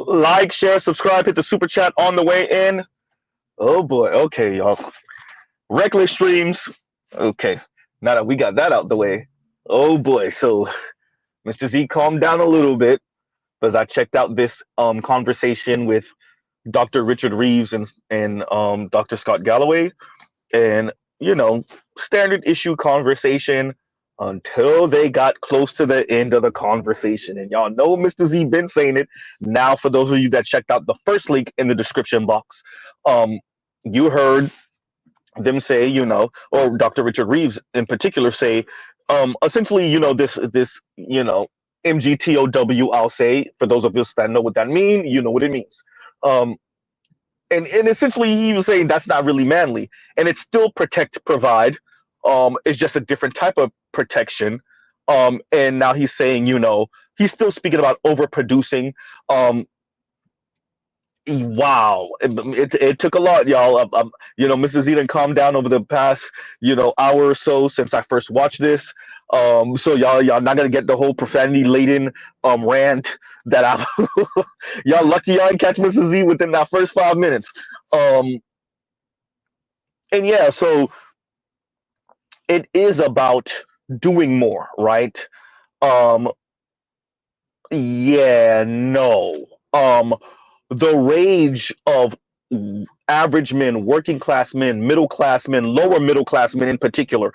Like, share, subscribe, hit the super chat on the way in. Oh boy. Okay, y'all. Reckless streams. Okay. Now that we got that out the way. Oh boy. So Mr. Z, calm down a little bit because I checked out this conversation with Dr. Richard Reeves and Dr. Scott Galloway, and standard issue conversation until they got close to the end of the conversation. And y'all know Mr. Z been saying it. Now, for those of you that checked out the first link in the description box, you heard them say, or Dr. Richard Reeves in particular say, essentially, this, MGTOW, I'll say, for those of us that know what that means, you know what it means. And essentially he was saying that's not really manly. And it's still protect, provide. It's just a different type of protection. And now he's saying, he's still speaking about overproducing. Wow, it took a lot, y'all. Mr. Z done calmed down over the past, hour or so since I first watched this. So y'all not gonna get the whole profanity laden rant that I y'all lucky y'all didn't catch Mr. Z within that first 5 minutes. And yeah, so it is about doing more, right? Yeah, no. The rage of average men, working class men, middle class men, lower middle class men in particular.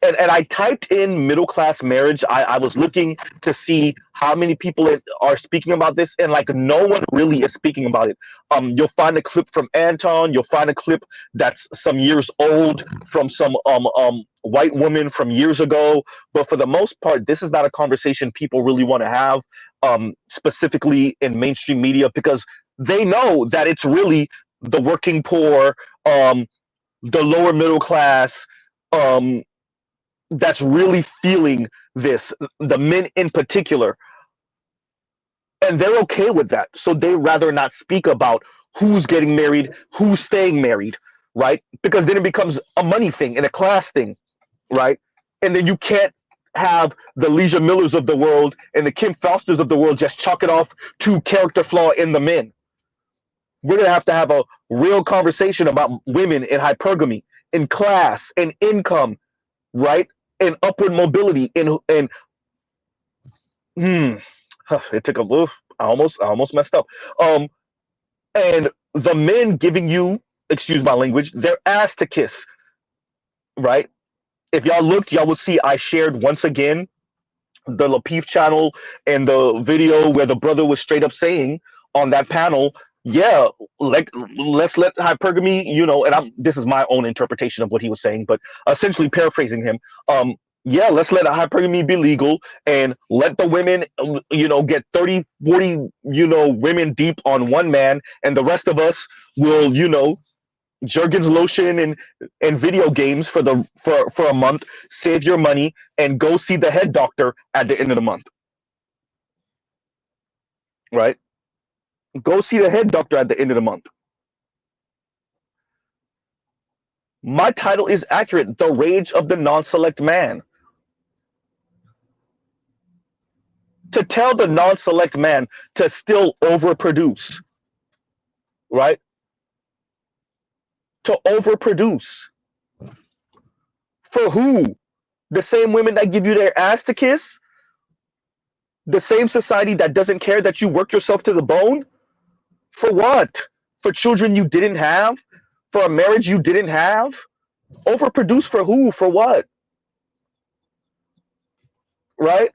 And I typed in middle class marriage. I was looking to see how many people are speaking about this, and like no one really is speaking about it. You'll find a clip from Anton. You'll find a clip that's some years old from some white woman from years ago. But for the most part, this is not a conversation people really want to have, specifically in mainstream media, because they know that it's really the working poor, the lower middle class, that's really feeling this, the men in particular, and they're okay with that. So they rather not speak about who's getting married, who's staying married, right? Because then it becomes a money thing and a class thing, right? And then you can't have the Leisha Millers of the world and the Kim Fausters of the world just chalk it off to character flaw in the men. We're going to have a real conversation about women in hypergamy, in class, in income, right? And upward mobility, and it took a little. I almost messed up. And the men giving you, excuse my language, their ass to kiss, right? If y'all looked, y'all would see I shared once again the Lapeef channel and the video where the brother was straight up saying on that panel, yeah, like let's let hypergamy, and this is my own interpretation of what he was saying, but essentially paraphrasing him, yeah, let's let hypergamy be legal and let the women, get 30, 40, women deep on one man, and the rest of us will, Jergens lotion and video games for a month, save your money, and go see the head doctor at the end of the month. Right? Go see the head doctor at the end of the month. My title is accurate. The Rage of the Non-Select Man. To tell the non-select man to still overproduce, right? To overproduce. For who? The same women that give you their ass to kiss? The same society that doesn't care that you work yourself to the bone? For what? For children you didn't have? For a marriage you didn't have? Overproduce for who? For what? Right?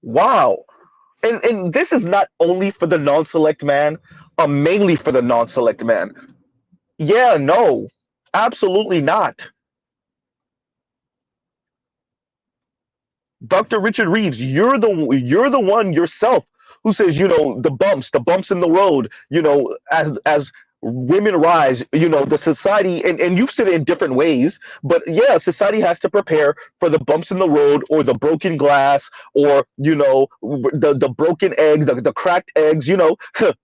Wow. And this is not only for the non-select man, mainly for the non-select man. Yeah, no, absolutely not. Dr. Richard Reeves, you're the one yourself who says, the bumps in the road, as women rise, the society, and you've said it in different ways, but yeah, society has to prepare for the bumps in the road, or the broken glass, or the broken eggs, the cracked eggs,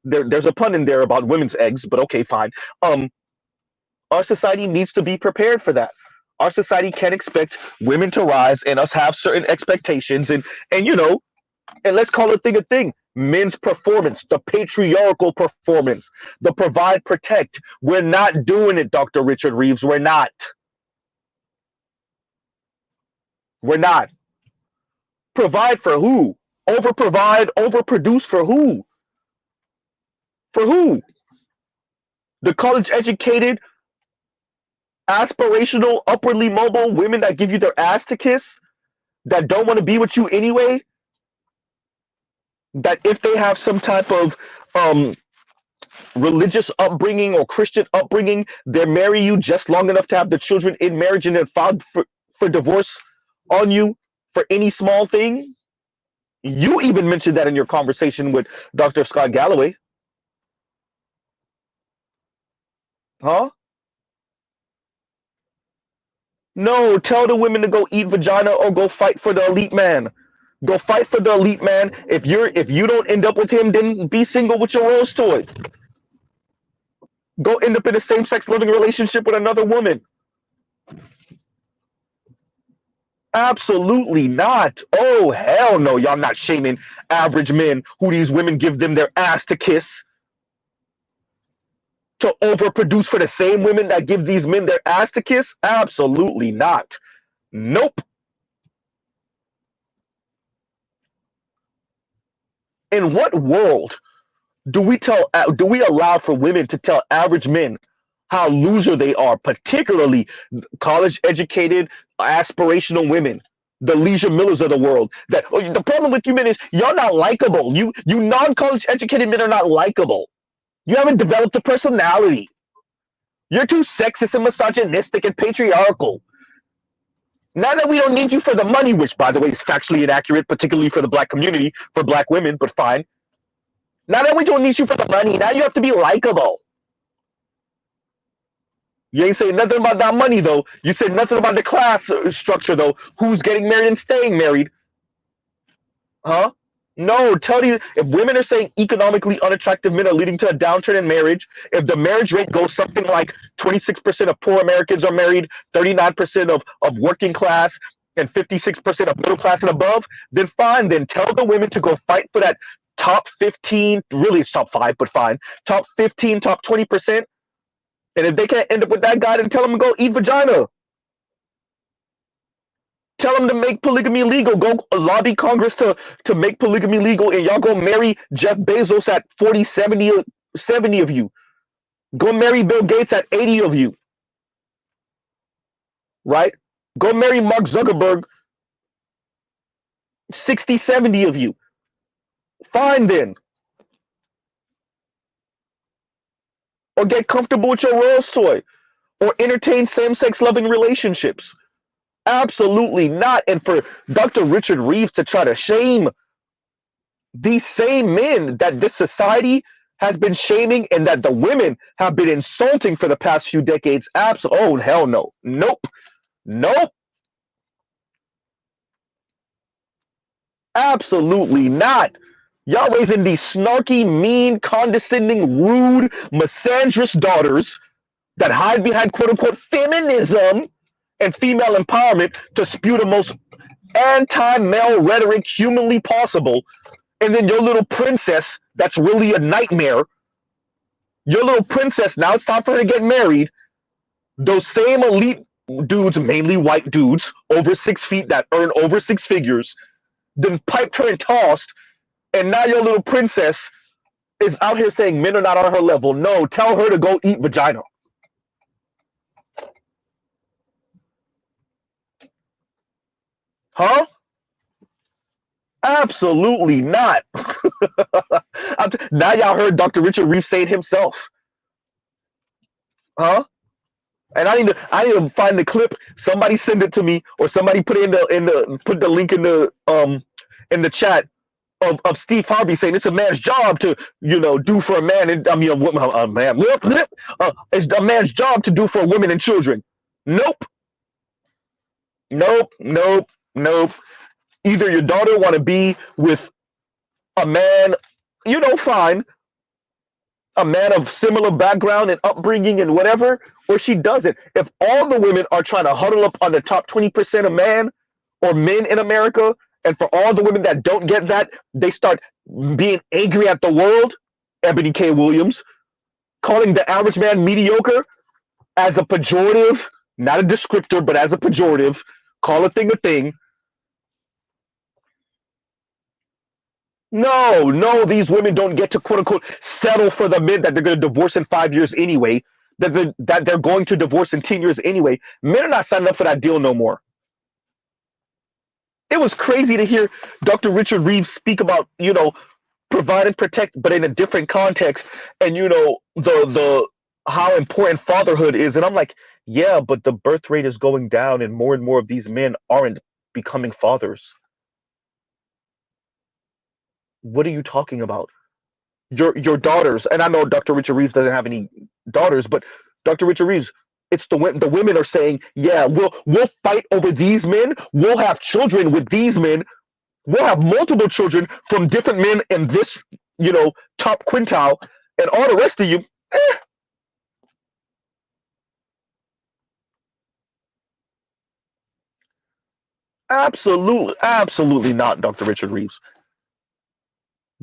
there's a pun in there about women's eggs, but okay, fine. Our society needs to be prepared for that. our society can't expect women to rise and us have certain expectations and and let's call a thing. Men's performance, the patriarchal performance, the provide protect. We're not doing it, Dr. Richard Reeves. We're not. We're not. Provide for who? Over provide, overproduce for who? For who? The college educated, aspirational, upwardly mobile women that give you their ass to kiss, that don't want to be with you anyway, that if they have some type of um religious upbringing or Christian upbringing, they marry you just long enough to have the children in marriage and then filed for divorce on you for any small thing. You even mentioned that in your conversation with Dr. Scott Galloway. Huh? No, tell the women to go eat vagina or go fight for the elite man. Go fight for the elite man. If you don't end up with him, then be single with your rose toy. Go end up in a same-sex loving relationship with another woman. Absolutely not. Oh, hell no. Y'all not shaming average men who these women give them their ass to kiss to overproduce for the same women that give these men their ass to kiss? Absolutely not. Nope. In what world do we allow for women to tell average men how loser they are, particularly college educated, aspirational women, the Leisure Millers of the world? That the problem with you men is you're not likable. You non-college educated men are not likable. You haven't developed a personality. You're too sexist and misogynistic and patriarchal. Now that we don't need you for the money, which by the way is factually inaccurate, particularly for the black community, for black women, but fine. Now that we don't need you for the money, now you have to be likable. You ain't saying nothing about that money though. You said nothing about the class structure though. Who's getting married and staying married? Huh? No, tell you if women are saying economically unattractive men are leading to a downturn in marriage, if the marriage rate goes something like 26% of poor Americans are married, 39% of working class, and 56% of middle class and above, then fine. Then tell the women to go fight for that top 15, really it's top 5, but fine, top 15, top 20%. And if they can't end up with that guy, then tell them to go eat vagina. Tell them to make polygamy legal. Go lobby Congress to make polygamy legal, and y'all go marry Jeff Bezos at 40, 70 of you. Go marry Bill Gates at 80 of you. Right? Go marry Mark Zuckerberg, 60, 70 of you. Fine then. Or get comfortable with your Rolls toy. Or entertain same-sex loving relationships. Absolutely not. And for Dr. Richard Reeves to try to shame these same men that this society has been shaming and that the women have been insulting for the past few decades. Oh, hell no. Nope. Nope. Absolutely not. Y'all raising these snarky, mean, condescending, rude, misandrous daughters that hide behind quote unquote feminism and female empowerment to spew the most anti-male rhetoric humanly possible. And then your little princess, that's really a nightmare. Your little princess, now it's time for her to get married. Those same elite dudes, mainly white dudes, over 6 feet that earn over 6 figures, then piped her and tossed. And now your little princess is out here saying men are not on her level. No, tell her to go eat vagina. Huh? Absolutely not. Now y'all heard Dr. Richard Reeves say it himself. Huh? And I need to find the clip. Somebody send it to me, or somebody put it put the link in the chat of Steve Harvey saying it's a man's job to do for a man, and I mean a man. It's a man's job to do for women and children. Nope. Nope. Nope. Nope. Either your daughter want to be with a man, fine. a man of similar background and upbringing and whatever, or she doesn't. If all the women are trying to huddle up on the top 20% of man or men in America, and for all the women that don't get that, they start being angry at the world, Ebony K. Williams, calling the average man mediocre as a pejorative, not a descriptor, but as a pejorative, call a thing. No, no, these women don't get to quote unquote settle for the men that they're going to divorce in 5 years anyway, that they're going to divorce in 10 years anyway. Men are not signing up for that deal no more. It was crazy to hear Dr. Richard Reeves speak about, provide and protect, but in a different context, and the how important fatherhood is. And I'm like, yeah, but the birth rate is going down, and more of these men aren't becoming fathers. What are you talking about? Your daughters, and I know Dr. Richard Reeves doesn't have any daughters, but Dr. Richard Reeves, it's the women are saying, yeah, we'll fight over these men, we'll have children with these men, we'll have multiple children from different men in this, top quintile, and all the rest of you, absolutely not, Dr. Richard Reeves.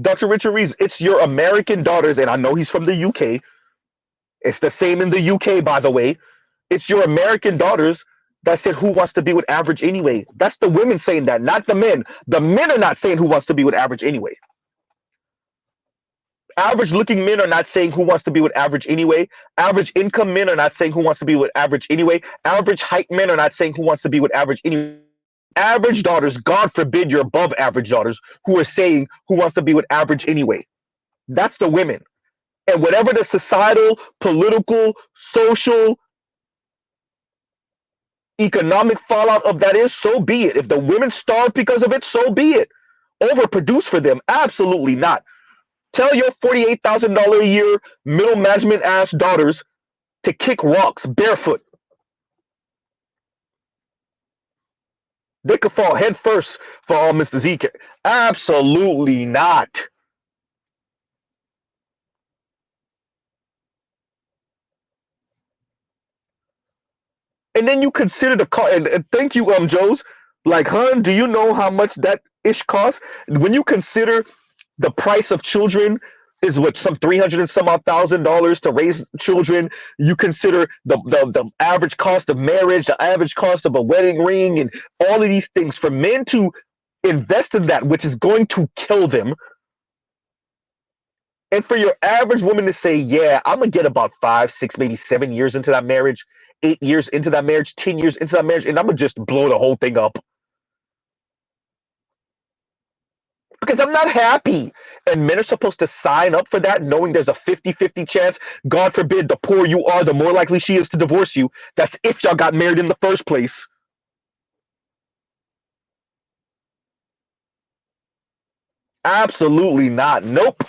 Dr. Richard Reeves, it's your American daughters, and I know he's from the UK. It's the same in the UK, by the way. It's your American daughters that said, who wants to be with average anyway? That's the women saying that, not the men. The men are not saying who wants to be with average anyway. Average looking men are not saying who wants to be with average anyway. Average income men are not saying who wants to be with average anyway. Average height men are not saying who wants to be with average anyway. Average daughters, God forbid you're above average daughters, who are saying who wants to be with average anyway. That's the women. And whatever the societal, political, social, economic fallout of that is, so be it. If the women starve because of it, so be it. Overproduce for them? Absolutely not. Tell your $48,000 a year middle management ass daughters to kick rocks barefoot. They could fall head first for all Mr. Z. Absolutely not. And then you consider the cost. And thank you, Joes. Like, hun, do you know how much that ish costs? When you consider the price of children is what, some 300 and some odd $1,000 to raise children. You consider the average cost of marriage, the average cost of a wedding ring, and all of these things for men to invest in that, which is going to kill them. And for your average woman to say, yeah, I'm gonna get about 5, 6, maybe 7 years into that marriage, 8 years into that marriage, 10 years into that marriage, and I'm gonna just blow the whole thing up. Because I'm not happy. And men are supposed to sign up for that, knowing there's a 50-50 chance. God forbid, the poorer you are, the more likely she is to divorce you. That's if y'all got married in the first place. Absolutely not. Nope.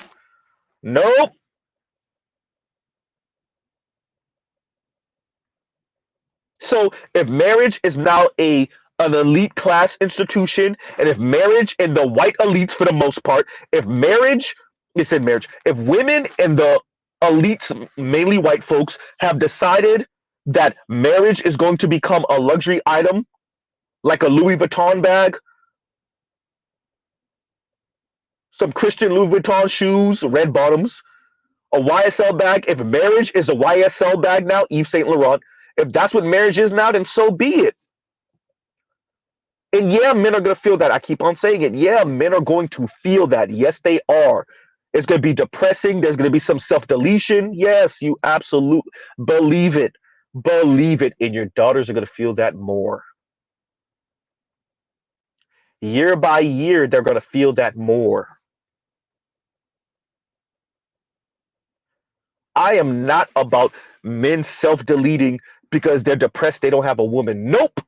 Nope. So if marriage is now an elite class institution, and if marriage and the white elites for the most part, if marriage, it said marriage, if women and the elites, mainly white folks, have decided that marriage is going to become a luxury item, like a Louis Vuitton bag, some Christian Louis Vuitton shoes, red bottoms, a YSL bag. If marriage is a YSL bag now, Yves Saint Laurent, if that's what marriage is now, then so be it. And yeah, men are going to feel that. I keep on saying it. Yeah, men are going to feel that. Yes, they are. It's going to be depressing. There's going to be some self-deletion. Yes, you absolutely believe it. Believe it. And your daughters are going to feel that more. Year by year, they're going to feel that more. I am not about men self-deleting because they're depressed they don't have a woman. Nope.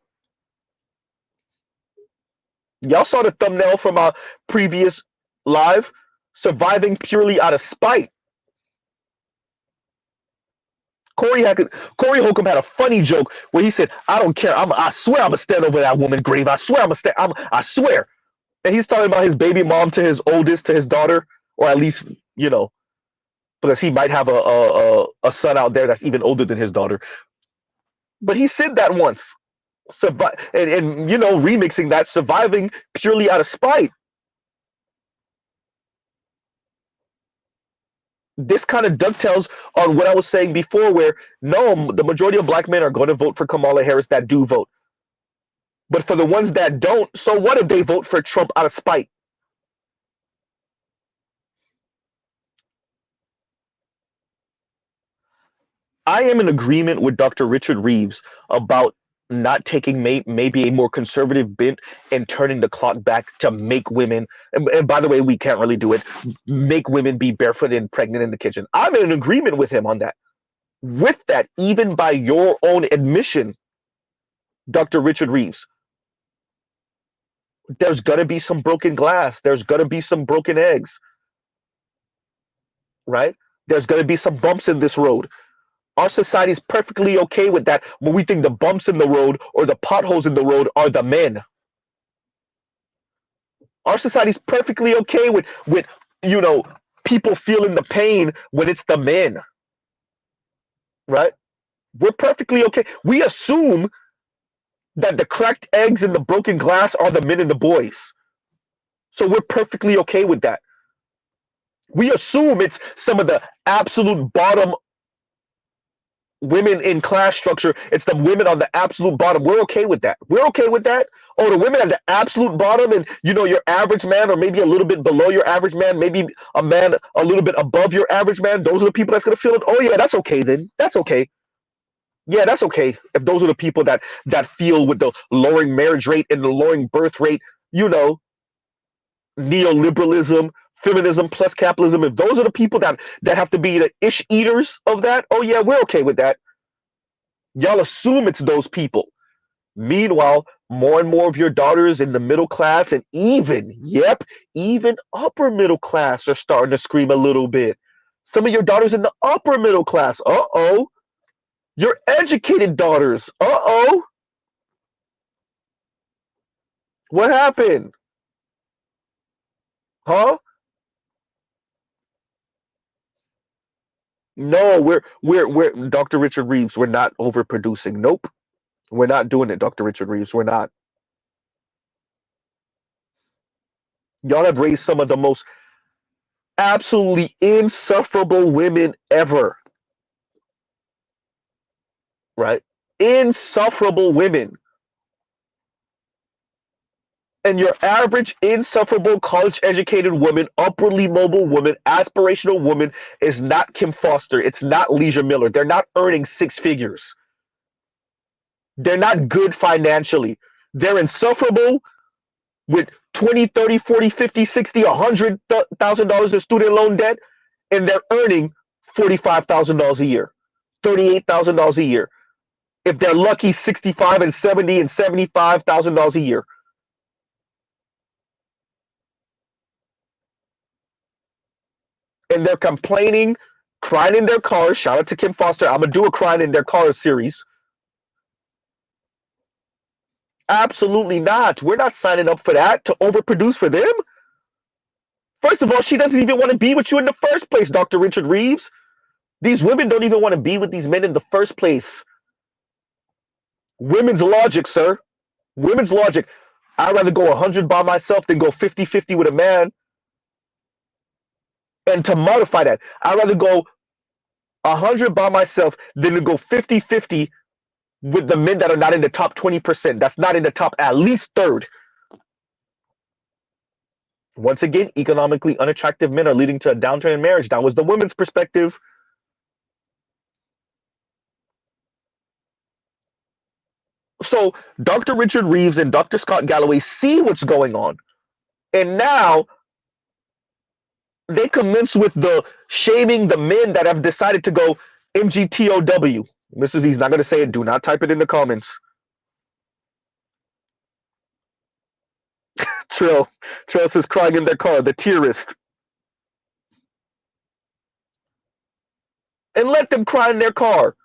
Y'all saw the thumbnail from our previous live, surviving purely out of spite. Corey Holcomb had a funny joke where he said, "I don't care. I swear I'm gonna stand over that woman's grave. I swear I'm gonna stand. I swear." And he's talking about his baby mom to his oldest, to his daughter, or at least, you know. because he might have a son out there that's even older than his daughter. But he said that once. And remixing that, surviving purely out of spite. This kind of dovetails on what I was saying before, where no, the majority of black men are going to vote for Kamala Harris that do vote. But for the ones that don't, so what if they vote for Trump out of spite? I am in agreement with Dr. Richard Reeves about not taking maybe a more conservative bent and turning the clock back to make women, and by the way, we can't really do it, make women be barefoot and pregnant in the kitchen. I'm in agreement with him on that. With that, even by your own admission, Dr. Richard Reeves, there's going to be some broken glass. There's going to be some broken eggs, right? There's going to be some bumps in this road. Our society is perfectly okay with that when we think the bumps in the road or the potholes in the road are the men. Our society is perfectly okay with you know people feeling the pain when it's the men, right? We're perfectly okay. We assume that the cracked eggs and the broken glass are the men and the boys. So we're perfectly okay with that. We assume it's some of the absolute bottom women in class structure. It's the women on the absolute bottom. We're okay with that. We're okay with that. Oh, the women at the absolute bottom, and your average man, or maybe a little bit below your average man, maybe a man a little bit above your average man. Those are the people that's gonna feel it. Oh yeah, that's okay then. That's okay. Yeah, that's okay. If those are the people that feel with the lowering marriage rate and the lowering birth rate, you know, neoliberalism, feminism plus capitalism. If those are the people that have to be the ish eaters of that, oh yeah, we're okay with that. Y'all assume it's those people. Meanwhile, more and more of your daughters in the middle class and even upper middle class are starting to scream a little bit. Some of your daughters in the upper middle class, uh-oh. Your educated daughters, uh-oh. What happened? Huh? No, we're Dr. Richard Reeves, we're not overproducing. Nope. We're not doing it, Dr. Richard Reeves. We're not. Y'all have raised some of the most absolutely insufferable women ever, right? Insufferable women. And your average insufferable college educated woman, upwardly mobile woman, aspirational woman is not Kim Foster. It's not Leisure Miller. They're not earning six figures. They're not good financially. They're insufferable with 20, 30, 40, 50, 60, $100,000 in student loan debt, and they're earning $45,000 a year, $38,000 a year. If they're lucky, 65 and 70 and $75,000 a year. And they're complaining, crying in their cars. Shout out to Kim Foster. I'm gonna do a crying in their cars series. Absolutely not. We're not signing up for that to overproduce for them. First of all, she doesn't even want to be with you in the first place, Dr. Richard Reeves. These women don't even want to be with these men in the first place. Women's logic, sir. Women's logic. I'd rather go 100 by myself than go 50-50 with a man. And to modify that, I'd rather go 100 by myself than to go 50-50 with the men that are not in the top 20%. That's not in the top at least third. Once again, economically unattractive men are leading to a downturn in marriage. That was the women's perspective. So Dr. Richard Reeves and Dr. Scott Galloway see what's going on. And now they commence with the shaming the men that have decided to go MGTOW. Mr. Z's not going to say it. Do not type it in the comments. Trill says crying in their car, the tearist. And let them cry in their car.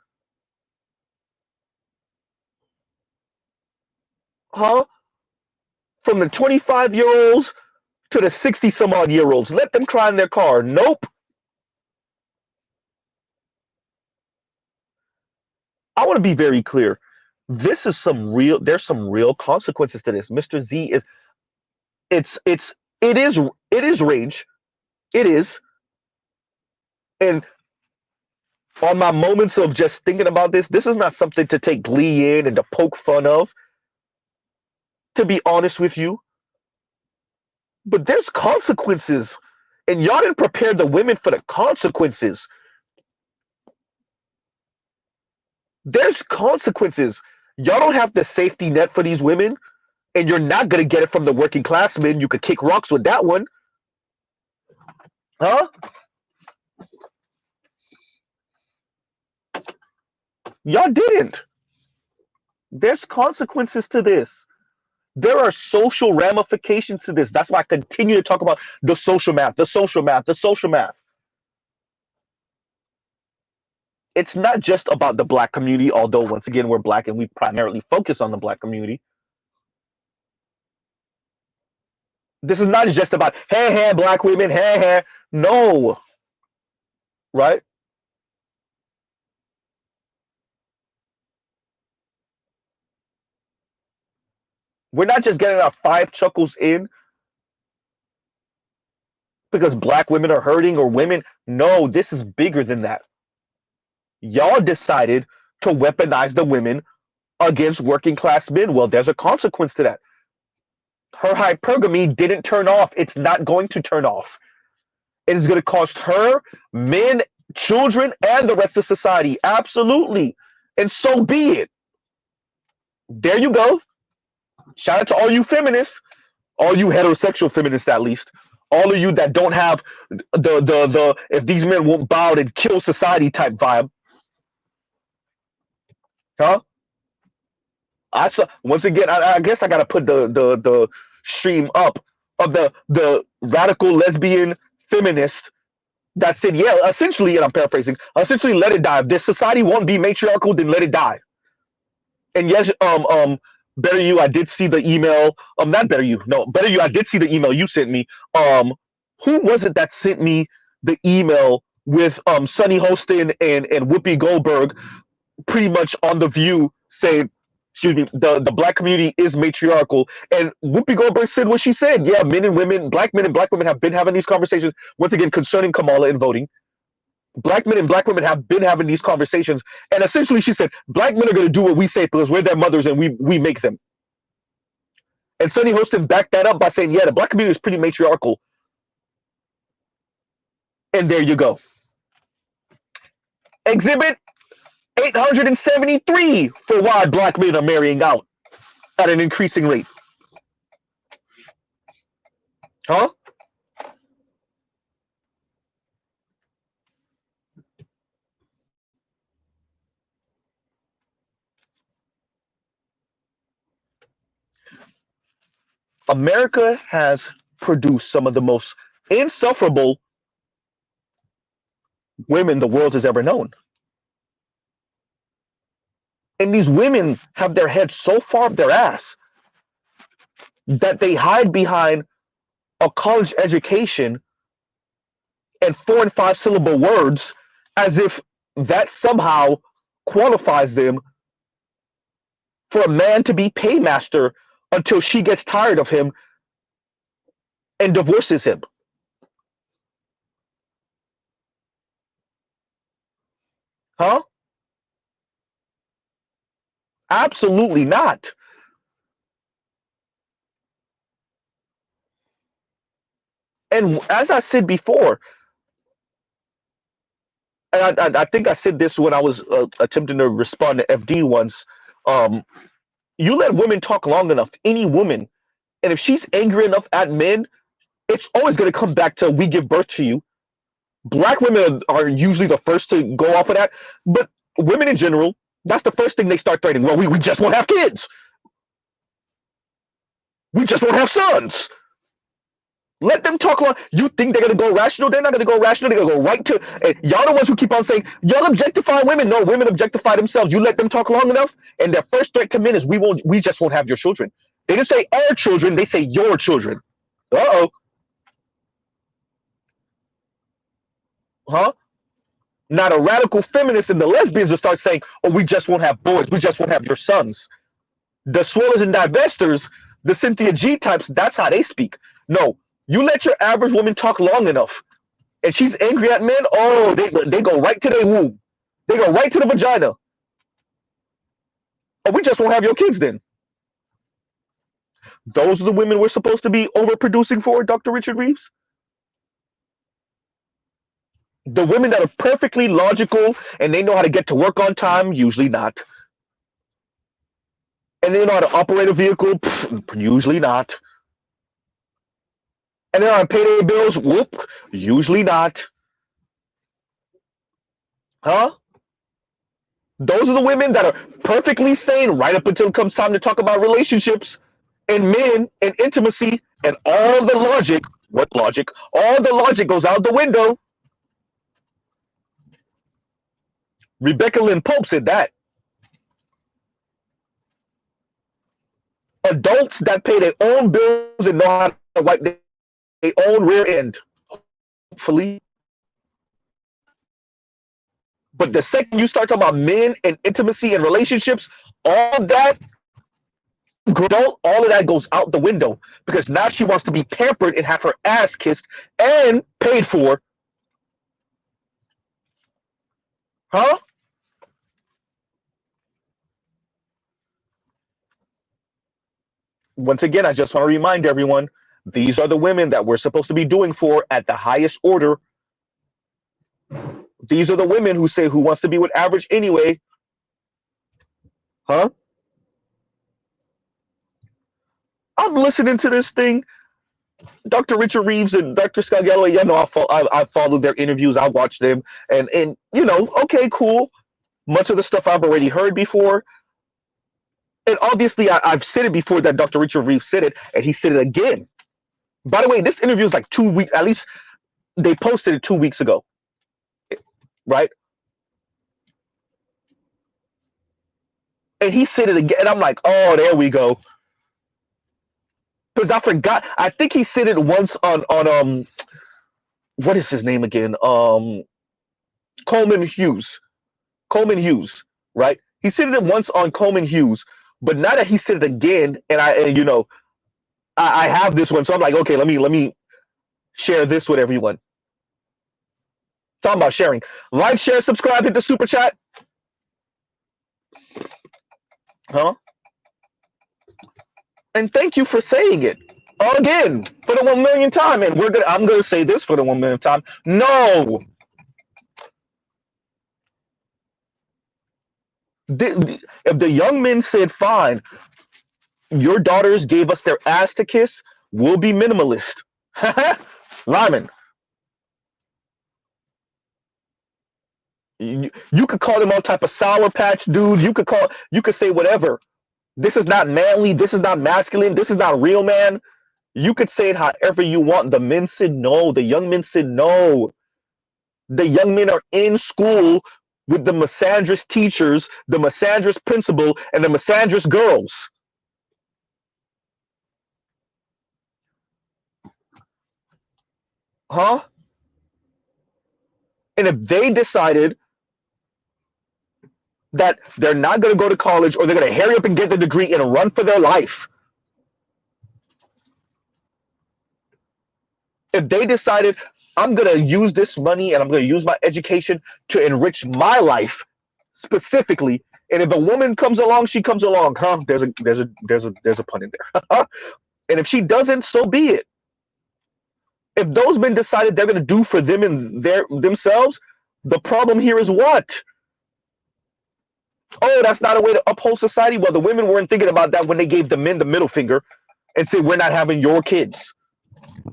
Huh? From the 25-year-olds to the 60 some odd year olds. Let them cry in their car. Nope. I want to be very clear. This is some real. There's some real consequences to this. Mr. Z is. It's. It is. It is rage. It is. And on my moments of just thinking about this, this is not something to take glee in and to poke fun of. To be honest with you, but there's consequences, and y'all didn't prepare the women for the consequences. There's consequences. Y'all don't have the safety net for these women, and you're not gonna get it from the working class men. You could kick rocks with that one, huh? Y'all didn't. There's consequences to this. There are social ramifications to this. That's why I continue to talk about the social math, the social math, the social math. It's not just about the black community, although once again we're black and we primarily focus on the black community. This is not just about hey black women, hey. No, right? We're not just getting our 5 chuckles in because black women are hurting or women. No, this is bigger than that. Y'all decided to weaponize the women against working class men. Well, there's a consequence to that. Her hypergamy didn't turn off. It's not going to turn off. It is going to cost her, men, children, and the rest of society. Absolutely. And so be it. There you go. Shout out to all you feminists, all you heterosexual feminists at least, all of you that don't have the if these men won't bow and kill society type vibe. Huh? I saw once again. I guess I gotta put the stream up of the radical lesbian feminist that said, yeah, essentially, and I'm paraphrasing, essentially, let it die. If this society won't be matriarchal, then let it die. And yes, better you, I did see the email. Not better you, no, better you, I did see the email you sent me. Who was it that sent me the email with Sunny Hostin and Whoopi Goldberg pretty much on the View saying, excuse me, the black community is matriarchal, and Whoopi Goldberg said what she said. Yeah, men and black women have been having these conversations once again concerning Kamala and voting. Black men and black women have been having these conversations, and essentially she said black men are going to do what we say because we're their mothers and we make them. And Sunny Hostin backed that up by saying, yeah, the black community is pretty matriarchal. And there you go. Exhibit 873 for why black men are marrying out at an increasing rate. Huh? America has produced some of the most insufferable women the world has ever known. And these women have their heads so far up their ass that they hide behind a college education and 4 and 5 syllable words as if that somehow qualifies them for a man to be paymaster until she gets tired of him and divorces him. Huh? Absolutely not. And as I said before, and I think I said this when I was attempting to respond to FD once. Um, you let women talk long enough, any woman, and if she's angry enough at men, it's always going to come back to we give birth to you. Black women are usually the first to go off of that, but women in general, that's the first thing they start threatening. Well, we just won't have kids. We just won't have sons. Let them talk long. You think they're gonna go rational? They're not gonna go rational. They're gonna go right to. And y'all the ones who keep on saying y'all objectify women. No, women objectify themselves. You let them talk long enough, and their first threat to men is we won't. We just won't have your children. They didn't say our children. They say your children. Uh oh. Huh? Now the radical feminists and the lesbians will start saying, oh, we just won't have boys. We just won't have your sons. The swirlers and divestors, the Cynthia G types, that's how they speak. No, you let your average woman talk long enough and she's angry at men, oh, they go right to their womb. They go right to the vagina. Oh, we just won't have your kids then. Those are the women we're supposed to be overproducing for, Dr. Richard Reeves? The women that are perfectly logical and they know how to get to work on time, usually not. And they know how to operate a vehicle, usually not. And they know how to pay their bills, whoop, usually not. Huh? Those are the women that are perfectly sane right up until it comes time to talk about relationships and men and intimacy and all the logic. What logic? All the logic goes out the window. Rebecca Lynn Pope said that. Adults that pay their own bills and know how to wipe their own rear end. Hopefully. But the second you start talking about men and intimacy and relationships, all that all of that goes out the window because now she wants to be pampered and have her ass kissed and paid for. Huh? Once again, I just want to remind everyone, these are the women that we're supposed to be doing for at the highest order. These are the women who say, who wants to be with average anyway? Huh? I'm listening to this thing. Dr. Richard Reeves and Dr. Scott Galloway, you know, I followed their interviews. I watched them. And you know, okay, cool. Much of the stuff I've already heard before. And obviously, I've said it before that Dr. Richard Reeves said it, and he said it again. By the way, this interview is like 2 weeks, at least they posted it 2 weeks ago, right? And he said it again, and I'm like, oh, there we go. Because I forgot, I think he said it once on what is his name again? Coleman Hughes. Coleman Hughes, right? He said it once on Coleman Hughes, but now that he said it again, and you know, I have this one, so I'm like, okay, let me share this with everyone. Talking about sharing. Like, share, subscribe, hit the super chat. Huh? And thank you for saying it. Again, for the 1 millionth time. And I'm gonna say this for the 1 millionth time. No. If the young men said, fine, your daughters gave us their ass to kiss, we'll be minimalist. Ryman. You could call them all type of Sour Patch dudes. You could say whatever. This is not manly. This is not masculine. This is not real man. You could say it however you want. The men said no. The young men said no. The young men are in school with the misandrist teachers, the misandrist principal, and the misandrist girls. Huh? And if they decided that they're not going to go to college or they're going to hurry up and get the degree and run for their life, if they decided, I'm going to use this money and I'm going to use my education to enrich my life specifically, and if a woman comes along, she comes along, huh? There's a pun in there. And if she doesn't, so be it. If those men decided they're going to do for them and themselves, the problem here is what? Oh, that's not a way to uphold society. Well, the women weren't thinking about that when they gave the men the middle finger and said, we're not having your kids.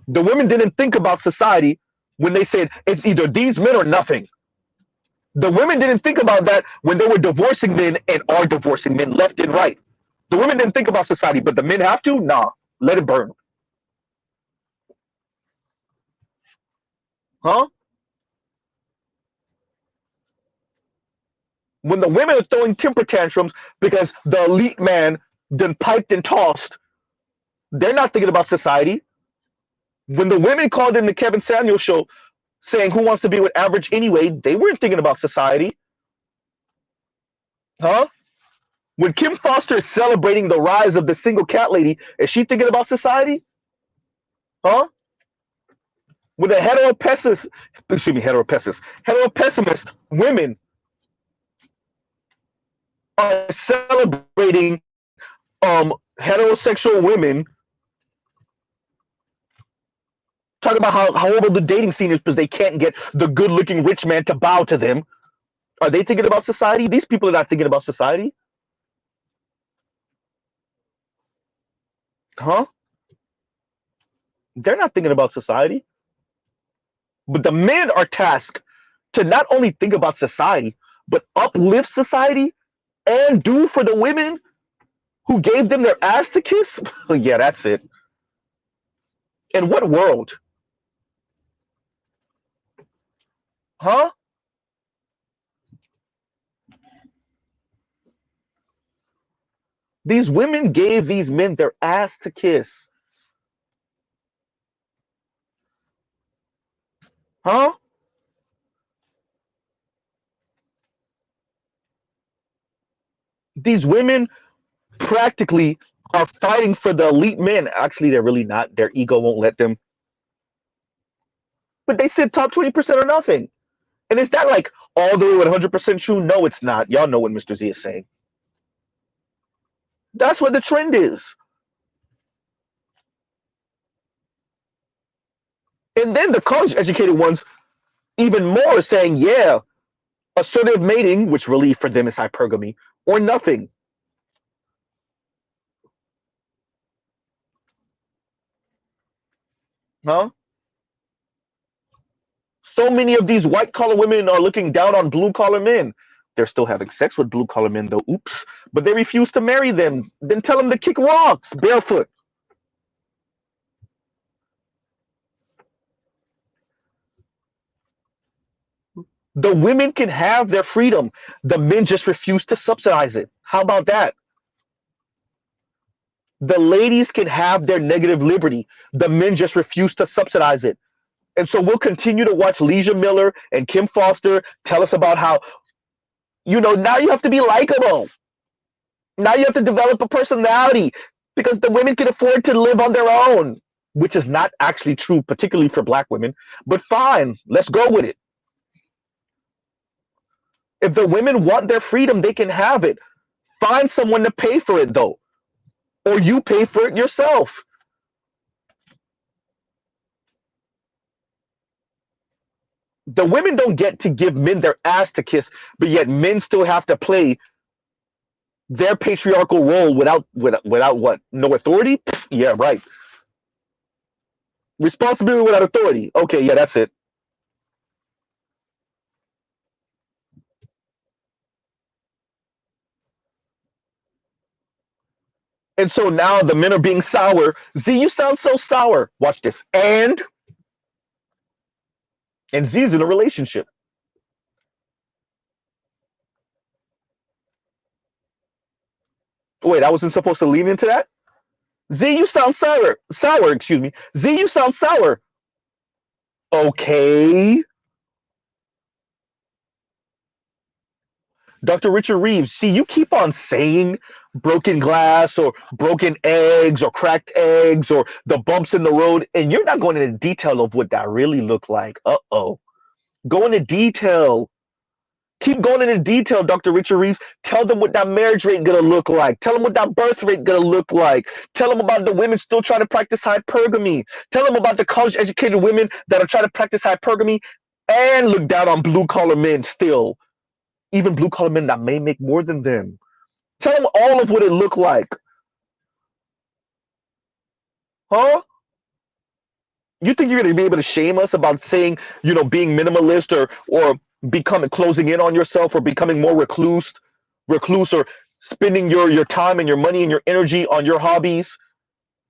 The women didn't think about society when they said, it's either these men or nothing. The women didn't think about that when they were divorcing men and are divorcing men left and right. The women didn't think about society, but the men have to? Nah, let it burn. Huh? When the women are throwing temper tantrums because the elite man done piped and tossed, they're not thinking about society. When the women called in the Kevin Samuels show, saying who wants to be with average anyway. They weren't thinking about society. Huh? When Kim Foster is celebrating the rise of the single cat lady, is she thinking about society? Huh? When the heteropessimist women are celebrating heterosexual women, talking about how horrible the dating scene is because they can't get the good-looking rich man to bow to them. Are they thinking about society? These people are not thinking about society. Huh? They're not thinking about society. But the men are tasked to not only think about society, but uplift society and do for the women who gave them their ass to kiss. Yeah, that's it. In what world? Huh? These women gave these men their ass to kiss. Huh? These women practically are fighting for the elite men. Actually, they're really not. Their ego won't let them. But they said top 20% or nothing. And is that like all the way 100% true? No, it's not. Y'all know what Mr. Z is saying. That's what the trend is. And then the college educated ones, even more, saying, yeah, assertive mating, which really for them is hypergamy, or nothing. Huh? So many of these white collar women are looking down on blue collar men. They're still having sex with blue collar men, though. Oops. But they refuse to marry them. Then tell them to kick rocks barefoot. The women can have their freedom. The men just refuse to subsidize it. How about that? The ladies can have their negative liberty. The men just refuse to subsidize it. And so we'll continue to watch Leisha Miller and Kim Foster tell us about how, now you have to be likable. Now you have to develop a personality because the women can afford to live on their own, which is not actually true, particularly for black women. But fine, let's go with it. If the women want their freedom, they can have it. Find someone to pay for it, though, or you pay for it yourself. The women don't get to give men their ass to kiss, but yet men still have to play their patriarchal role without what? No authority? Pfft, yeah, right. Responsibility without authority. Okay, yeah, that's it. And so now the men are being sour. Z, you sound so sour. Watch this. And Z's in a relationship. Wait, I wasn't supposed to lean into that? Z, you sound sour. Sour, excuse me. Z, you sound sour. Okay. Dr. Richard Reeves, see, you keep on saying broken glass or broken eggs or cracked eggs or the bumps in the road, and you're not going into detail of what that really looked like. Uh-oh. Go into detail. Keep going into detail, Dr. Richard Reeves. Tell them what that marriage rate gonna look like. Tell them what that birth rate gonna look like. Tell them about the women still trying to practice hypergamy. Tell them about the college-educated women that are trying to practice hypergamy and look down on blue-collar men still. Even blue-collar men that may make more than them. Tell them all of what it looked like. Huh? You think you're gonna be able to shame us about saying, being minimalist or becoming closing in on yourself or becoming more recluse or spending your time and your money and your energy on your hobbies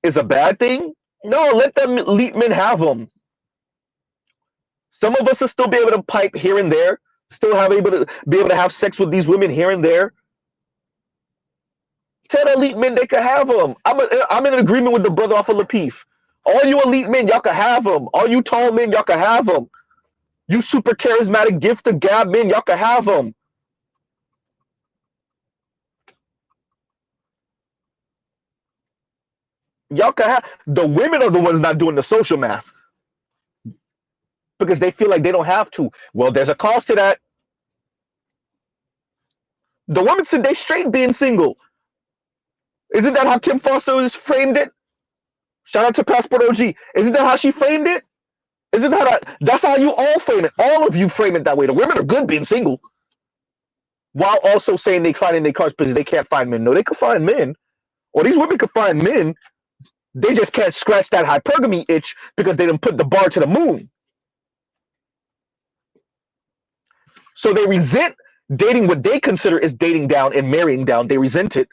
is a bad thing? No, let them elite men have them. Some of us will still be able to pipe here and there, still be able to have sex with these women here and there. Tell the elite men they can have them. I'm in agreement with the brother off of Lapeef. All you elite men, y'all can have them. All you tall men, y'all can have them. You super charismatic gift of gab men, y'all can have them. Y'all can have the women are the ones not doing the social math because they feel like they don't have to. Well, there's a cost to that. The women said they straight being single. Isn't that how Kim Foster has framed it? Shout out to Passport OG. Isn't that how she framed it? Isn't that's how you all frame it? All of you frame it that way. The women are good being single, while also saying they find in their cars because they can't find men. No, they can find men, or these women can find men. They just can't scratch that hypergamy itch because they didn't put the bar to the moon. So they resent dating what they consider is dating down and marrying down. They resent it.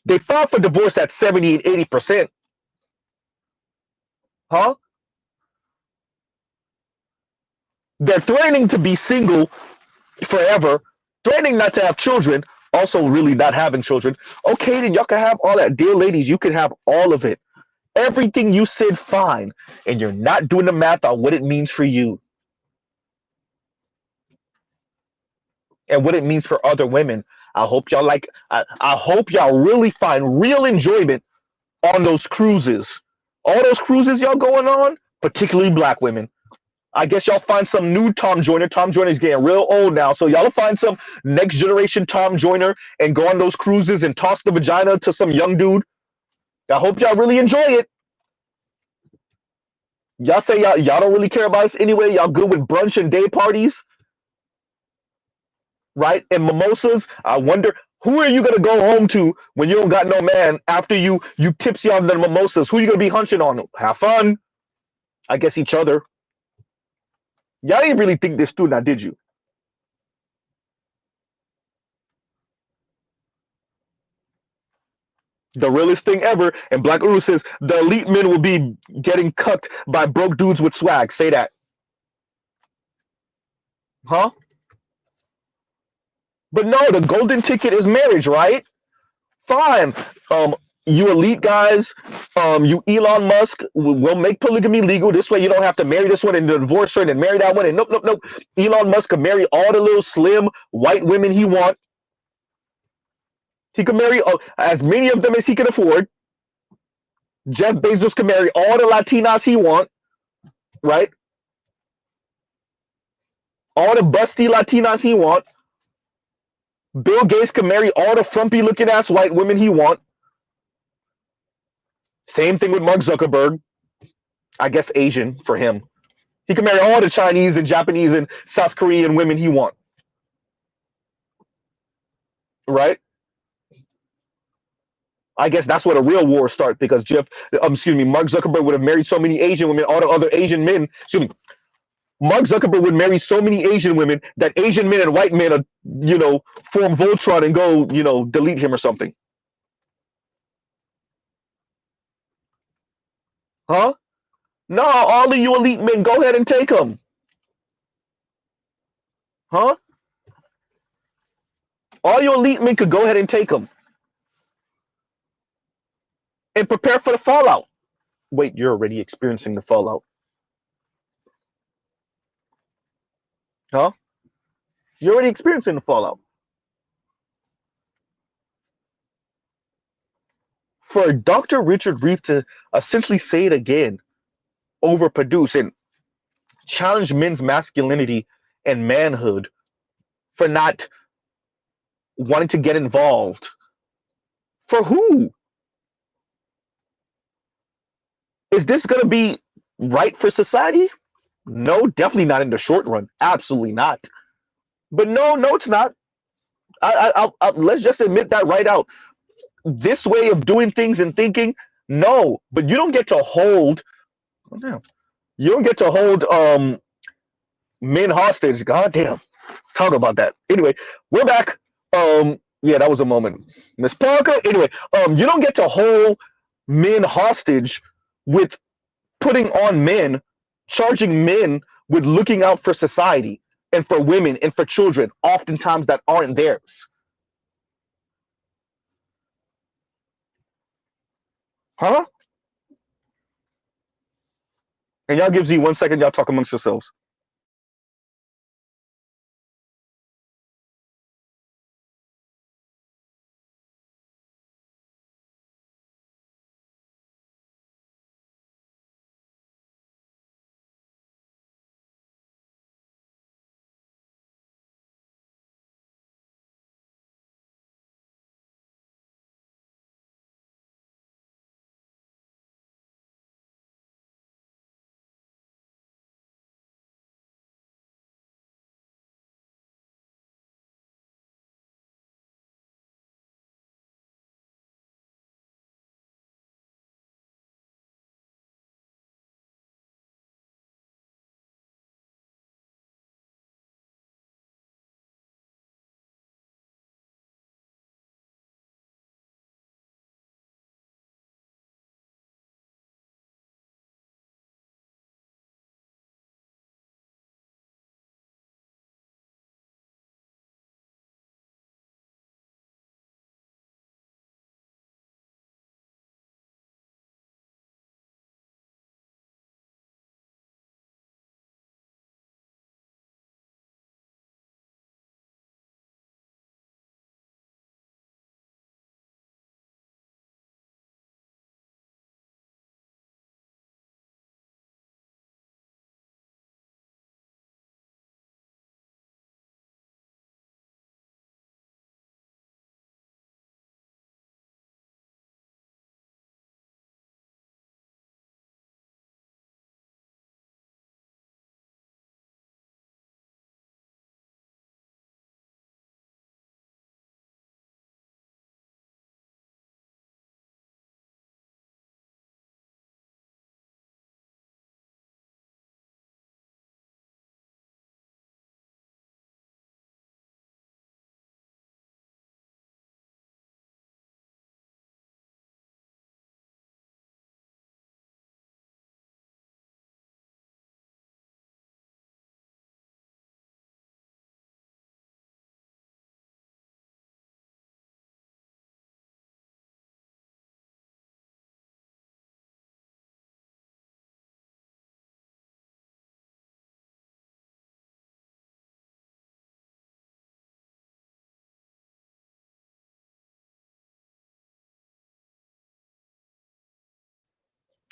They file for divorce at 70 and 80%. Huh? They're threatening to be single forever, threatening not to have children, also really not having children. Okay, then y'all can have all that. Dear ladies, you can have all of it. Everything you said, fine. And you're not doing the math on what it means for you and what it means for other women. I hope y'all I hope y'all really find real enjoyment on those cruises. All those cruises y'all going on, particularly black women. I guess y'all find some new Tom Joyner. Tom Joyner's getting real old now, so y'all find some next generation Tom Joyner and go on those cruises and toss the vagina to some young dude. I hope y'all really enjoy it. Y'all say y'all don't really care about us anyway. Y'all good with brunch and day parties, right? And mimosas. I wonder who are you gonna go home to when you don't got no man after you tipsy on the mimosas? Who you gonna be hunching on? Have fun. I guess each other. Y'all didn't really think this through, now did you? The realest thing ever. And Black Uru says the elite men will be getting cucked by broke dudes with swag. Say that. Huh? But no, the golden ticket is marriage, right? Fine. You elite guys, you Elon Musk will make polygamy legal. This way you don't have to marry this one and divorce her and then marry that one. And nope, nope, nope. Elon Musk can marry all the little slim white women he want. He can marry as many of them as he can afford. Jeff Bezos can marry all the Latinas he want, right? All the busty Latinas he want. Bill Gates can marry all the frumpy looking ass white women he want. Same thing with Mark Zuckerberg. I guess Asian for him. He can marry all the Chinese and Japanese and South Korean women he want. Right? I guess that's where the real war starts because Mark Zuckerberg would have married so many Asian women, all the other Asian men, Mark Zuckerberg would marry so many Asian women that Asian men and white men are, form Voltron and go, delete him or something. Huh? No, all of you elite men, go ahead and take them. Huh? All you elite men could go ahead and take them. And prepare for the fallout. Wait, you're already experiencing the fallout. Huh? You're already experiencing the fallout. For Dr. Richard Reeve to essentially say it again, overproduce and challenge men's masculinity and manhood for not wanting to get involved. For who? Is this going to be right for society? No, definitely not in the short run. Absolutely not. But no, it's not. Let's just admit that right out. This way of doing things and thinking, no. But you don't get to hold. Oh, no. You don't get to hold men hostage. Goddamn. Talk about that. Anyway, we're back. Yeah, that was a moment. Miss Parker. Anyway, you don't get to hold men hostage with putting on men, charging men with looking out for society and for women and for children, oftentimes that aren't theirs. Huh? And y'all give Z 1 second, y'all talk amongst yourselves.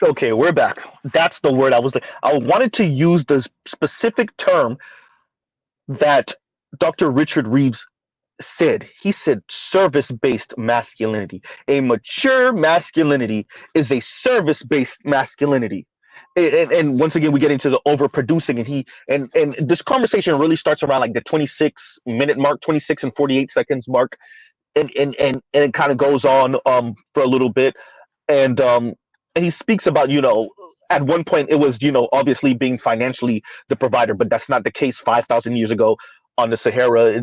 Okay, we're back. That's the word I was. I wanted to use the specific term that Dr. Richard Reeves said. He said service-based masculinity. A mature masculinity is a service-based masculinity. And once again, we get into the overproducing, and and this conversation really starts around like the 26-minute mark, 26 and 48 seconds mark, and it kind of goes on for a little bit, and um and he speaks about, at one point it was, obviously being financially the provider, but that's not the case 5,000 years ago on the Sahara.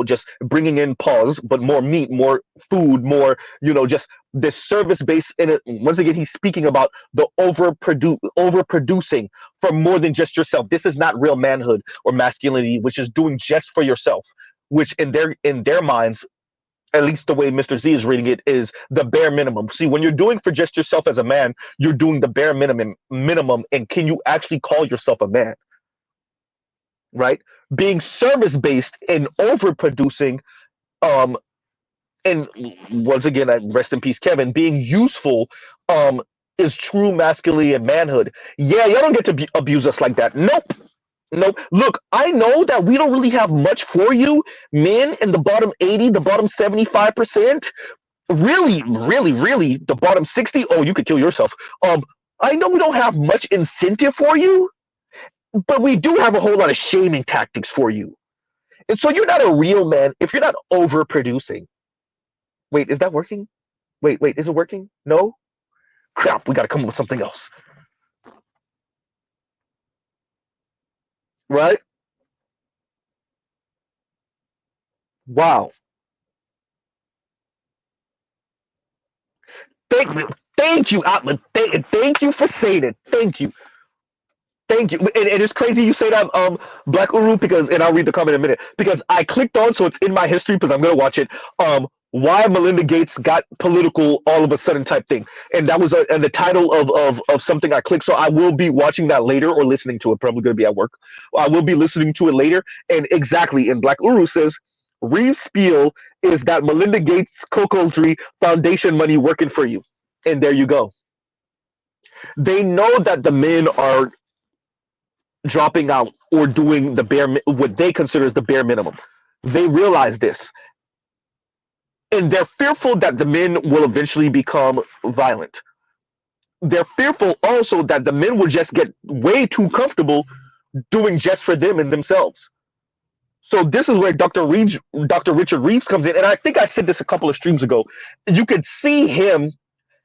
Just bringing in pause, but more meat, more food, more, just this service base in it. Once again, he's speaking about the overproducing for more than just yourself. This is not real manhood or masculinity, which is doing just for yourself, which in their minds, at least the way Mr. Z is reading it, is the bare minimum. See, when you're doing for just yourself as a man, you're doing the bare minimum, and can you actually call yourself a man? Right? Being service based and overproducing, um, and once again, rest in peace, Kevin, being useful, is true masculinity and manhood. Yeah, y'all don't get to abuse us like that. Nope. Nope. Look, I know that we don't really have much for you, men in the bottom 80, the bottom 75%. Really, really, really, the bottom 60, oh, you could kill yourself. I know we don't have much incentive for you, but we do have a whole lot of shaming tactics for you. And so you're not a real man if you're not overproducing. Wait, is that working? Wait, is it working? No? Crap, we got to come up with something else. Right? Wow. Thank you, Atman. Thank you for saying it. Thank you. Thank you. And it's crazy you say that, Black Uru, because, and I'll read the comment in a minute, because I clicked on, so it's in my history because I'm gonna watch it. Why Melinda Gates got political all of a sudden type thing, and that was and the title of something I clicked. So I will be watching that later or listening to it. Probably gonna be at work. I will be listening to it later. And exactly, and Black Uru says Reeves' spiel is that Melinda Gates cuckoldry foundation money working for you, and there you go. They know that the men are dropping out or doing what they consider as the bare minimum. They realize this, and they're fearful that the men will eventually become violent. They're fearful also that the men will just get way too comfortable doing just for them and themselves. So this is where Dr. Richard Reeves comes in, and I think I said this a couple of streams ago. You could see him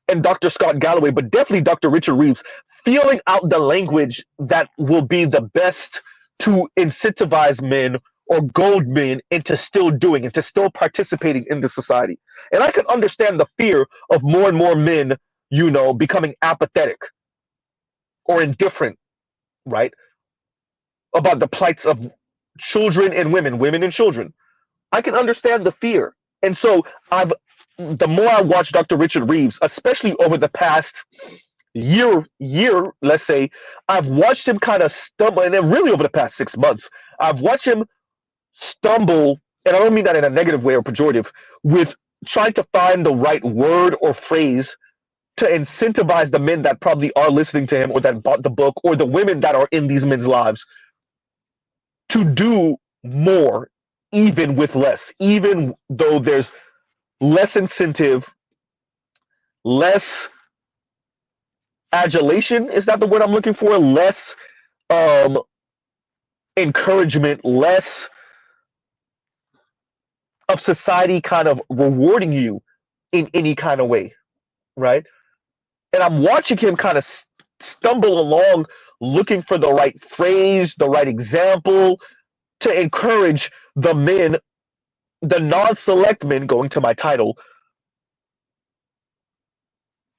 and Dr. Scott Galloway, but definitely Dr. Richard Reeves, feeling out the language that will be the best to incentivize men or gold men into still doing, into still participating in the society. And I can understand the fear of more and more men, becoming apathetic or indifferent, right? About the plights of children and women and children. I can understand the fear. And so the more I watch Dr. Richard Reeves, especially over the past year, let's say, I've watched him kind of stumble, and then really over the past 6 months, I've watched him stumble, and I don't mean that in a negative way or pejorative, with trying to find the right word or phrase to incentivize the men that probably are listening to him or that bought the book or the women that are in these men's lives to do more, even with less, even though there's less incentive, less adulation, is that the word I'm looking for? Less um, encouragement, less of society kind of rewarding you in any kind of way, right? And I'm watching him kind of stumble along looking for the right phrase, the right example to encourage the men, the non-select men, going to my title.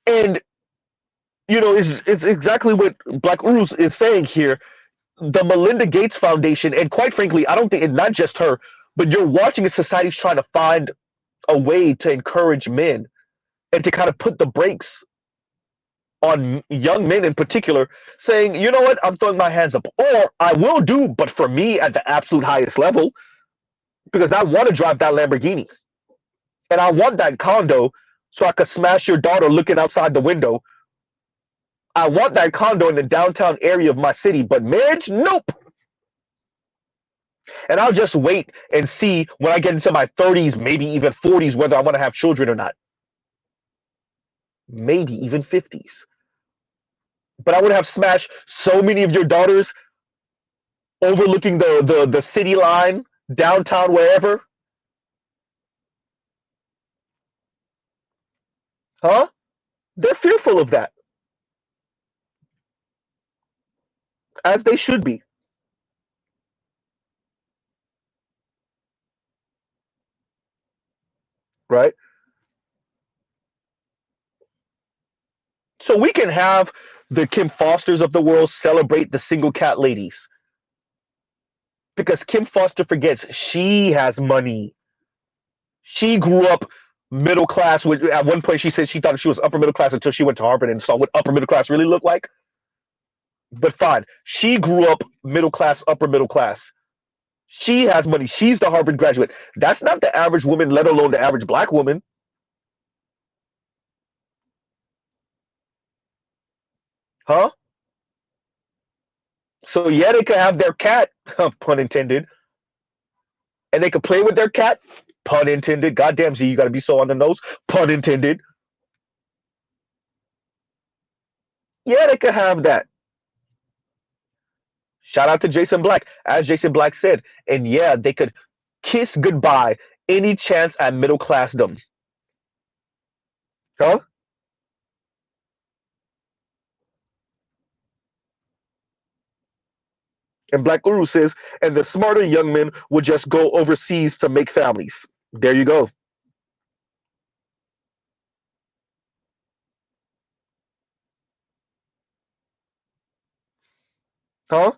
And, it's exactly what Black Urus is saying here. The Melinda Gates Foundation, and quite frankly, I don't think, and not just her, but you're watching a society's trying to find a way to encourage men and to kind of put the brakes on young men in particular, saying, you know what, I'm throwing my hands up, or I will do, but for me at the absolute highest level, because I want to drive that Lamborghini and I want that condo so I could smash your daughter looking outside the window I want that condo in the downtown area of my city, but marriage, nope. And I'll just wait and see when I get into my 30s, maybe even 40s, whether I want to have children or not. Maybe even 50s. But I would have smashed so many of your daughters overlooking the city line, downtown, wherever. Huh? They're fearful of that, as they should be, right? So we can have the Kim Fosters of the world celebrate the single cat ladies because Kim Foster forgets she has money. She grew up middle class. At one point, she said she thought she was upper middle class until she went to Harvard and saw what upper middle class really looked like. But fine, she grew up middle class, upper middle class. She has money. She's the Harvard graduate. That's not the average woman, let alone the average black woman. Huh? So yeah, they could have their cat, pun intended, and they could play with their cat, pun intended. Goddamn, Z, you got to be so on the nose, pun intended. Yeah, they could have that. Shout out to Jason Black, as Jason Black said, and yeah, they could kiss goodbye any chance at middle classdom. Huh? And Black Guru says, and the smarter young men would just go overseas to make families. There you go. Huh?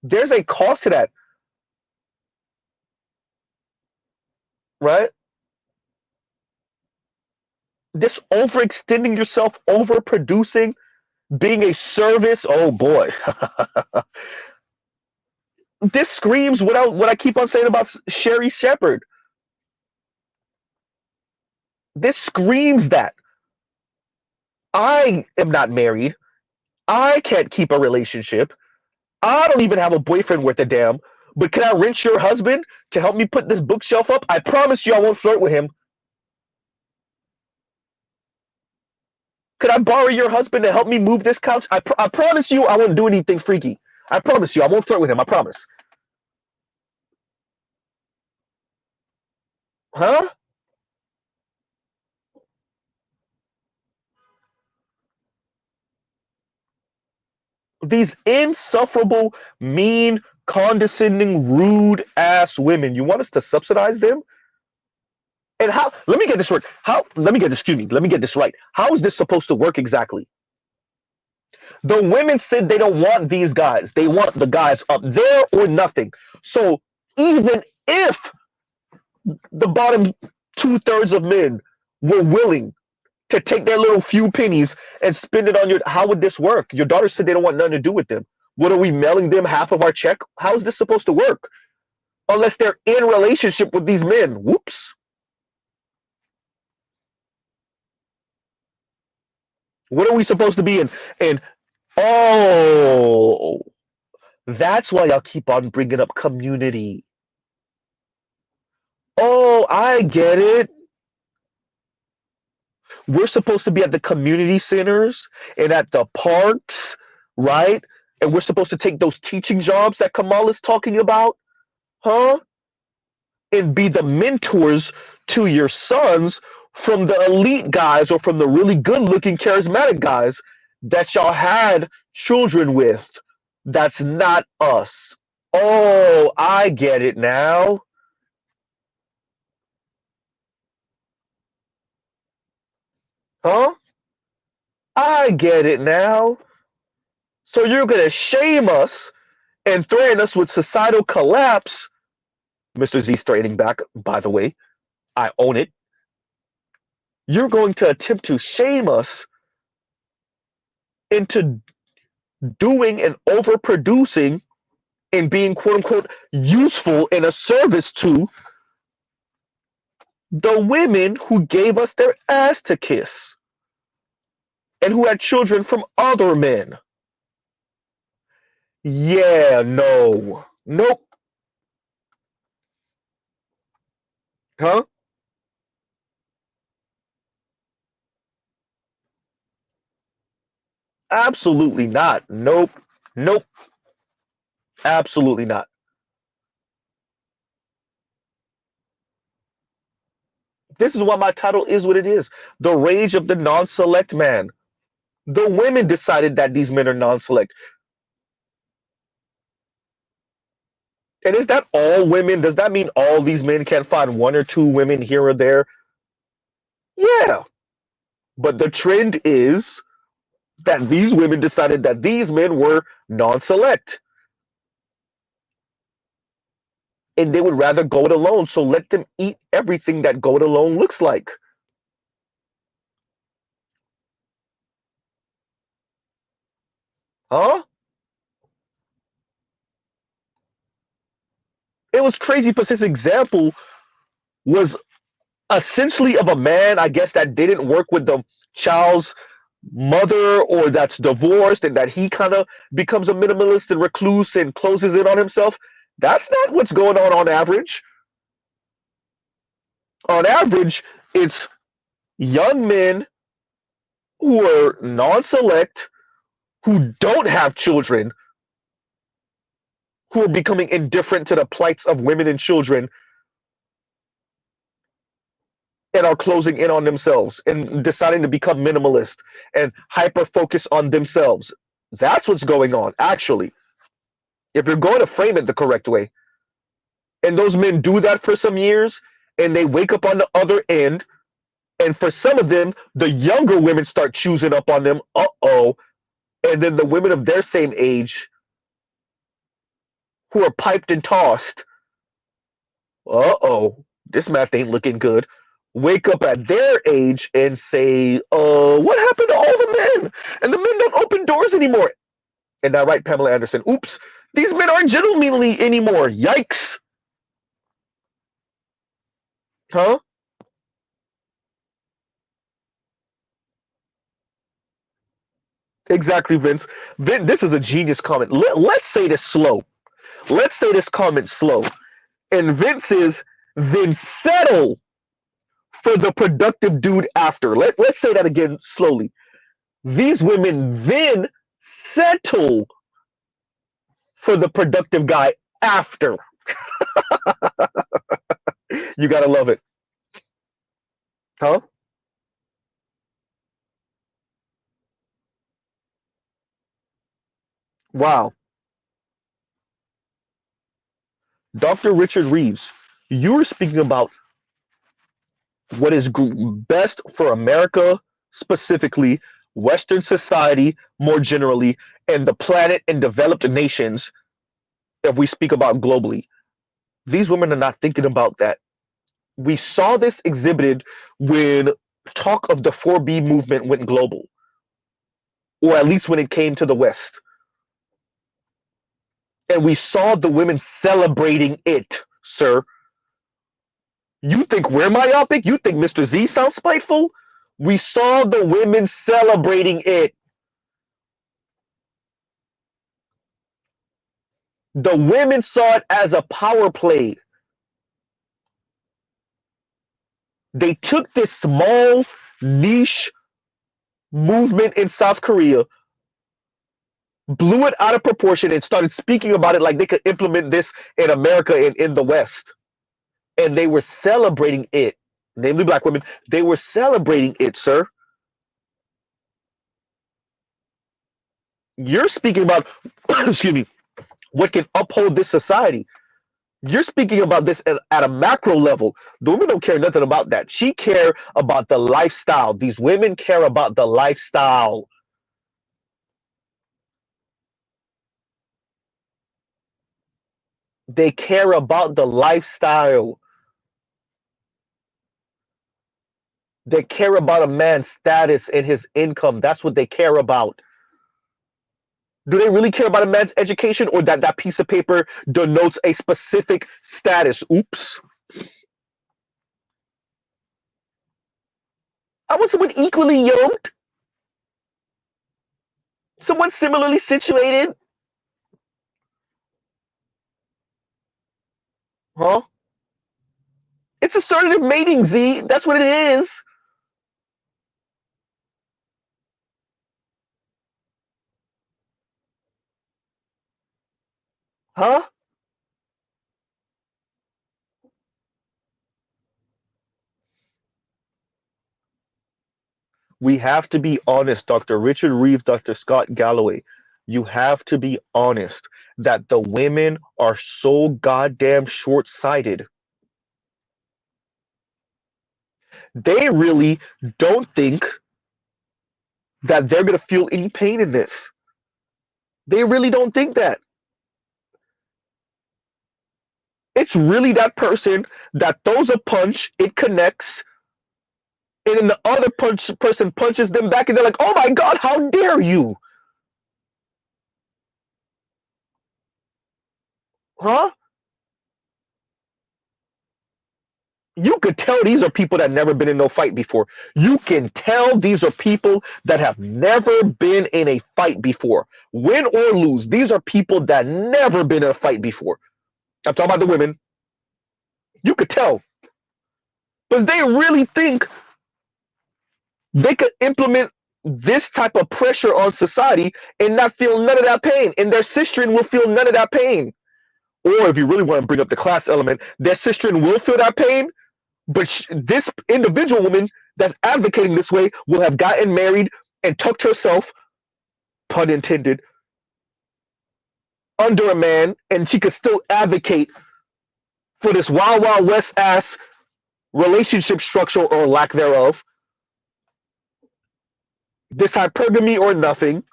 There's a cost to that, right? This overextending yourself, overproducing, being a service. Oh boy. This screams what I keep on saying about Sherry Shepherd. This screams that I am not married. I can't keep a relationship. I don't even have a boyfriend worth a damn. But can I rent your husband to help me put this bookshelf up? I promise you I won't flirt with him. Could I borrow your husband to help me move this couch? I promise you I won't do anything freaky. I promise you I won't flirt with him. I promise. Huh? These insufferable, mean, condescending, rude ass women. You want us to subsidize them? And how? Let me get this right. How? Let me get this. Excuse me. Let me get this right. How is this supposed to work exactly? The women said they don't want these guys. They want the guys up there or nothing. So even if the bottom 2/3 of men were willing to take their little few pennies and spend it on your, how would this work? Your daughter said they don't want nothing to do with them. What are we mailing them half of our check? How is this supposed to work? Unless they're in relationship with these men. Whoops. What are we supposed to be in? And oh, that's why y'all keep on bringing up community. Oh, I get it. We're supposed to be at the community centers and at the parks, right? And we're supposed to take those teaching jobs that Kamal is talking about, huh? And be the mentors to your sons from the elite guys or from the really good looking charismatic guys that y'all had children with. That's not us. Oh, I get it now. Huh? I get it now. So you're going to shame us and threaten us with societal collapse. Mr. Z straightening back, by the way. I own it. You're going to attempt to shame us into doing and overproducing and being quote unquote useful in a service to The women who gave us their ass to kiss and who had children from other men. Yeah, no. Nope. Huh? Absolutely not. Nope. Nope. Absolutely not. This is why my title is what it is. The Rage of the Non-Select Man. The women decided that these men are non-select. And is that all women? Does that mean all these men can't find one or two women here or there? Yeah. But the trend is that these women decided that these men were non-select. And they would rather go it alone. So let them eat everything that go it alone looks like. Huh? It was crazy because his example was essentially of a man, I guess, that didn't work with the child's mother or that's divorced and that he kind of becomes a minimalist and recluse and closes in on himself. That's not what's going on average. On average, it's young men who are non-select, who don't have children, who are becoming indifferent to the plights of women and children and are closing in on themselves and deciding to become minimalist and hyper focus on themselves. That's what's going on, actually, if you're going to frame it the correct way. And those men do that for some years and they wake up on the other end. And for some of them, the younger women start choosing up on them. Uh-oh. And then the women of their same age who are piped and tossed, uh-oh, this math ain't looking good, wake up at their age and say, what happened to all the men? And the men don't open doors anymore. And now, right, Pamela Anderson, oops, these men aren't gentlemanly anymore. Yikes. Huh? Exactly, Vince. This is a genius comment. Let's say this slow. Let's say this comment slow. And Vince is, then settle for the productive dude after. Let's say that again slowly. These women then settle for the productive guy after. You gotta love it. Huh? Wow. Dr. Richard Reeves, you were speaking about what is best for America specifically, Western society more generally, and the planet and developed nations if we speak about globally. These women are not thinking about that. We saw this exhibited when talk of the 4B movement went global, or at least when it came to the West. And we saw the women celebrating it, sir. You think we're myopic? You think Mr. Z sounds spiteful? We saw the women celebrating it. The women saw it as a power play. They took this small niche movement in South Korea, blew it out of proportion, and started speaking about it like they could implement this in America and in the West. And they were celebrating it, namely black women. They were celebrating it, sir. You're speaking about, excuse me, what can uphold this society. You're speaking about this at a macro level. The women don't care nothing about that. She care about the lifestyle. These women care about the lifestyle. They care about the lifestyle. They care about a man's status and his income. That's what they care about. Do they really care about a man's education, or that piece of paper denotes a specific status? Oops. I want someone equally yoked, someone similarly situated. Huh? It's assertive mating, Z. That's what it is. Huh? We have to be honest, Dr. Richard Reeve, Dr. Scott Galloway. You have to be honest that the women are so goddamn short-sighted. They really don't think that they're going to feel any pain in this. They really don't think that. It's really that person that throws a punch, it connects, and then the other person punches them back, and they're like, "Oh my God, how dare you?" Huh? You could tell these are people that never been in no fight before. You can tell these are people that have never been in a fight before. Win or lose, these are people that never been in a fight before. I'm talking about the women. You could tell. Because they really think they could implement this type of pressure on society and not feel none of that pain. And their sister will feel none of that pain. Or if you really want to bring up the class element, their sister will feel that pain, but this individual woman that's advocating this way will have gotten married and tucked herself, pun intended, under a man, and she could still advocate for this Wild Wild West ass relationship structure or lack thereof, this hypergamy or nothing,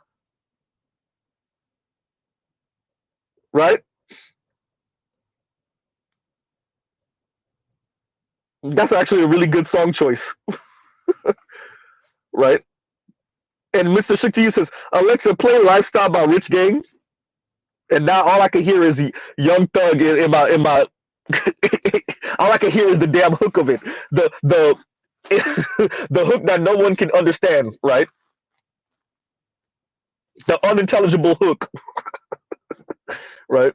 right? That's actually a really good song choice, right? And Mr. Shakti says, Alexa, play Lifestyle by Rich Gang. And now all I can hear is Young Thug in my all I can hear is the damn hook of it. The the hook that no one can understand, right? The unintelligible hook, right?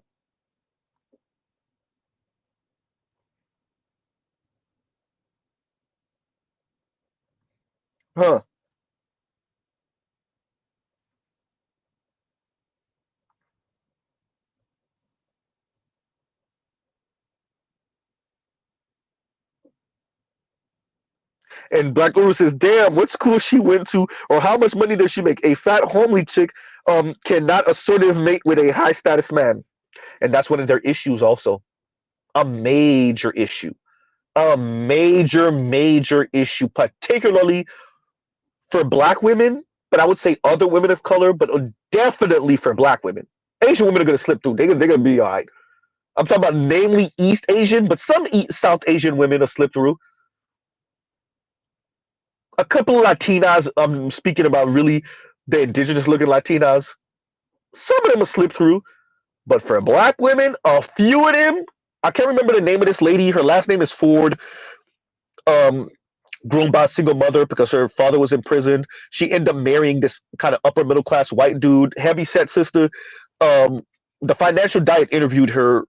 Huh. And Black Uru says, damn, what school she went to or how much money does she make? A fat homely chick cannot assertive mate with a high status man. And that's one of their issues also. A major issue. A major issue, particularly for Black women, but I would say other women of color, but definitely for Black women. Asian women are going to slip through. They're going to be all right. I'm talking about namely East Asian, but some South Asian women will slip through. A couple of Latinas, I'm speaking about really the indigenous looking Latinas, some of them will slip through. But for Black women, a few of them, I can't remember the name of this lady. Her last name is Ford. Um, Grown by a single mother because her father was in prison. She ended up marrying this kind of upper middle class white dude, heavy set sister. Um, the Financial Diet interviewed her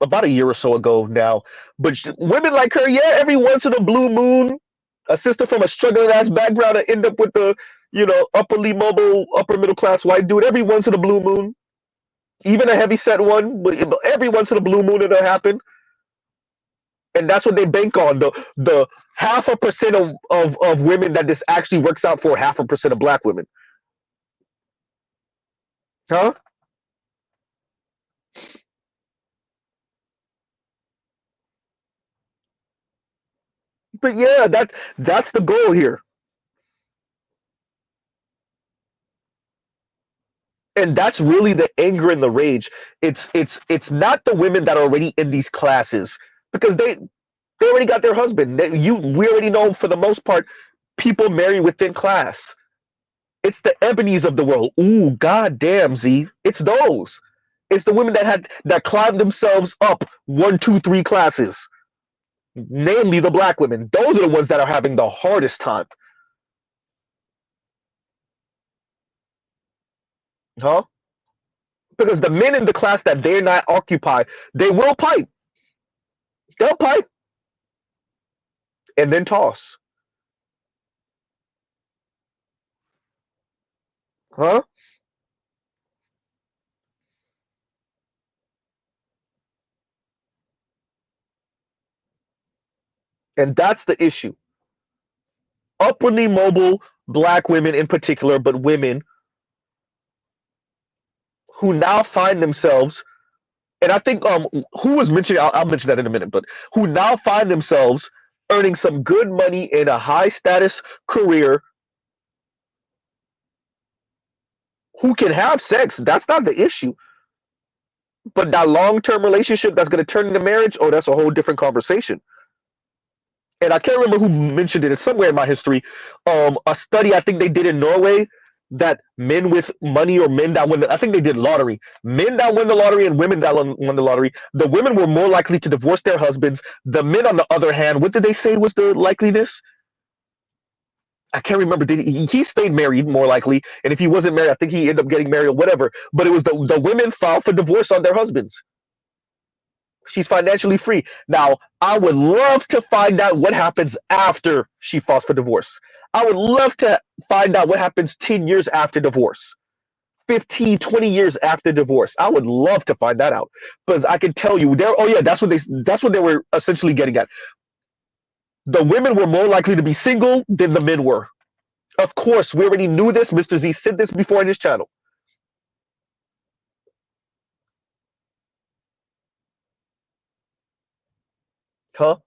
about a year or so ago now. But women like her, yeah, every once in a blue moon, a sister from a struggling ass background and end up with the, upperly mobile, upper middle class white dude every once in a blue moon. Even a heavy set one, but every once in a blue moon it'll happen. And that's what they bank on. The half a percent of women that this actually works out for, half a percent of Black women. Huh? But yeah, that's the goal here. And that's really the anger and the rage. It's not the women that are already in these classes because they already got their husband. We already know for the most part people marry within class. It's the ebonies of the world. Ooh, goddamn, Z. It's those. It's the women that climbed themselves up one, two, three classes, namely the Black women. Those are the ones that are having the hardest time. Huh? Because the men in the class that they're not occupy, they will pipe. They'll pipe and then toss. Huh? And that's the issue. Upwardly mobile black women in particular, but women who now find themselves, and I think who was mentioning, I'll mention that in a minute, but who now find themselves earning some good money in a high status career, who can have sex. That's not the issue. But that long term relationship that's going to turn into marriage, oh, that's a whole different conversation. And I can't remember who mentioned it. It's somewhere in my history. A study I think they did in Norway that men with money or men that win, I think they did lottery. Men that win the lottery and women that won the lottery, the women were more likely to divorce their husbands. The men, on the other hand, what did they say was the likeliness? I can't remember. Did he stayed married more likely? And if he wasn't married, I think he ended up getting married or whatever. But it was the women filed for divorce on their husbands. She's financially free. Now, I would love to find out what happens after she files for divorce. I would love to find out what happens 10 years after divorce, 15, 20 years after divorce. I would love to find that out because I can tell you there. Oh yeah, that's what they were essentially getting at. The women were more likely to be single than the men were. Of course, we already knew this. Mr. Z said this before in his channel. Huh?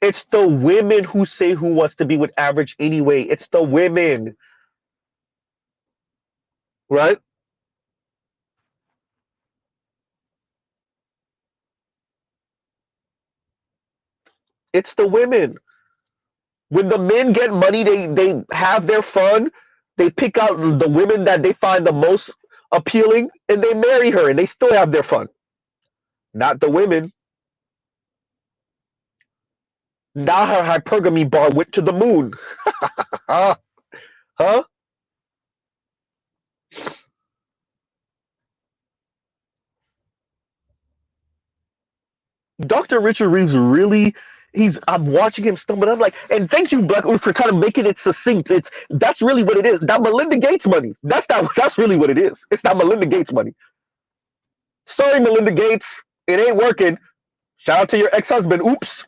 It's the women who say who wants to be with average anyway. It's the women, right? It's the women. When the men get money, they have their fun. They pick out the women that they find the most appealing, and they marry her, and they still have their fun. Not the women. Now her hypergamy bar went to the moon. Huh? Huh? Dr. Richard Reeves really. I'm watching him stumble. I'm like, and thank you, Black, for kind of making it succinct. That's really what it is. That Melinda Gates money. That's really what it is. It's that Melinda Gates money. Sorry, Melinda Gates, it ain't working. Shout out to your ex-husband. Oops.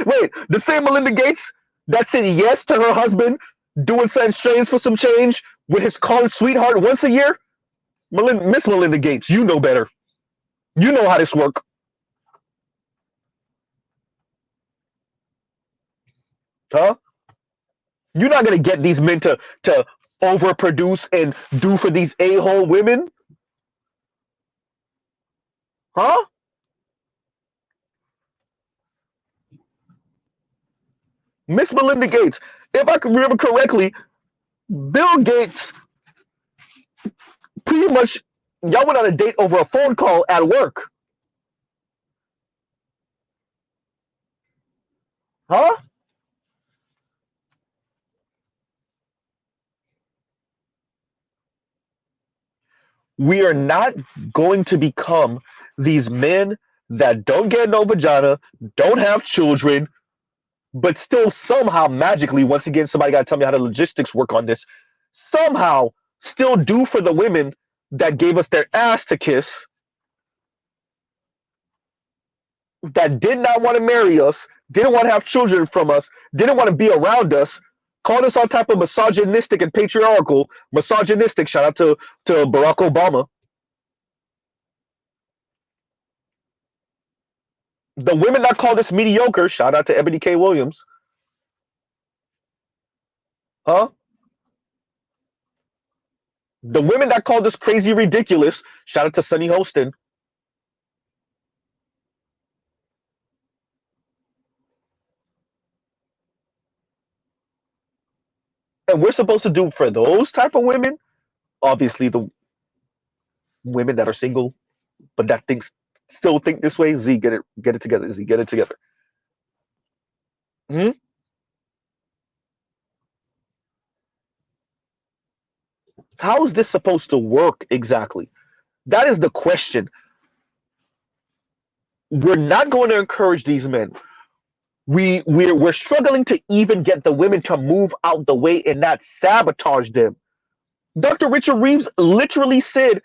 Wait, the same Melinda Gates that said yes to her husband doing something strange for some change with his college sweetheart once a year? Miss Melinda Gates, you know better. You know how this work. Huh? You're not gonna get these men to overproduce and do for these a-hole women? Huh? Miss Melinda Gates, if I can remember correctly, Bill Gates pretty much y'all went on a date over a phone call at work. Huh? We are not going to become these men that don't get no vagina, don't have children, but still somehow magically, once again, somebody got to tell me how the logistics work on this, somehow still do for the women that gave us their ass to kiss, that did not want to marry us, didn't want to have children from us, didn't want to be around us, called us all type of misogynistic and patriarchal, misogynistic, shout out to Barack Obama. The women that called us mediocre, shout out to Ebony K. Williams. Huh? The women that called us crazy ridiculous, shout out to Sunny Holston. And we're supposed to do for those type of women, obviously the women that are single, but that thinks still think this way. Z, get it together. Z, get it together. How is this supposed to work exactly? That is the question. We're not going to encourage these men. We're struggling to even get the women to move out the way and not sabotage them. Dr. Richard Reeves literally said,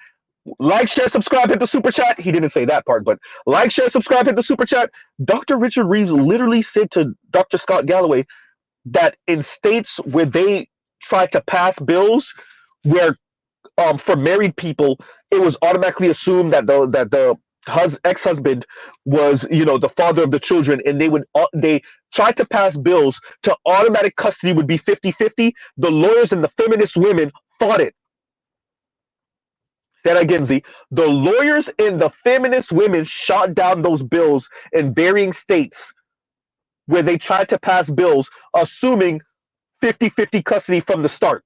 like, share, subscribe, hit the super chat. He didn't say that part, but like, share, subscribe, hit the super chat. Dr. Richard Reeves literally said to Dr. Scott Galloway that in states where they tried to pass bills where for married people, it was automatically assumed that the ex-husband was, the father of the children, and they tried to pass bills to automatic custody would be 50-50. The lawyers and the feminist women fought it. Say that again, Z. The lawyers and the feminist women shot down those bills in varying states where they tried to pass bills assuming 50-50 custody from the start.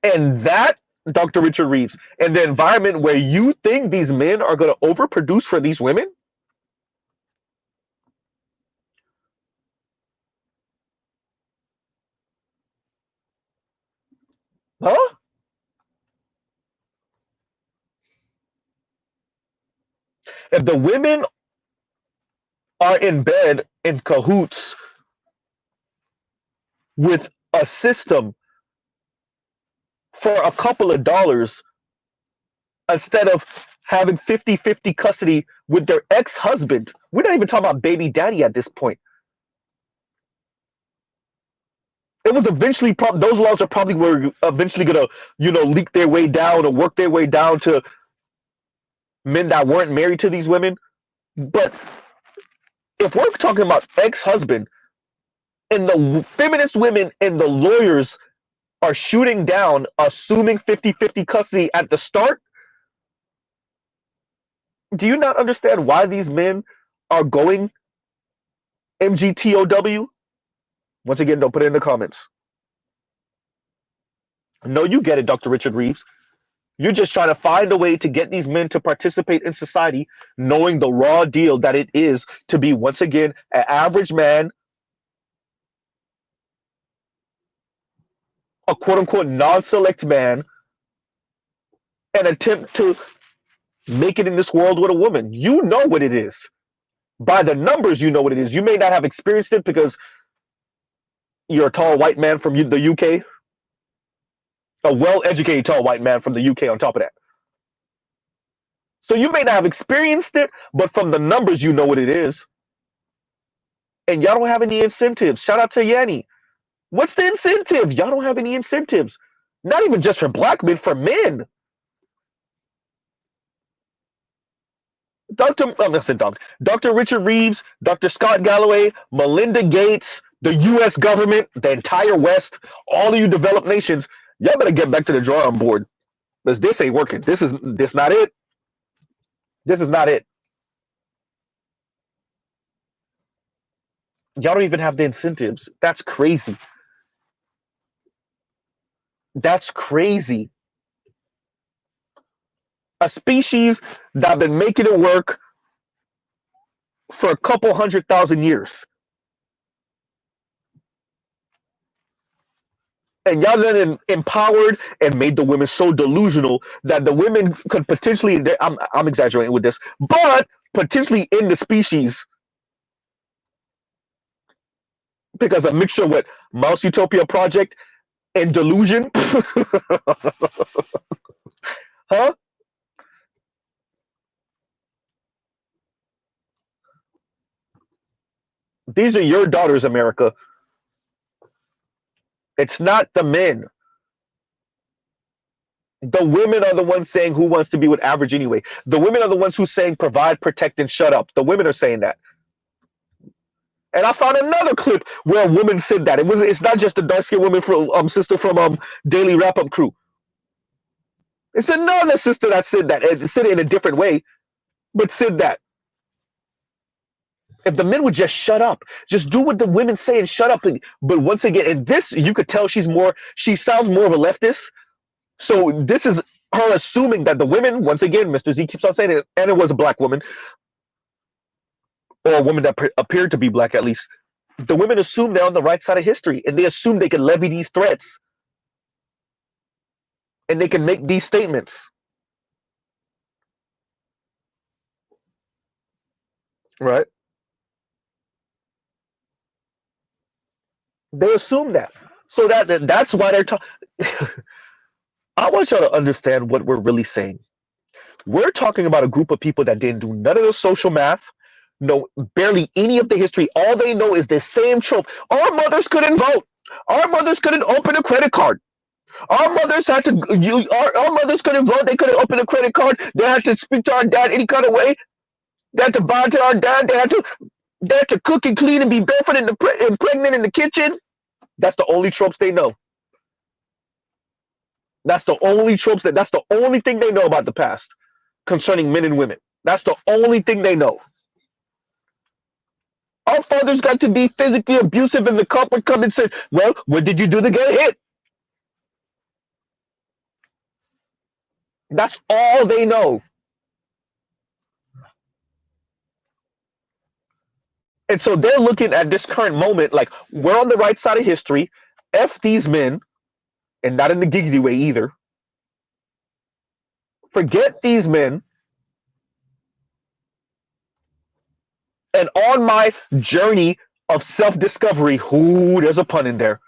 And that, Dr. Richard Reeves, in the environment where you think these men are going to overproduce for these women? Huh? If the women are in bed in cahoots with a system for a couple of dollars instead of having 50-50 custody with their ex-husband, we're not even talking about baby daddy at this point. It was eventually those laws are probably were eventually going to, leak their way down or work their way down to men that weren't married to these women. But if we're talking about ex-husband and the feminist women and the lawyers are shooting down, assuming 50-50 custody at the start, do you not understand why these men are going MGTOW? Once again, don't put it in the comments. No, you get it, Dr. Richard Reeves. You're just trying to find a way to get these men to participate in society, knowing the raw deal that it is to be, once again, an average man, a quote-unquote non-select man, and attempt to make it in this world with a woman. You know what it is. By the numbers, you know what it is. You may not have experienced it because you're a tall white man from the UK, a well-educated tall white man from the UK on top of that. So you may not have experienced it, but from the numbers, you know what it is. And y'all don't have any incentives. Shout out to Yanni. What's the incentive? Y'all don't have any incentives. Not even just for black men, for men. Dr. Richard Reeves, Dr. Scott Galloway, Melinda Gates, the U.S. government, the entire West, all of you developed nations, y'all better get back to the drawing board. Because this ain't working. This not it. This is not it. Y'all don't even have the incentives. That's crazy. That's crazy. A species that been making it work for a couple 100,000 years. And y'all then empowered and made the women so delusional that the women could potentially, I'm exaggerating with this, but potentially end the species because a mixture with Mouse Utopia Project and delusion. Huh? These are your daughters, America. It's not the men. The women are the ones saying who wants to be with average anyway. The women are the ones who saying provide, protect, and shut up. The women are saying that. And I found another clip where a woman said that. It's not just the dark skinned woman from sister from Daily Wrap Up Crew. It's another sister that said that. And said it in a different way, but said that. If the men would just shut up, just do what the women say and shut up. But once again, in this, you could tell she sounds more of a leftist. So this is her assuming that the women, once again, Mr. Z keeps on saying it, and it was a black woman, or a woman that appeared to be black at least. The women assume they're on the right side of history, and they assume they can levy these threats and they can make these statements, right? They assume that. So that's why they're talking. I want y'all to understand what we're really saying. We're talking about a group of people that didn't do none of the social math, know barely any of the history. All they know is the same trope. Our mothers couldn't vote. Our mothers couldn't open a credit card. Our mothers had to. Our mothers couldn't vote. They couldn't open a credit card. They had to speak to our dad any kind of way. They had to bow to our dad. They had to cook and clean and be barefoot and pregnant in the kitchen. That's the only tropes they know. That's the only tropes that's the only thing they know about the past concerning men and women. That's the only thing they know. Our fathers got to be physically abusive, and the cop would come and say, "Well, what did you do to get hit?" That's all they know. And so they're looking at this current moment like we're on the right side of history. F these men, and not in the giggity way either. Forget these men. And on my journey of self-discovery, ooh, there's a pun in there.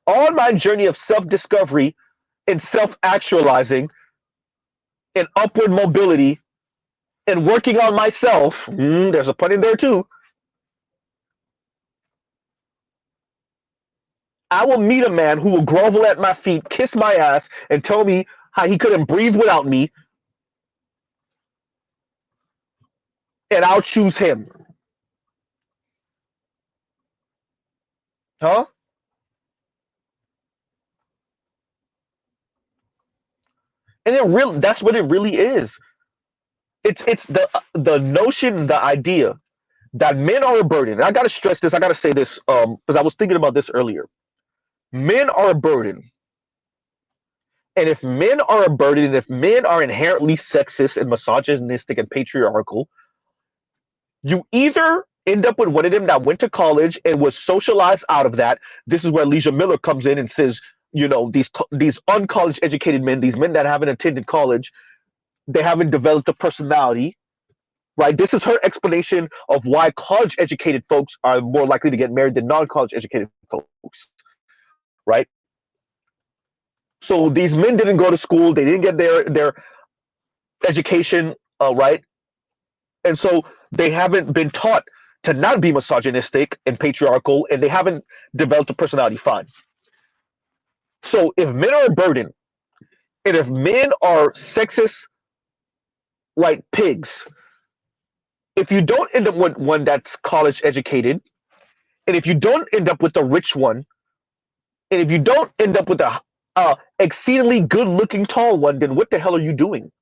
On my journey of self-discovery and self-actualizing and upward mobility and working on myself, there's a pun in there too. I will meet a man who will grovel at my feet, kiss my ass, and tell me how he couldn't breathe without me, and I'll choose him. Huh? And that's what it really is. It's the notion, the idea that men are a burden. And I gotta stress this, I gotta say this, because I was thinking about this earlier. Men are a burden. And if men are a burden, and if men are inherently sexist and misogynistic and patriarchal, you either end up with one of them that went to college and was socialized out of that. This is where Leisha Miller comes in and says, these uncollege educated men, these men that haven't attended college, they haven't developed a personality, right? This is her explanation of why college educated folks are more likely to get married than non-college educated folks, right? So these men didn't go to school, they didn't get their education, right? And so they haven't been taught to not be misogynistic and patriarchal, and they haven't developed a personality. Fine. So if men are a burden, and if men are sexist like pigs, if you don't end up with one that's college educated, and if you don't end up with a rich one, and if you don't end up with a exceedingly good looking tall one, then what the hell are you doing?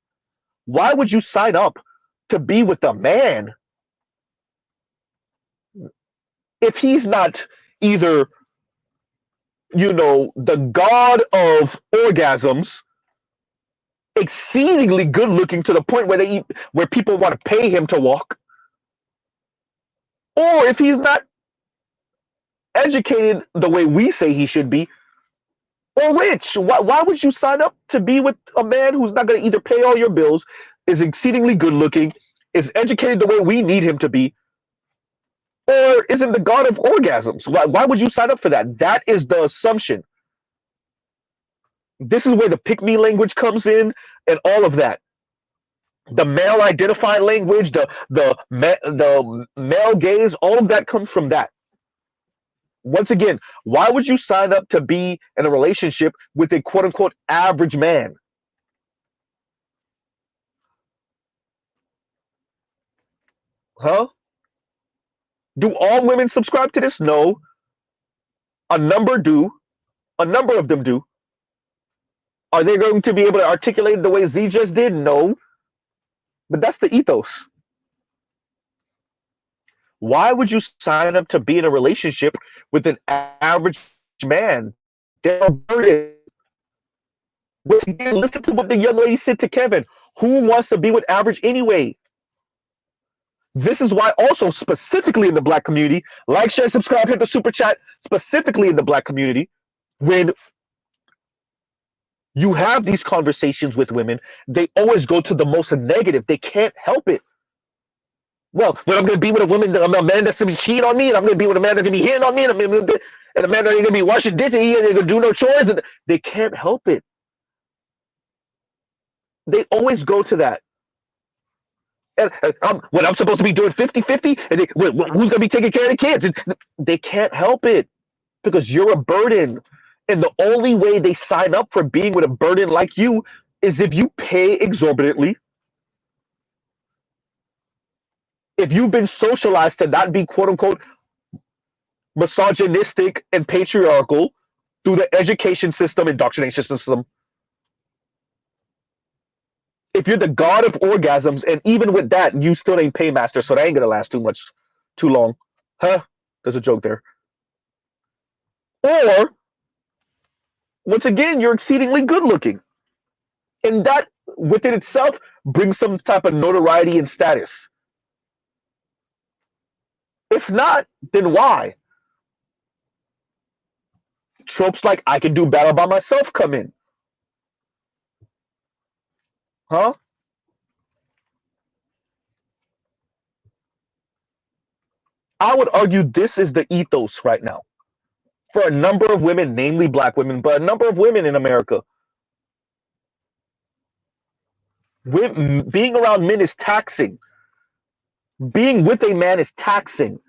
Why would you sign up to be with a man if he's not either, the god of orgasms, exceedingly good looking to the point where people want to pay him to walk, or if he's not educated the way we say he should be, or rich? Why would you sign up to be with a man who's not going to either pay all your bills, is exceedingly good looking, is educated the way we need him to be, or isn't the god of orgasms? Why would you sign up for that? That is the assumption. This is where the pick me language comes in, and all of that. The male identified language, the male gaze, all of that comes from that. Once again, why would you sign up to be in a relationship with a quote unquote average man? Huh? Do all women subscribe to this? No. A number do. A number of them do. Are they going to be able to articulate the way Z just did? No. But that's the ethos. Why would you sign up to be in a relationship with an average man? They're burdened. Listen to what the young lady said to Kevin. Who wants to be with average anyway? This is why also specifically in the black community, like, share, subscribe, hit the super chat, specifically in the black community, when you have these conversations with women, they always go to the most negative. They can't help it. Well, when I'm going to be with a woman, a man that's going to be cheating on me, and I'm going to be with a man that's going to be hitting on me, and a man that's going to be washing dishes, and he's going to do no chores, and they can't help it. They always go to that. And when I'm supposed to be doing 50-50, and who's going to be taking care of the kids? And they can't help it because you're a burden. And the only way they sign up for being with a burden like you is if you pay exorbitantly. If you've been socialized to not be quote unquote misogynistic and patriarchal through the education system, indoctrination system, if you're the god of orgasms, and even with that, you still ain't paymaster, so that ain't gonna last too long. Huh? There's a joke there. Or, once again, you're exceedingly good looking. And that within itself brings some type of notoriety and status. If not, then why? Tropes like I can do battle by myself come in. Huh? I would argue this is the ethos right now for a number of women, namely black women, but a number of women in America. Being around men is taxing. Being with a man is taxing.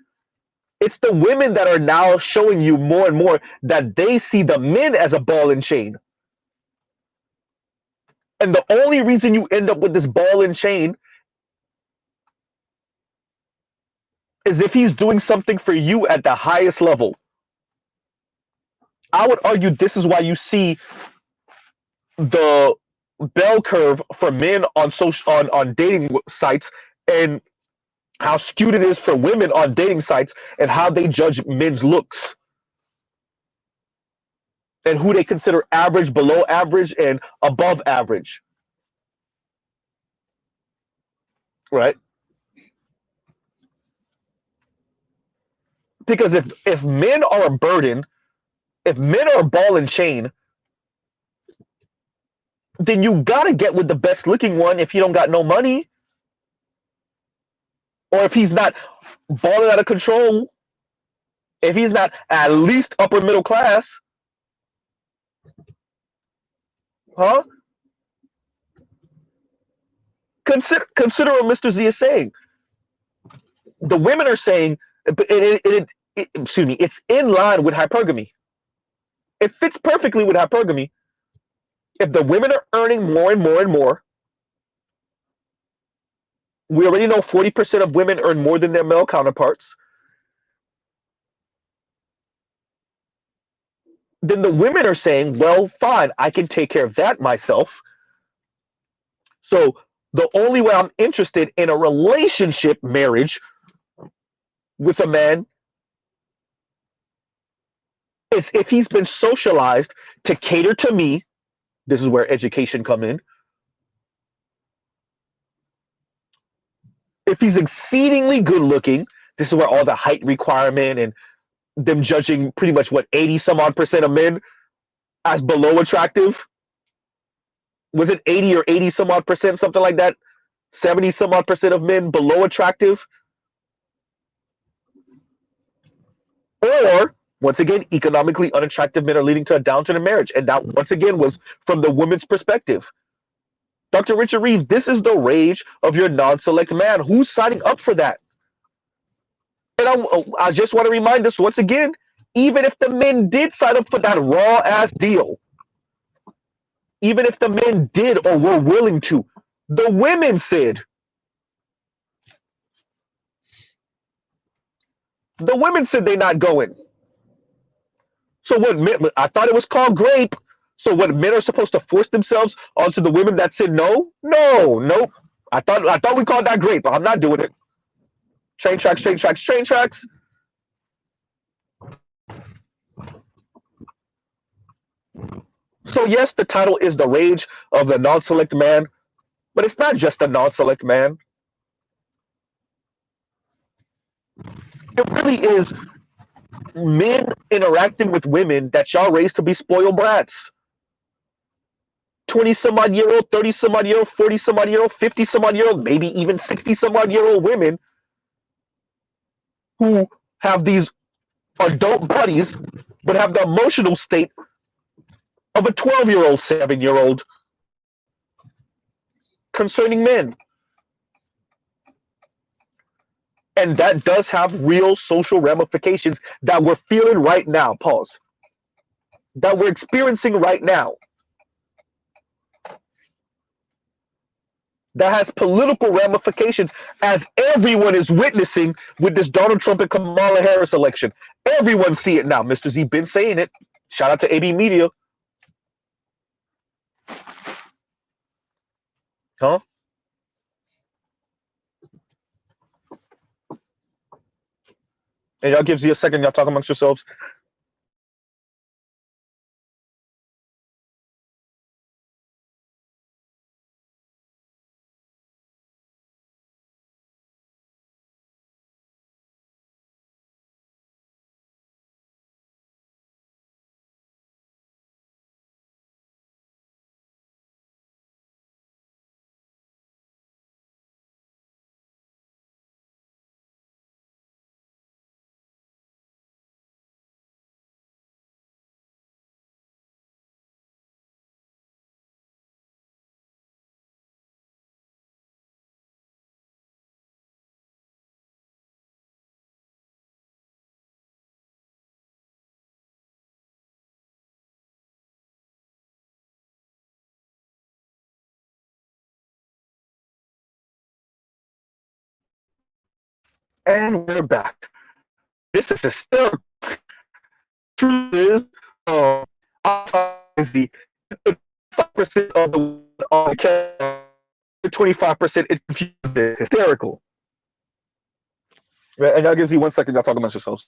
It's the women that are now showing you more and more that they see the men as a ball and chain. And the only reason you end up with this ball and chain is if he's doing something for you at the highest level. I would argue this is why you see the bell curve for men on dating sites, and how skewed it is for women on dating sites, and how they judge men's looks and who they consider average, below average, and above average. Right? Because if men are a burden, if men are a ball and chain, then you gotta get with the best looking one if you don't got no money, or if he's not balling out of control, if he's not at least upper middle class. Huh? Consider what Mr. Z is saying. The women are saying, excuse me, it's in line with hypergamy. It fits perfectly with hypergamy. If the women are earning more and more and more, we already know 40% of women earn more than their male counterparts. Then the women are saying, well, fine, I can take care of that myself. So the only way I'm interested in a relationship, marriage, with a man is if he's been socialized to cater to me. This is where education come in. If he's exceedingly good looking, this is where all the height requirement and them judging pretty much what 80 some odd percent of men as below attractive. Was it 80 or 80 some odd percent, something like that? 70 some odd percent of men below attractive. Or, once again, economically unattractive men are leading to a downturn in marriage. And that, once again, was from the women's perspective. Dr. Richard Reeves, this is the rage of your non-select man. Who's signing up for that? And I just want to remind us once again, even if the men did sign up for that raw-ass deal, even if the men did or were willing to, the women said, they're not going. So what men, I thought it was called grape. So what, men are supposed to force themselves onto the women that said no? No, nope. I thought we called that grape. I'm not doing it. Train tracks, train tracks, train tracks. So yes, the title is The Rage of the Non-Select Man, but it's not just a non-select man. It really is men interacting with women that y'all raised to be spoiled brats. 20 some odd year old, 30 some odd year old, 40 some odd year old, 50 some odd year old, maybe even 60 some odd year old women who have these adult bodies but have the emotional state of a 12-year-old, 7-year-old concerning men. And that does have real social ramifications that we're feeling right now. Pause. That we're experiencing right now. That has political ramifications, as everyone is witnessing with this Donald Trump and Kamala Harris election. Everyone see it now. Mr. Z been saying it. Shout out to AB Media. Huh? And y'all give Z a second. Y'all talk amongst yourselves. And we're back. This is hysterical. Truth is, the 5% of the on the 25% is hysterical. And y'all give you 1 second. Y'all talk amongst yourselves.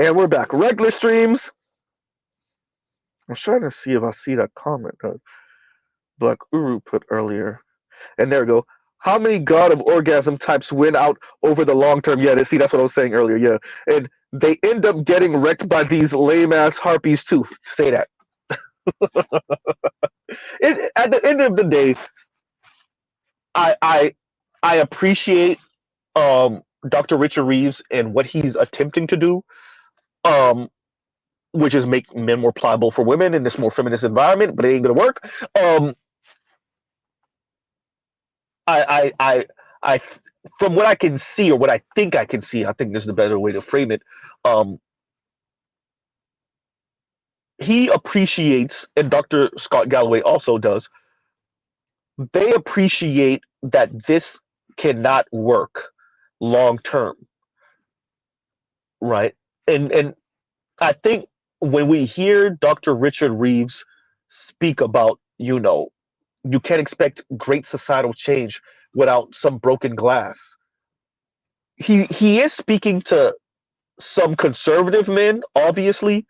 And we're back. Regular streams. I'm trying to see if I see that comment that Black Uru put earlier. And there we go. How many God of orgasm types win out over the long term? Yeah, see, that's what I was saying earlier. Yeah. And they end up getting wrecked by these lame ass harpies too. Say that. At the end of the day, I appreciate Dr. Richard Reeves and what he's attempting to do, which is make men more pliable for women in this more feminist environment, but it ain't gonna work. I from what I can see, or what I think I can see, I think this is the better way to frame it. He appreciates, and Dr. Scott Galloway also does, they appreciate that this cannot work long term, right? And I think when we hear Dr. Richard Reeves speak about, you can't expect great societal change without some broken glass. He is speaking to some conservative men, obviously,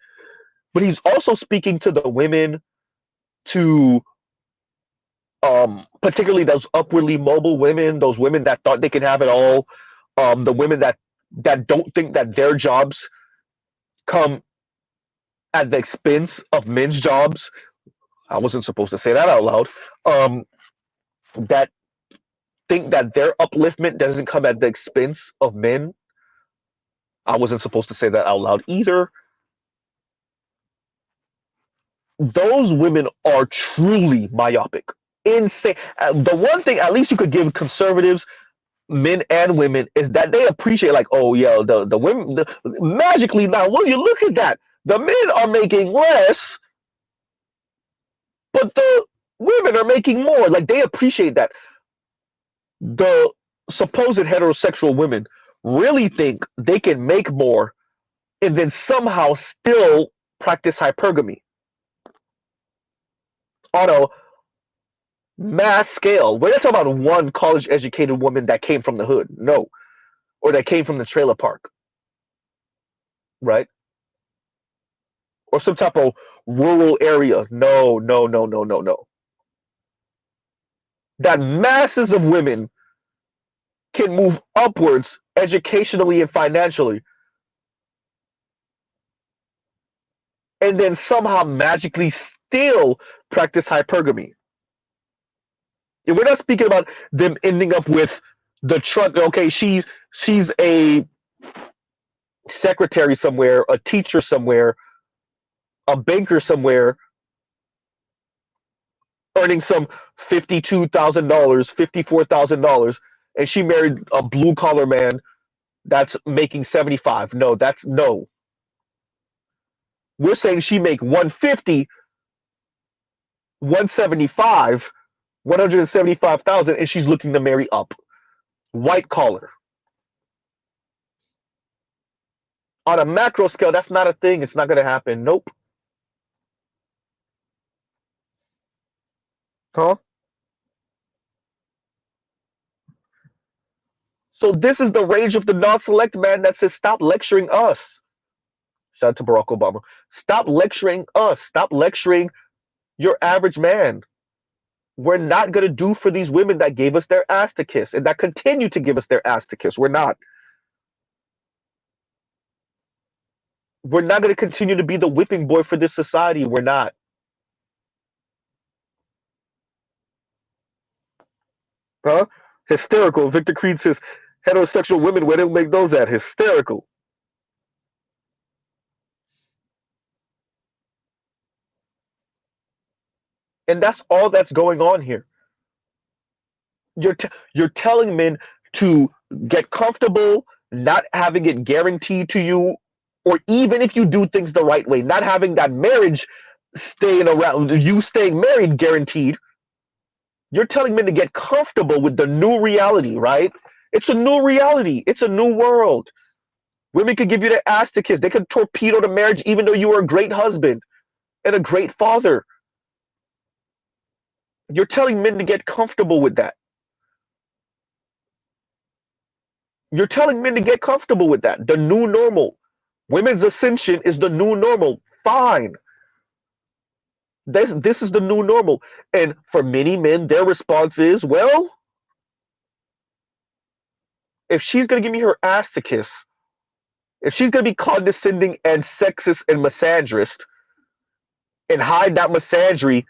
but he's also speaking to the women, to particularly those upwardly mobile women, those women that thought they could have it all, the women that don't think that their jobs come at the expense of men's jobs. I wasn't supposed to say that out loud. That think that their upliftment doesn't come at the expense of men. I wasn't supposed to say that out loud either. Those women are truly myopic, insane. The one thing, at least you could give conservatives, men and women, is that they appreciate, like, oh yeah, the women, magically now, when you look at that, the men are making less, but the women are making more. Like, they appreciate that. The supposed heterosexual women really think they can make more and then somehow still practice hypergamy on a mass scale. We're not talking about one college educated woman that came from the hood, no, or that came from the trailer park, right? Or some type of rural area. No, no, no, no, no, no. That masses of women can move upwards educationally and financially, and then somehow magically still practice hypergamy. And we're not speaking about them ending up with the truck. Okay, she's a secretary somewhere, a teacher somewhere, a banker somewhere, earning some $52,000, $54,000, and she married a blue collar man that's making 75. No, that's no. We're saying she make 150, 175, 175,000, and she's looking to marry up. White collar. On a macro scale, that's not a thing. It's not going to happen. Nope. Huh? So this is the rage of the non-select man that says, stop lecturing us. Shout out to Barack Obama. Stop lecturing us. Stop lecturing your average man. We're not going to do for these women that gave us their ass to kiss and that continue to give us their ass to kiss. We're not. We're not going to continue to be the whipping boy for this society. We're not. Huh? Hysterical. Victor Creed says, heterosexual women, where do they make those at? Hysterical. And that's all that's going on here. You're telling men to get comfortable, not having it guaranteed to you, or even if you do things the right way, not having that marriage staying around, you staying married guaranteed. You're telling men to get comfortable with the new reality, right? It's a new reality. It's a new world. Women could give you their ass to kiss. They could torpedo the marriage even though you were a great husband and a great father. You're telling men to get comfortable with that. You're telling men to get comfortable with that. The new normal. Women's ascension is the new normal. Fine. This is the new normal. And for many men, their response is, well, if she's going to give me her ass to kiss, if she's going to be condescending and sexist and misandrist and hide that misandry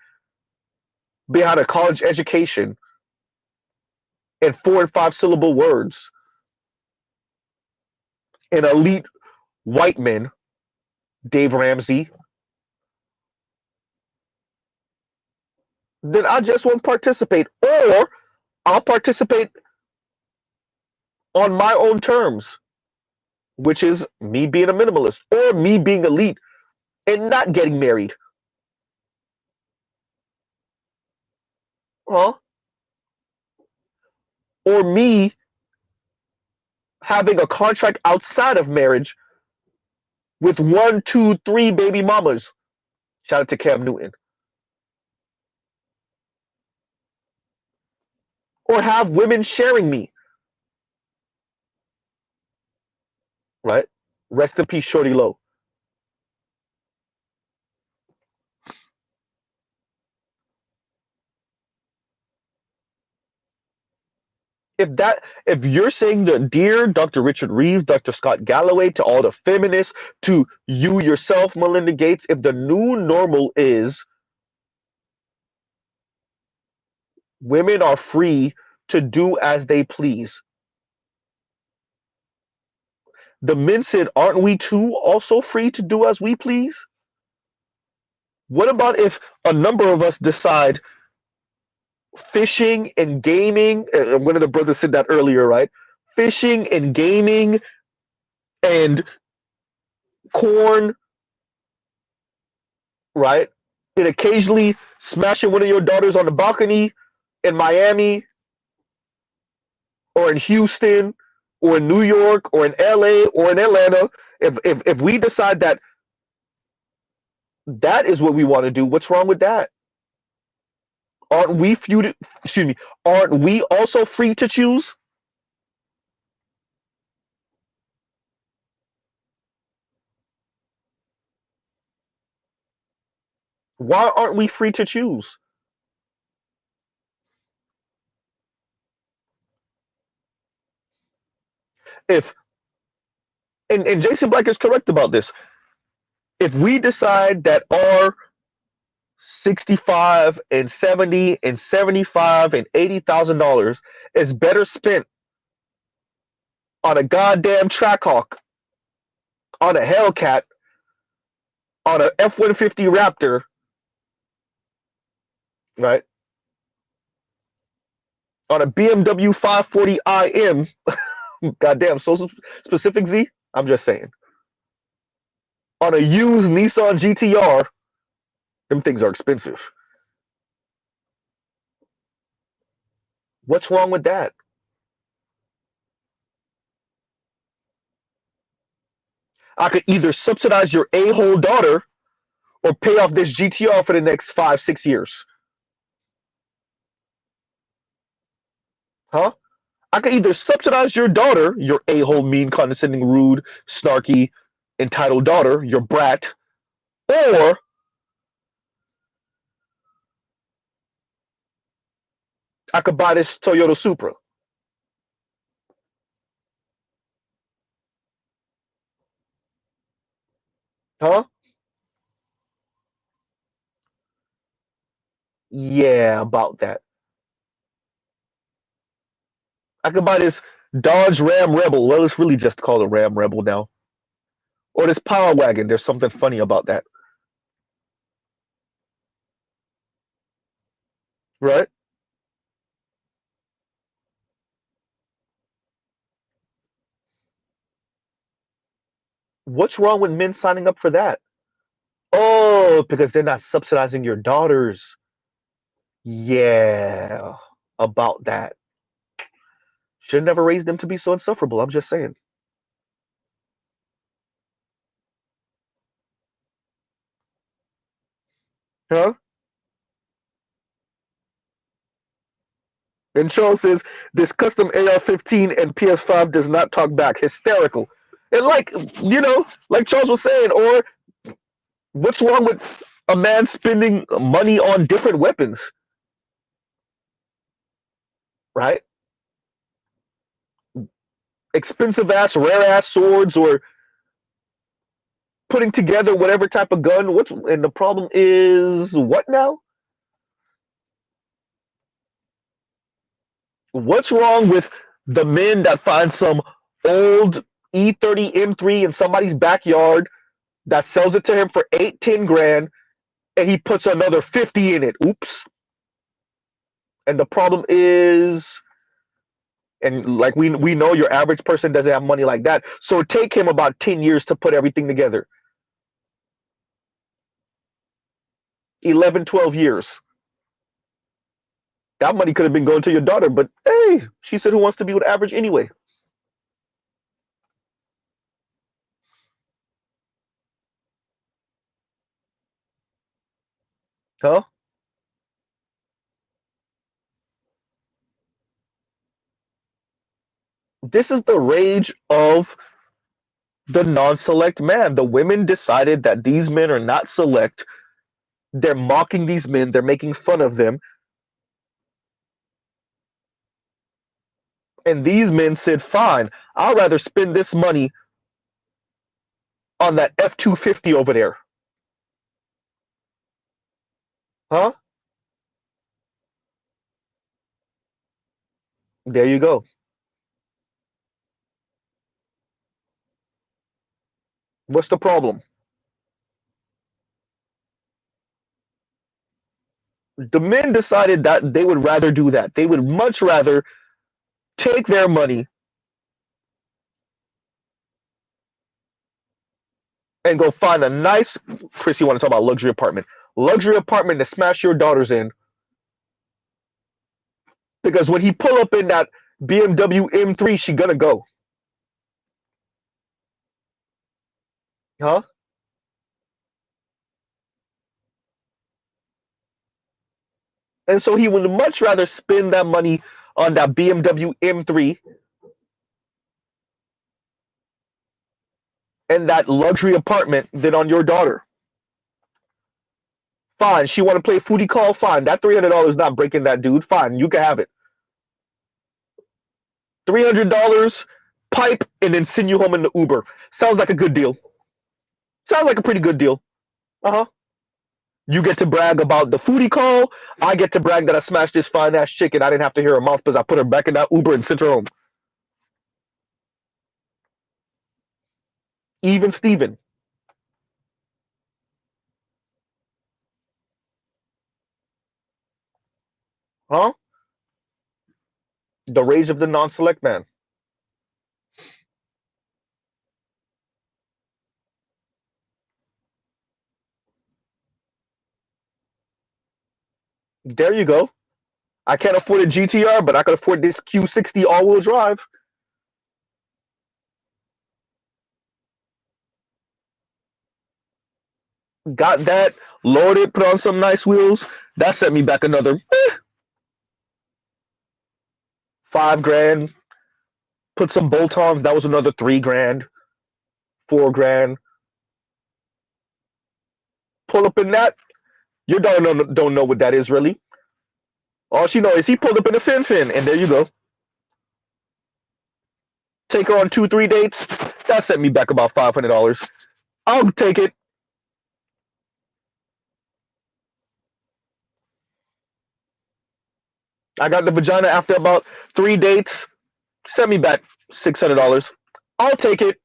behind a college education and 4 and 5 syllable words and elite white men, Dave Ramsey, then I just won't participate. Or I'll participate on my own terms, which is me being a minimalist or me being elite and not getting married. Huh? Or me having a contract outside of marriage with 1, 2, 3 baby mamas. Shout out to Cam Newton. Or have women sharing me. Right? Rest in peace, Shorty Low. If you're saying that, dear Dr. Richard Reeves, Dr. Scott Galloway, to all the feminists, to you yourself, Melinda Gates, if the new normal is women are free to do as they please, the men said, aren't we too also free to do as we please? What about if a number of us decide fishing and gaming? One of the brothers said that earlier, right? Fishing and gaming and corn, right? And occasionally smashing one of your daughters on the balcony in Miami or in Houston or in New York or in LA or in Atlanta. If we decide that that is what we want to do, what's wrong with that? Aren't we feuded, excuse me, aren't we also free to choose? Why aren't we free to choose? If and Jason Black is correct about this. If we decide that our 65 and 70 and 75 and $80,000 is better spent on a goddamn Trackhawk, on a Hellcat, on a F-150 Raptor, right? On a BMW 540 IM, goddamn, so specific Z. I'm just saying. On a used Nissan GTR, them things are expensive. What's wrong with that? I could either subsidize your a-hole daughter or pay off this GTR for the next 5, 6 years. Huh? I could either subsidize your daughter, your a-hole, mean, condescending, rude, snarky, entitled daughter, your brat, or I could buy this Toyota Supra. Huh? Yeah, about that. I could buy this Dodge Ram Rebel. Well, it's really just called a Ram Rebel now. Or this Power Wagon. There's something funny about that. Right? What's wrong with men signing up for that? Oh, because they're not subsidizing your daughters. Yeah, about that. Should never raise them to be so insufferable. I'm just saying. Huh? And Charles says this custom AR-15 and PS5 does not talk back. Hysterical. And like Charles was saying, or what's wrong with a man spending money on different weapons, right? Expensive ass, rare ass swords, or putting together whatever type of gun. And the problem is what now? What's wrong with the men that find some old E30 M3 in somebody's backyard that sells it to him for 8, 10 grand, and he puts another 50 in it? Oops. And the problem is, and like we know your average person doesn't have money like that. So it take him about 10 years to put everything together. 11, 12 years. That money could have been going to your daughter, but hey, she said who wants to be with average anyway. Huh? This is the rage of The non-select man. The women decided that these men are not select. They're mocking these men. They're making fun of them. And these men said, fine, I'd rather spend this money on that F-250 over there. Huh? There you go. What's the problem? The men decided that they would rather do that. They would much rather take their money and go find a nice, Chris, you want to talk about luxury apartment to smash your daughters in. Because when he pull up in that BMW M3, she gonna go. Huh? And so he would much rather spend that money on that BMW M3 and that luxury apartment than on your daughter. Fine, she want to play foodie call. Fine, that $300 is not breaking that dude. Fine, you can have it. $300, pipe, and then send you home in the Uber. Sounds like a good deal. Sounds like a pretty good deal. Uh huh. You get to brag about the foodie call. I get to brag that I smashed this fine ass chick and I didn't have to hear her mouth because I put her back in that Uber and sent her home. Even Steven. Huh? The rage of the non select man. There you go. I can't afford a GTR, but I can afford this Q60 all wheel drive. Got that, loaded, put on some nice wheels. That sent me back another 5 grand. Put some bolt-ons. That was another 3 grand, 4 grand. Pull up in that. You don't know what that is really. All she knows is he pulled up in a fin, and there you go. Take her on 2, 3 dates. That sent me back about $500. I'll take it. I got the vagina after about 3 dates. Sent me back $600. I'll take it.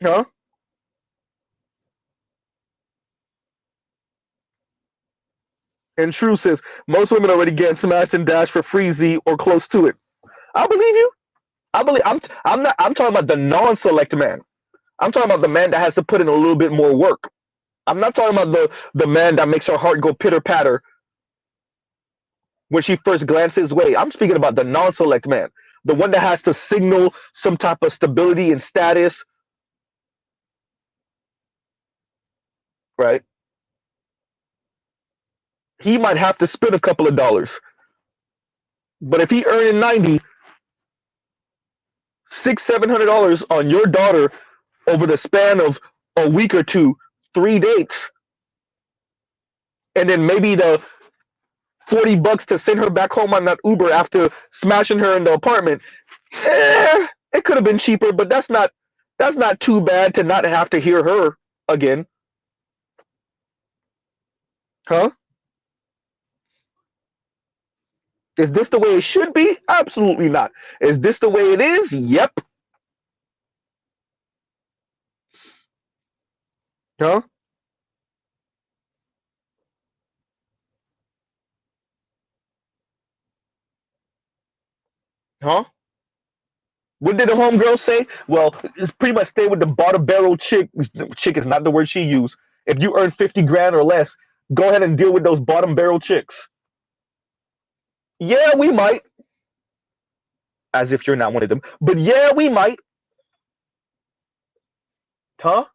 Huh? And True says most women already getting smashed and dashed for free Z or close to it. I believe you. I'm not I'm talking about the non-select man. I'm talking about the man that has to put in a little bit more work. I'm not talking about the man that makes her heart go pitter patter when she first glances his way. I'm speaking about the non-select man, the one that has to signal some type of stability and status, right? He might have to spend a couple of dollars, but if he earning 90, $600-700 on your daughter over the span of a week or two, 3 dates, and then maybe the $40 to send her back home on that Uber after smashing her in the apartment. It could have been cheaper, but that's not too bad to not have to hear her again. Huh? Is this the way it should be? Absolutely not. Is this the way it is? Yep. Huh? Huh? What did the homegirl say? Well, it's pretty much stay with the bottom barrel chick. Chick is not the word she used. If you earn 50 grand or less, go ahead and deal with those bottom barrel chicks. Yeah, we might. As if you're not one of them. But yeah, we might. Huh?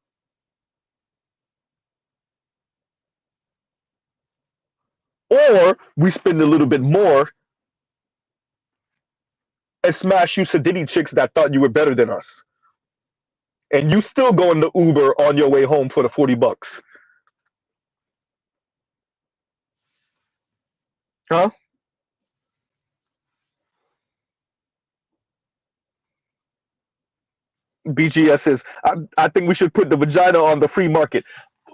Or we spend a little bit more and smash you Sadiddy chicks that thought you were better than us. And you still go in the Uber on your way home for the $40. Huh? BGS is, I think we should put the vagina on the free market.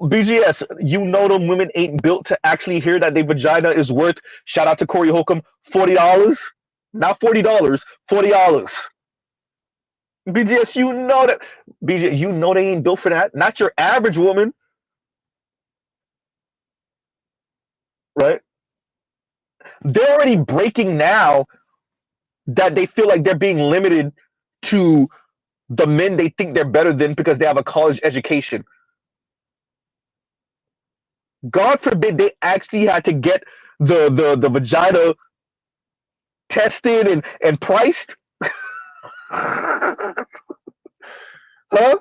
BGS, you know them women ain't built to actually hear that their vagina is worth, shout out to Corey Holcomb, $40? Not $40, $40. BGS, you know that. BGS, you know they ain't built for that. Not your average woman, right? They're already breaking now that they feel like they're being limited to the men they think they're better than because they have a college education. God forbid they actually had to get the vagina tested and priced. Huh?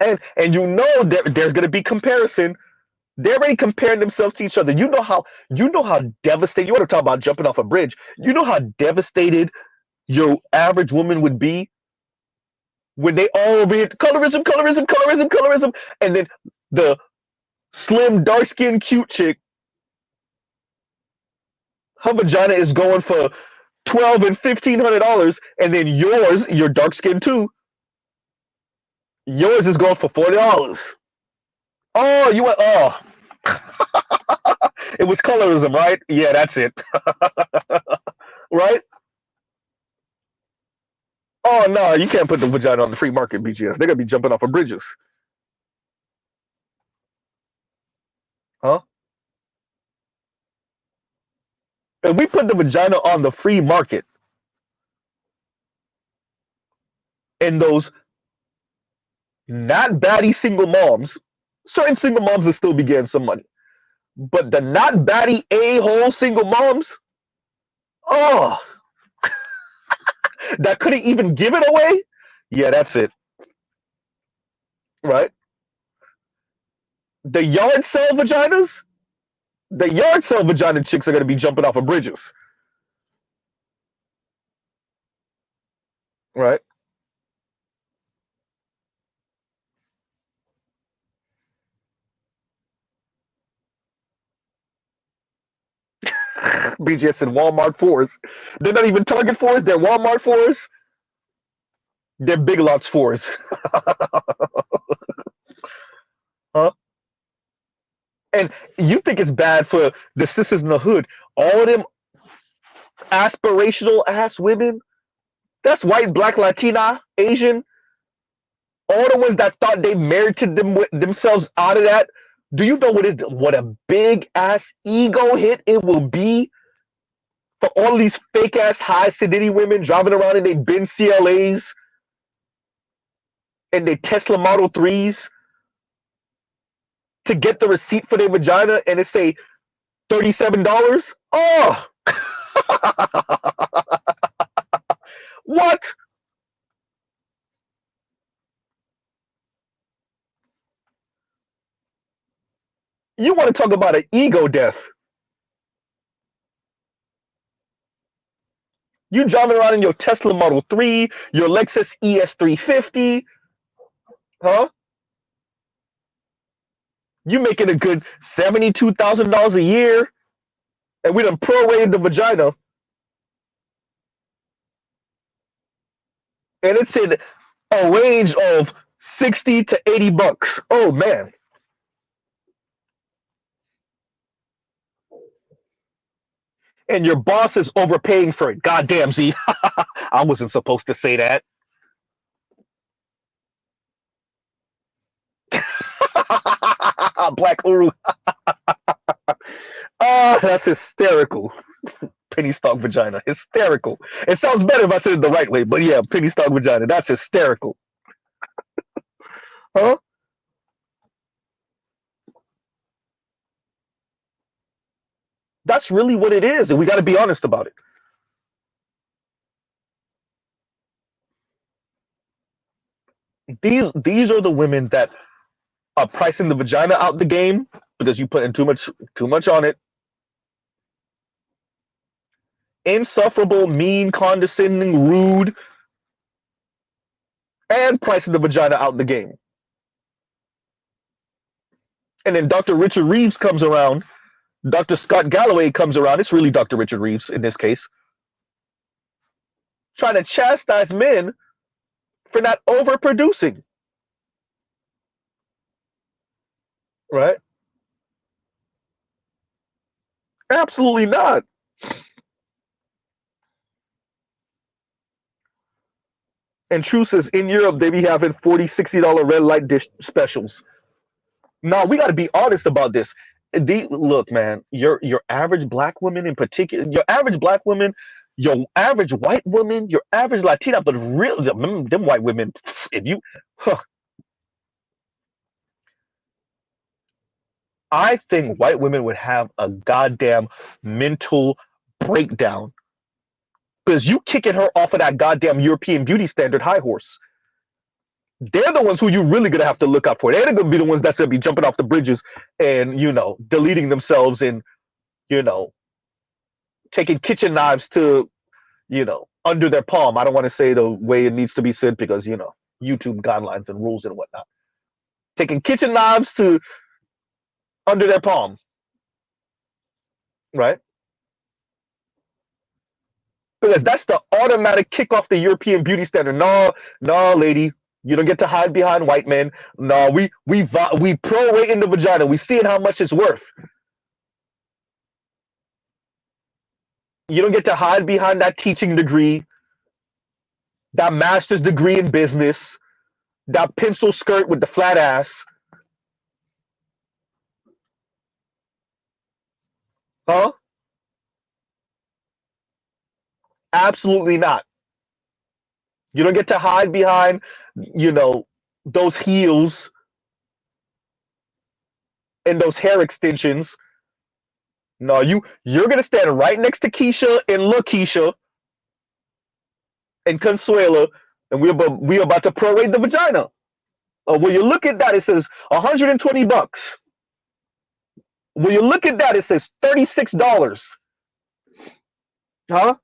And you know there's gonna be comparison. They're already comparing themselves to each other. You know how devastated. You want to talk about jumping off a bridge? You know how devastated your average woman would be when they all be colorism, colorism, colorism, colorism, and then the slim, dark skinned, cute chick, her vagina is going for $1,200 and $1,500, and then yours, your dark skin too, yours is going for $40. Oh, you went. Oh, it was colorism, right? Yeah, that's it. Right? Oh no, you can't put the vagina on the free market, BGS. They're gonna be jumping off of bridges, huh? If we put the vagina on the free market, and those not baddie single moms, certain single moms will still be getting some money, but the not baddie a-hole single moms, oh, that couldn't even give it away. Yeah, that's it, right? The yard sale vaginas, the yard sale vagina chicks are gonna be jumping off of bridges, right? BGS and Walmart fours. They're not even Target fours. They're Walmart fours. They're Big Lots fours. Huh? And you think it's bad for the sisters in the hood? All of them aspirational ass women. That's white, black, Latina, Asian. All the ones that thought they merited themselves out of that. Do you know what a big ass ego hit it will be for all these fake ass high sedity women driving around in their Benz CLAs and their Tesla Model 3s to get the receipt for their vagina and it say $37? Oh, what? You want to talk about an ego death? You driving around in your Tesla Model 3, your Lexus ES350, huh? You making a good $72,000 a year, and we done prorated the vagina, and it said a range of 60 to $80. Oh man. And your boss is overpaying for it. Goddamn, Z. I wasn't supposed to say that. Black Uru. Ah, that's hysterical. Penny stock vagina. Hysterical. It sounds better if I said it the right way, but yeah, penny stock vagina. That's hysterical. Huh? That's really what it is, and we got to be honest about it. These are the women that are pricing the vagina out the game because you put in too much on it. insufferable, mean, condescending, rude, and pricing the vagina out the game. And then Dr. Richard Reeves comes around. Dr. Scott Galloway comes around. It's really Dr. Richard Reeves in this case, trying to chastise men for not overproducing. Right? Absolutely not. And truth is, in Europe, they be having $40, $60 red light dish specials. No, we got to be honest about this. Look, man, your average black woman in particular, your average black woman, your average white woman, your average Latina, but real them white women, if you, huh, I think white women would have a goddamn mental breakdown because you kicking her off of that goddamn European beauty standard high horse. They're the ones who you really gonna have to look out for. They're gonna be the ones that's gonna be jumping off the bridges and deleting themselves and you know taking kitchen knives to under their palm. I don't want to say the way it needs to be said because YouTube guidelines and rules and whatnot. Taking kitchen knives to under their palm, right? Because that's the automatic kick off the European beauty standard. No, no, lady, you don't get to hide behind white men. No, we prorate in the vagina. We seeing how much it's worth. You don't get to hide behind that teaching degree, that master's degree in business, that pencil skirt with the flat ass. Huh? Absolutely not. You don't get to hide behind, those heels and those hair extensions. No, you're gonna stand right next to Keisha and Lakeisha and Consuela, and we're about to prorate the vagina. When you look at that, it says $120. When you look at that, it says $36. Huh?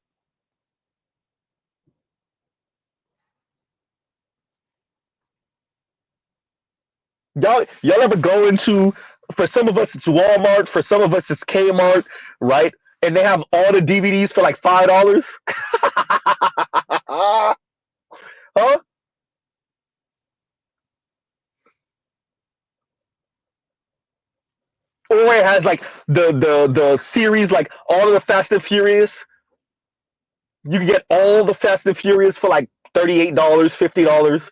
Y'all ever go into, for some of us it's Walmart, for some of us it's Kmart, right? And they have all the DVDs for like $5. Huh? Or it has like the series, like all of the Fast and Furious. You can get all the Fast and Furious for like $38, $50.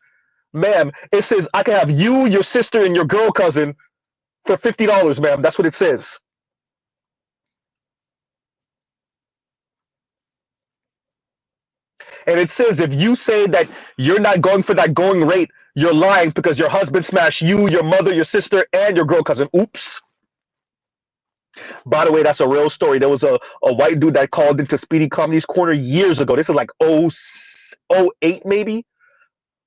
Ma'am, it says I can have you, your sister, and your girl cousin for $50, ma'am. That's what it says. And it says if you say that you're not going for that going rate, you're lying because your husband smashed you, your mother, your sister, and your girl cousin. Oops. By the way, that's a real story. There was a white dude that called into Speedy Comedy's Corner years ago. This is like 08 maybe.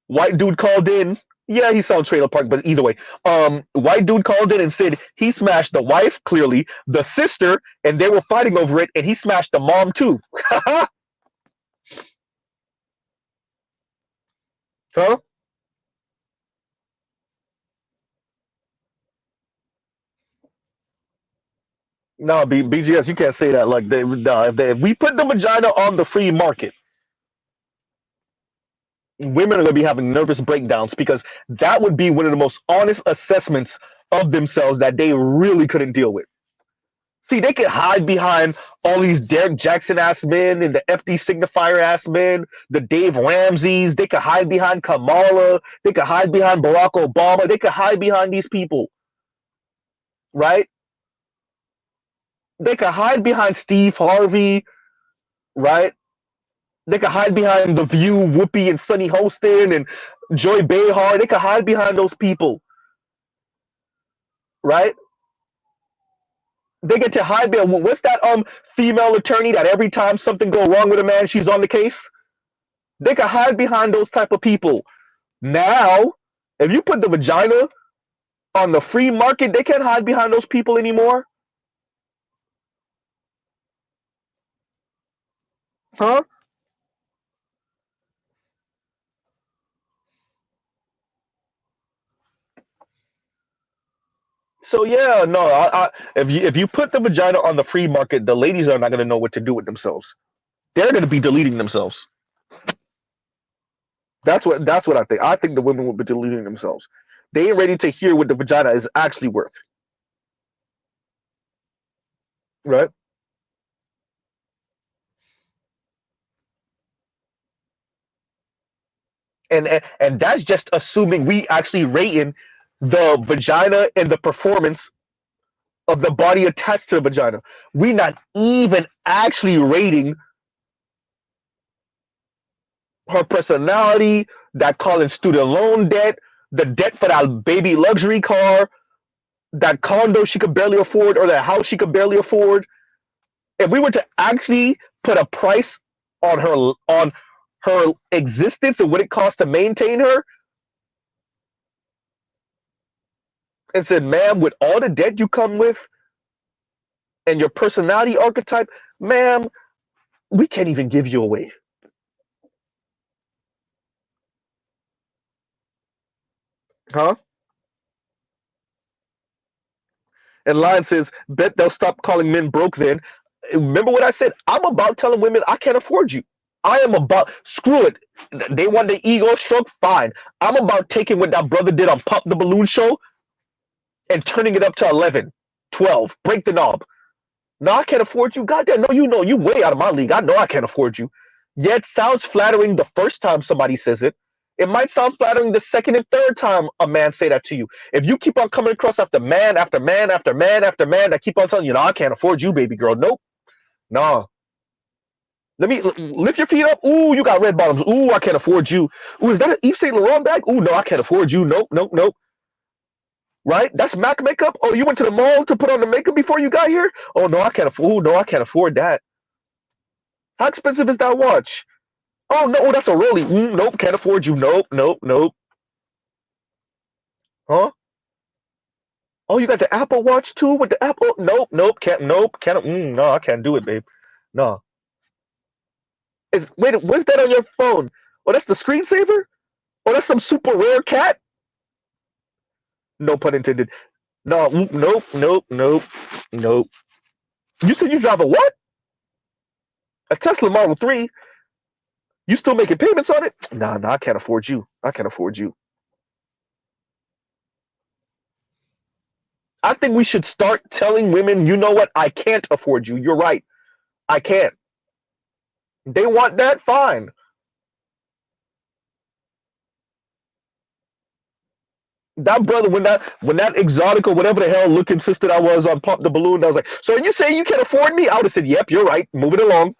White dude called in. Yeah, he sold Trailer Park, but either way, white dude called in and said he smashed the wife, clearly, the sister, and they were fighting over it, and he smashed the mom too. Huh? No, BGS, you can't say that. Like, no, if we put the vagina on the free market, women are going to be having nervous breakdowns because that would be one of the most honest assessments of themselves that they really couldn't deal with. See, they could hide behind all these Derek Jackson ass men and the FD signifier ass men, the Dave Ramseys. They could hide behind Kamala. They could hide behind Barack Obama. They could hide behind these people, right? They could hide behind Steve Harvey, right? They could hide behind The View, Whoopi, and Sunny Hostin, and Joy Behar. They could hide behind those people, right? They get to hide behind. What's that female attorney that every time something go wrong with a man, she's on the case? They could hide behind those type of people. Now, if you put the vagina on the free market, they can't hide behind those people anymore. Huh? So yeah, no. If you put the vagina on the free market, the ladies are not going to know what to do with themselves. They're going to be deleting themselves. That's what I think. I think the women will be deleting themselves. They ain't ready to hear what the vagina is actually worth, right? And that's just assuming we actually rating the vagina and the performance of the body attached to the vagina. We not even actually rating her personality, that calling student loan debt, the debt for that baby luxury car, that condo she could barely afford, or that house she could barely afford. If we were to actually put a price on her existence and what it costs to maintain her, and said, "Ma'am, with all the debt you come with and your personality archetype, ma'am, we can't even give you away." Huh? And Lion says, "Bet they'll stop calling men broke then." Remember what I said? I'm about telling women I can't afford you. I am about, screw it. They want the ego stroke, fine. I'm about taking what that brother did on Pop the Balloon Show and turning it up to 11, 12. Break the knob. No, I can't afford you. Goddamn, no, you know, you way out of my league. I know I can't afford you. Yet it sounds flattering the first time somebody says it. It might sound flattering the second and third time a man say that to you. If you keep on coming across after man after man after man after man that keep on telling you, "No, I can't afford you, baby girl." Nope. No. Let me lift your feet up. Ooh, you got red bottoms. Ooh, I can't afford you. Ooh, is that an Yves Saint Laurent bag? Ooh, no, I can't afford you. Nope, nope, nope. Right? That's MAC makeup. Oh, you went to the mall to put on the makeup before you got here? Oh no, I can't afford. Ooh, no, I can't afford that. How expensive is that watch? Oh no, that's a Rolly. Nope, can't afford you. Nope, nope, nope. Huh? Oh, you got the Apple Watch too with the Apple? Nope, nope, can't. Nope, can't. No, I can't do it, babe. No. Wait, what's that on your phone? Oh, that's the screensaver. Oh, that's some super rare cat. No pun intended. No, nope, nope, nope, nope. You said you drive a what? A Tesla Model 3? You still making payments on it? Nah, nah, I can't afford you. I can't afford you. I think we should start telling women, you know what? I can't afford you. You're right. I can't. They want that? Fine. That brother, when that exotic or whatever the hell looking sister that was on Pump the Balloon, I was like, "So you say you can afford me?" I would have said, "Yep, you're right. Moving along."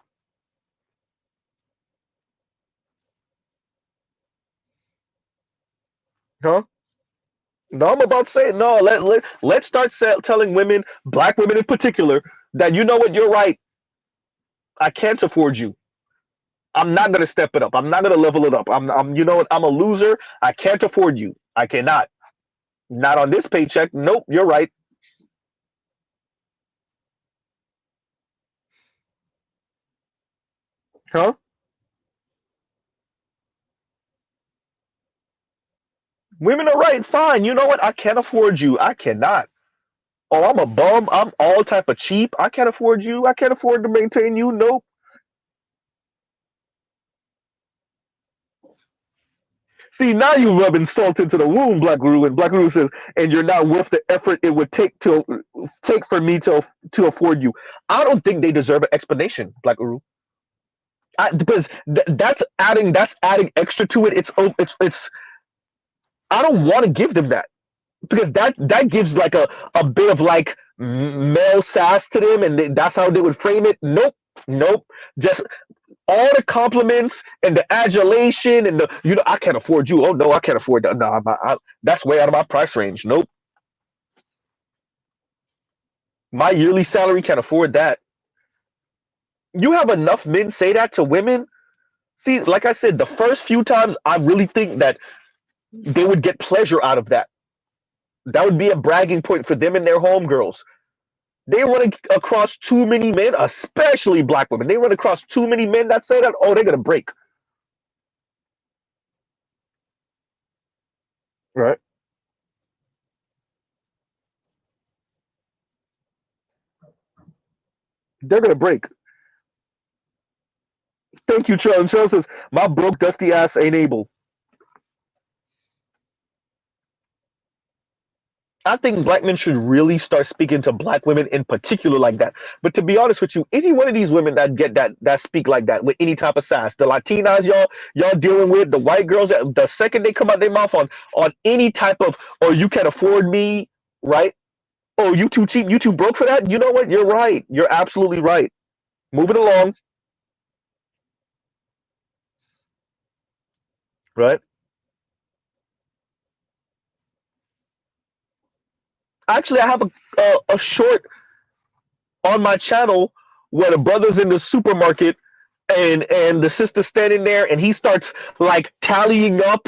Huh? No, I'm about to say no. Let's start telling women, black women in particular, that you know what, you're right. I can't afford you. I'm not gonna step it up. I'm not gonna level it up. You know what? I'm a loser. I can't afford you. I cannot. Not on this paycheck. Nope. You're right. Huh? Women are right. Fine. You know what? I can't afford you. I cannot. Oh, I'm a bum. I'm all type of cheap. I can't afford you. I can't afford to maintain you. Nope. See, now you rubbing salt into the wound, Black Guru. And Black Guru says, and you're not worth the effort it would take for me to afford you. I don't think they deserve an explanation, Black Guru. Because that's adding extra to it. It's I don't want to give them that, because that gives like a bit of like male sass to them, and that's how they would frame it. Nope, nope. Just all the compliments and the adulation and the, I can't afford you. Oh no, I can't afford that. No, that's way out of my price range. Nope. My yearly salary can't afford that. You have enough men say that to women. See, like I said, the first few times I really think that they would get pleasure out of that. That would be a bragging point for them and their homegirls. They run across too many men, especially black women. They run across too many men that say that, oh, they're gonna break. Right? They're gonna break. Thank you, Charles. Charles says, my broke dusty ass ain't able. I think black men should really start speaking to black women in particular like that. But to be honest with you, any one of these women that get that speak like that with any type of sass, the Latinas y'all dealing with, the white girls, the second they come out their mouth on any type of, oh, you can't afford me, right? Oh, you too cheap, you too broke for that. You know what? You're right. You're absolutely right. Moving along, right? Actually, I have a short on my channel where the brother's in the supermarket and the sister's standing there and he starts like tallying up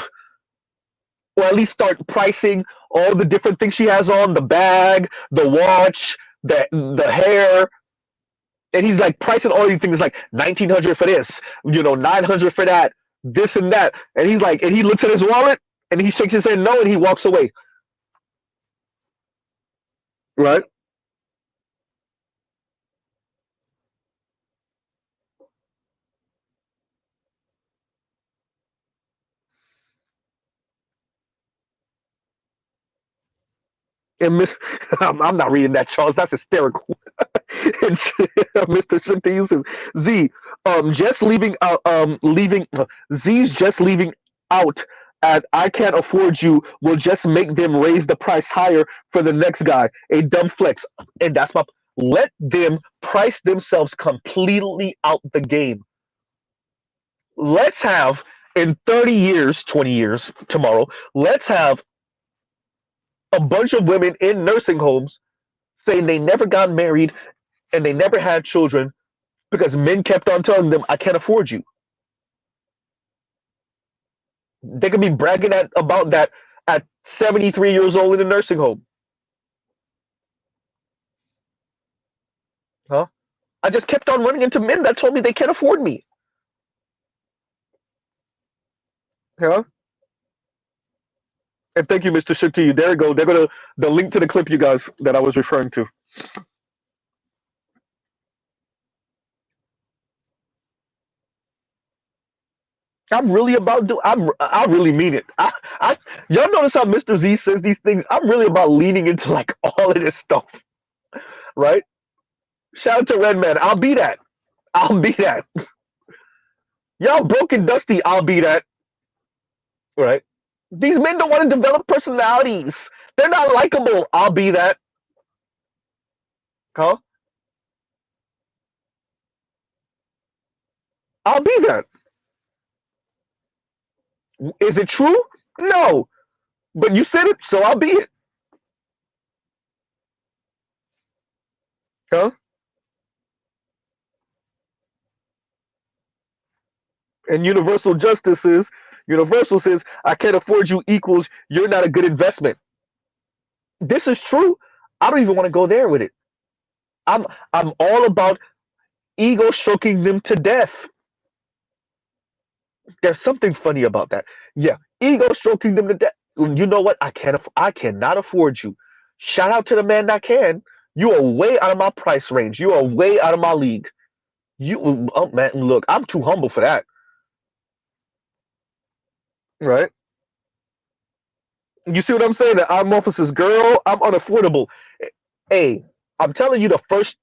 or at least start pricing all the different things she has on, the bag, the watch, the hair, and he's like pricing all these things like 1,900 for this, 900 for that, this and that, and he's like, and he looks at his wallet and he shakes his head no and he walks away. Right? And I'm not reading that, Charles. That's hysterical. And Mr. Shakti says, Z, just leaving out, Z's just leaving out at I can't afford you will just make them raise the price higher for the next guy. A dumb flex. And that's my, let them price themselves completely out the game. Let's have in 30 years, 20 years tomorrow, let's have a bunch of women in nursing homes saying they never got married and they never had children because men kept on telling them, I can't afford you. They could be bragging about that at 73 years old in a nursing home. Huh? I just kept on running into men that told me they can't afford me. Huh? And thank you, Mr. Shakti. There you go. They're gonna the link to the clip you guys that I was referring to. I'm really about to. I really mean it. Y'all notice how Mr. Z says these things. I'm really about leaning into like all of this stuff, right? Shout out to Redman. I'll be that. I'll be that. Y'all broken dusty. I'll be that. Right? These men don't want to develop personalities. They're not likable. I'll be that. Huh? I'll be that. Is it true? No. But you said it, so I'll be it. Huh? And Universal says, I can't afford you equals you're not a good investment. This is true. I don't even want to go there with it. I'm I'm all about ego stroking them to death. There's something funny about that. Yeah, ego stroking them to death. You know what? I cannot afford you. Shout out to the man that can. You are way out of my price range. You are way out of my league. Oh man, look, I'm too humble for that. Right? You see what I'm saying? That I'm officer's girl. I'm unaffordable. Hey, I'm telling you, the first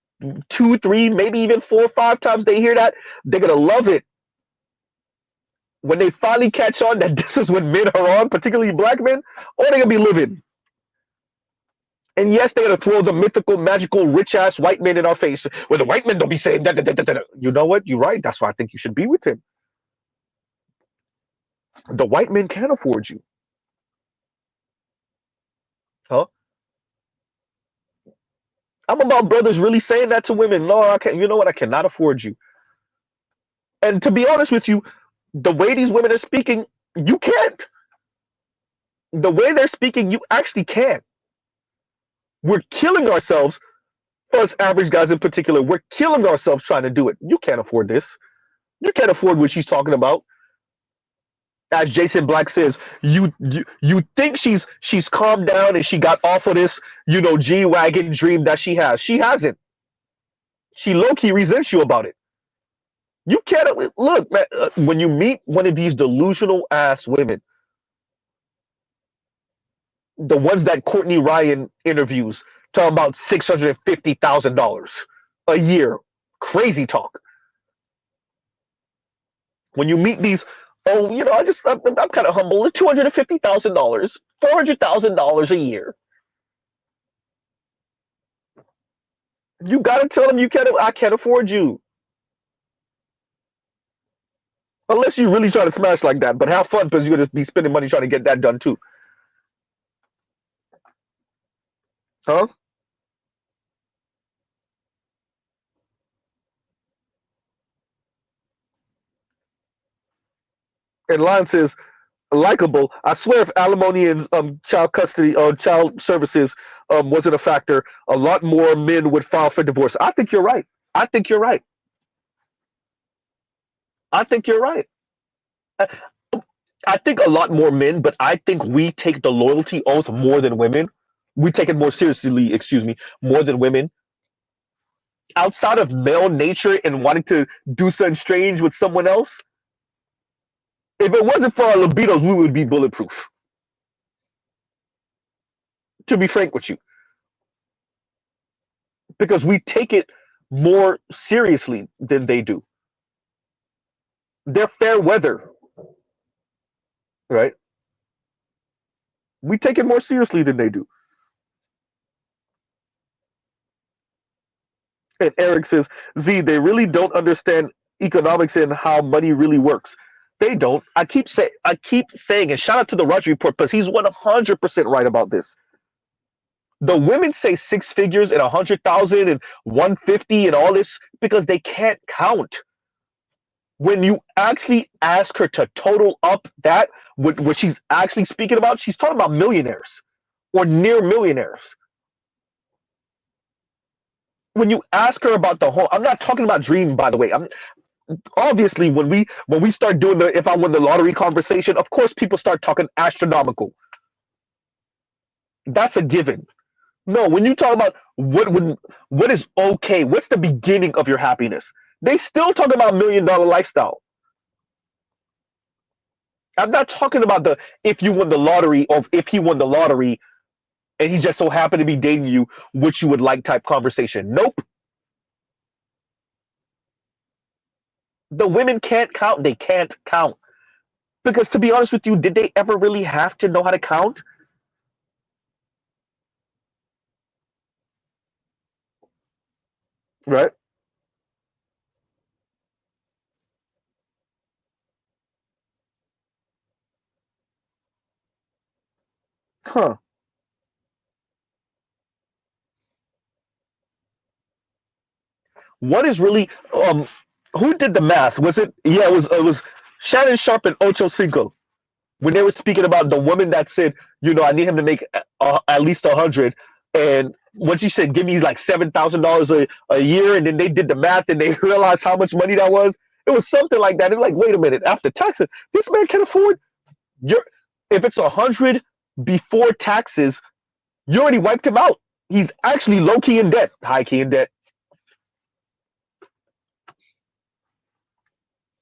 two, three, maybe even four, 5 times they hear that, they're gonna love it. When they finally catch on that this is what men are on, particularly black men, oh, they're gonna be living. And yes, they're gonna throw the mythical, magical, rich ass white men in our face. Well, the white men don't be saying that. You know what? You're right. That's why I think you should be with him. The white men can afford you. Huh? I'm about brothers really saying that to women. No, I can't. You know what? I cannot afford you. And to be honest with you, the way these women are speaking, you can't. The way they're speaking, you actually can't. We're killing ourselves us average guys in particular, we're killing ourselves trying to do it. You can't afford this. You can't afford what she's talking about. As Jason Black says, you think she's calmed down and she got off of this, G wagon dream that she has. She hasn't. She low key resents you about it. You can't look, man. When you meet one of these delusional ass women, the ones that Courtney Ryan interviews, talking about $650,000 a year, crazy talk. When you meet these, oh, I'm kind of humble. $250,000, $400,000 a year. You gotta tell them I can't afford you. Unless you really try to smash like that, but have fun because you're gonna be spending money trying to get that done too. Huh? And Lon says, likable. I swear, if alimony and child custody or child services wasn't a factor, a lot more men would file for divorce. I think you're right. I think you're right. I think you're right. I, I think a lot more men, but I think we take the loyalty oath more than women. We take it more seriously, excuse me, more than women. Outside of male nature and wanting to do something strange with someone else, if it wasn't for our libidos, we would be bulletproof. To be frank with you, because we take it more seriously than they do. They're fair weather, right? We take it more seriously than they do. And Eric says, Z, they really don't understand economics and how money really works. They don't. I keep saying, and shout out to the Roger Report because he's 100% right about this. The women say six figures and 100,000 and 150 and all this because they can't count. When you actually ask her to total up that, what she's actually speaking about, she's talking about millionaires or near millionaires. When you ask her about the whole, I'm not talking about dream, by the way. I'm obviously when we start doing the if I win the lottery conversation, of course people start talking astronomical. That's a given. No, when you talk about what is okay, what's the beginning of your happiness? They still talk about $1 million lifestyle. I'm not talking about the if you won the lottery or if he won the lottery and he just so happened to be dating you, which you would like type conversation. Nope. The women can't count. They can't count. Because to be honest with you, did they ever really have to know how to count? Right? Huh. What is really who did the math? Was it it was Shannon Sharp and Ocho Cinco when they were speaking about the woman that said, I need him to make at least 100, and when she said, give me like $7,000 a year, and then they did the math and they realized how much money that was. It was something like that. And like, wait a minute, after taxes, this man can afford your. If it's 100 before taxes, you already wiped him out. He's actually low key in debt, high key in debt.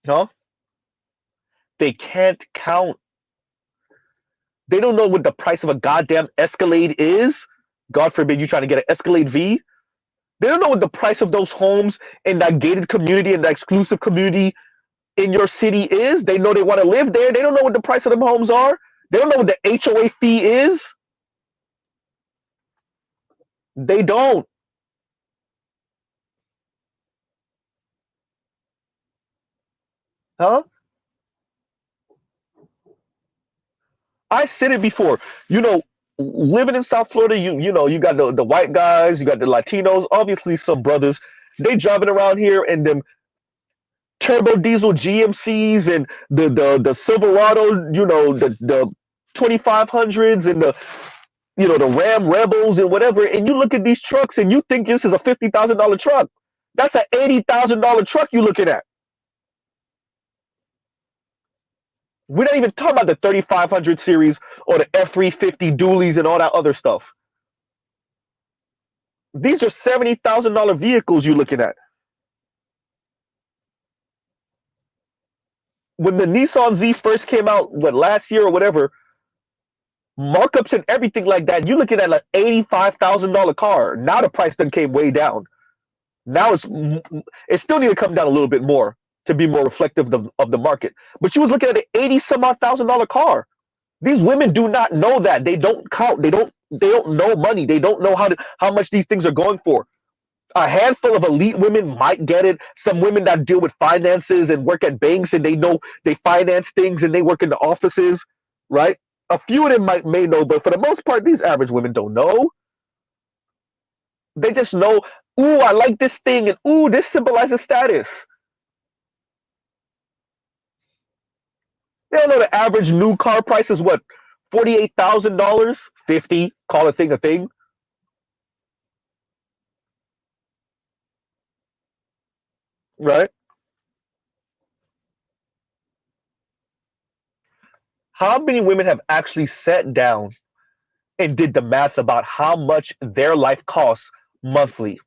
Huh? They can't count. They don't know what the price of a goddamn Escalade is. God forbid you trying to get an Escalade V. They don't know what the price of those homes in that gated community and that exclusive community in your city is. They know they want to live there. They don't know what the price of them homes are. They don't know what the HOA fee is. They don't. Huh? I said it before. You know, living in South Florida, you got the white guys, you got the Latinos, obviously some brothers. They driving around here in them turbo diesel GMCs and the Silverado, the 2500s and the Ram Rebels and whatever, and you look at these trucks and you think this is a $50,000 truck. That's an $80,000 truck you're looking at. We're not even talking about the 3500 series or the F350 dualies and all that other stuff. These are $70,000 vehicles you're looking at. When the Nissan Z first came out, last year or whatever, markups and everything like that, you're looking at like $85,000 car. Now the price then came way down. Now it still need to come down a little bit more to be more reflective of the market. But she was looking at an 80 some odd $1,000 car. These women do not know that. They don't count. They don't know money. They don't know how much these things are going for. A handful of elite women might get it. Some women that deal with finances and work at banks and they know they finance things and they work in the offices, right? A few of them may know, but for the most part, these average women don't know. They just know, ooh, I like this thing, and ooh, this symbolizes status. They don't know the average new car price is what, $48,000, 50. Call a thing, right? How many women have actually sat down and did the math about how much their life costs monthly?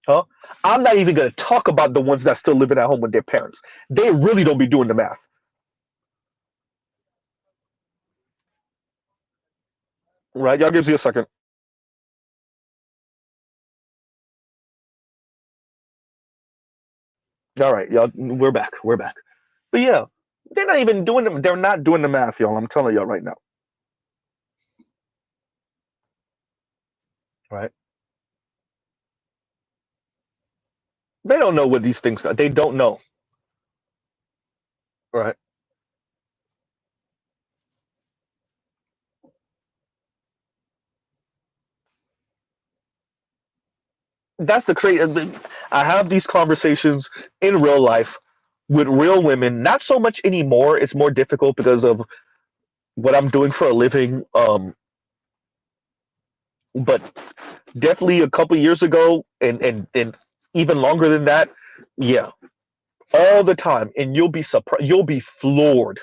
Huh? I'm not even going to talk about the ones that still living at home with their parents. They really don't be doing the math. Right? Y'all gives you a second. All right, y'all. We're back. We're back. But yeah, they're not even doing them. They're not doing the math, y'all. I'm telling y'all right now. Right? They don't know what these things. They don't know. Right? That's the crazy. I have these conversations in real life with real women. Not so much anymore. It's more difficult because of what I'm doing for a living. But definitely a couple years ago, and even longer than that. Yeah, all the time, and you'll be surprised. You'll be floored.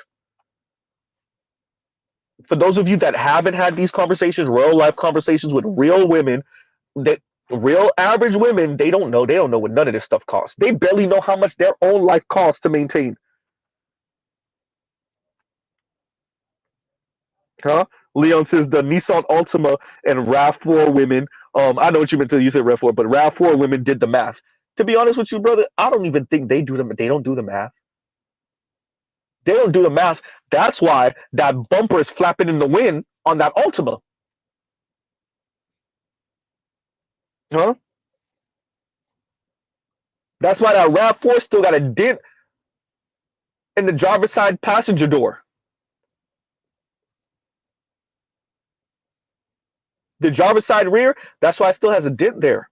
For those of you that haven't had these conversations, real life conversations with real women, that real average women, they don't know. They don't know what none of this stuff costs. They barely know how much their own life costs to maintain. Huh? Leon says the Nissan Altima and RAV4 women. I know what you meant to. You said RAV4, but RAV4 women did the math. To be honest with you, brother, I don't even think they do them. They don't do the math. They don't do the math. That's why that bumper is flapping in the wind on that Altima. Huh? That's why that RAV4 still got a dent in the driver's side passenger door. The driver's side rear, that's why it still has a dent there.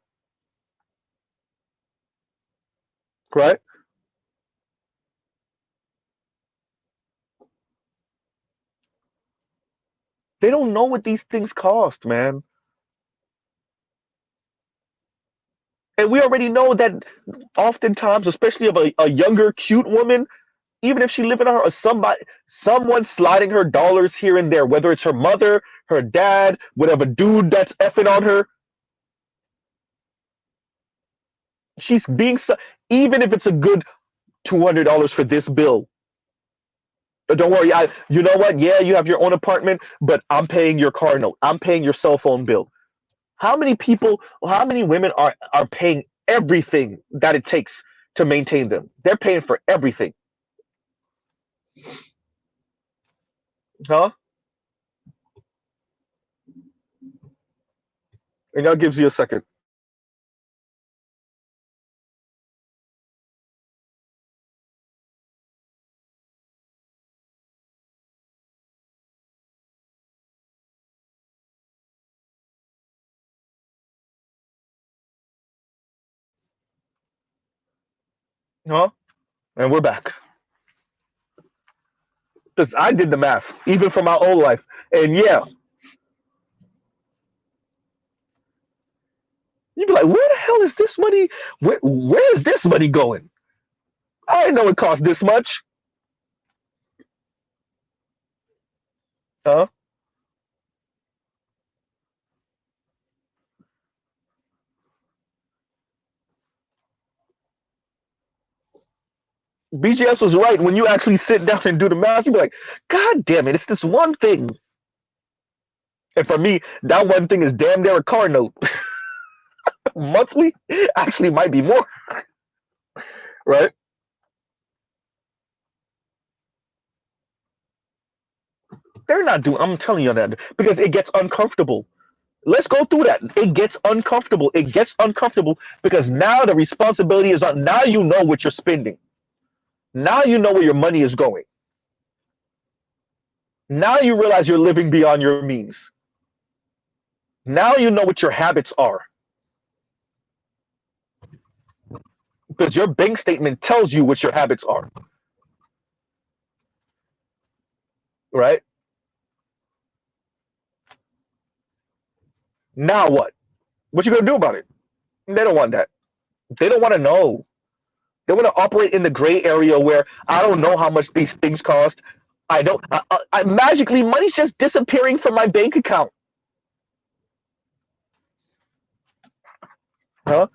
Right? They don't know what these things cost, man. And we already know that oftentimes, especially of a younger, cute woman, even if she living on her or someone sliding her dollars here and there, whether it's her mother, her dad, whatever dude that's effing on her, she's being even if it's a good $200 for this bill. Don't worry, you know what? Yeah, you have your own apartment, but I'm paying your car note. I'm paying your cell phone bill. How many people, how many women are paying everything that it takes to maintain them? They're paying for everything. Huh? And that gives you a second. Huh? And we're back. Because I did the math, even for my own life. And yeah, you'd be like, where the hell is this money? Where is this money going? I didn't know it cost this much. Huh? BGS was right. When you actually sit down and do the math, you'd be like, God damn it, it's this one thing. And for me, that one thing is damn near a car note. Monthly actually might be more, right? They're not doing, I'm telling you that because it gets uncomfortable. Let's go through that. It gets uncomfortable. It gets uncomfortable because now the responsibility is on. Now you know what you're spending. Now you know where your money is going. Now you realize you're living beyond your means. Now you know what your habits are because your bank statement tells you what your habits are, right? Now what? What you gonna do about it? They don't want that. They don't want to know. They want to operate in the gray area where I don't know how much these things cost. I don't. Magically, money's just disappearing from my bank account. Huh?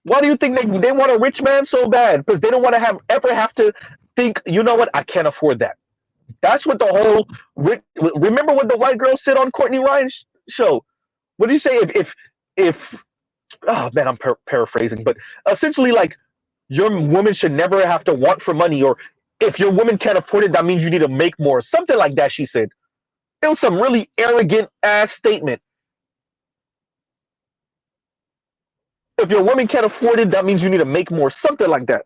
Why do you think they want a rich man so bad? Because they don't want to ever have to think. You know what? I can't afford that. That's what the whole. Remember when the white girl said on Courtney Ryan's show? What did you say? If oh man, I'm paraphrasing, but essentially like your woman should never have to want for money, or if your woman can't afford it, that means you need to make more. Something like that. She said it was some really arrogant ass statement. If your woman can't afford it, that means you need to make more. Something like that.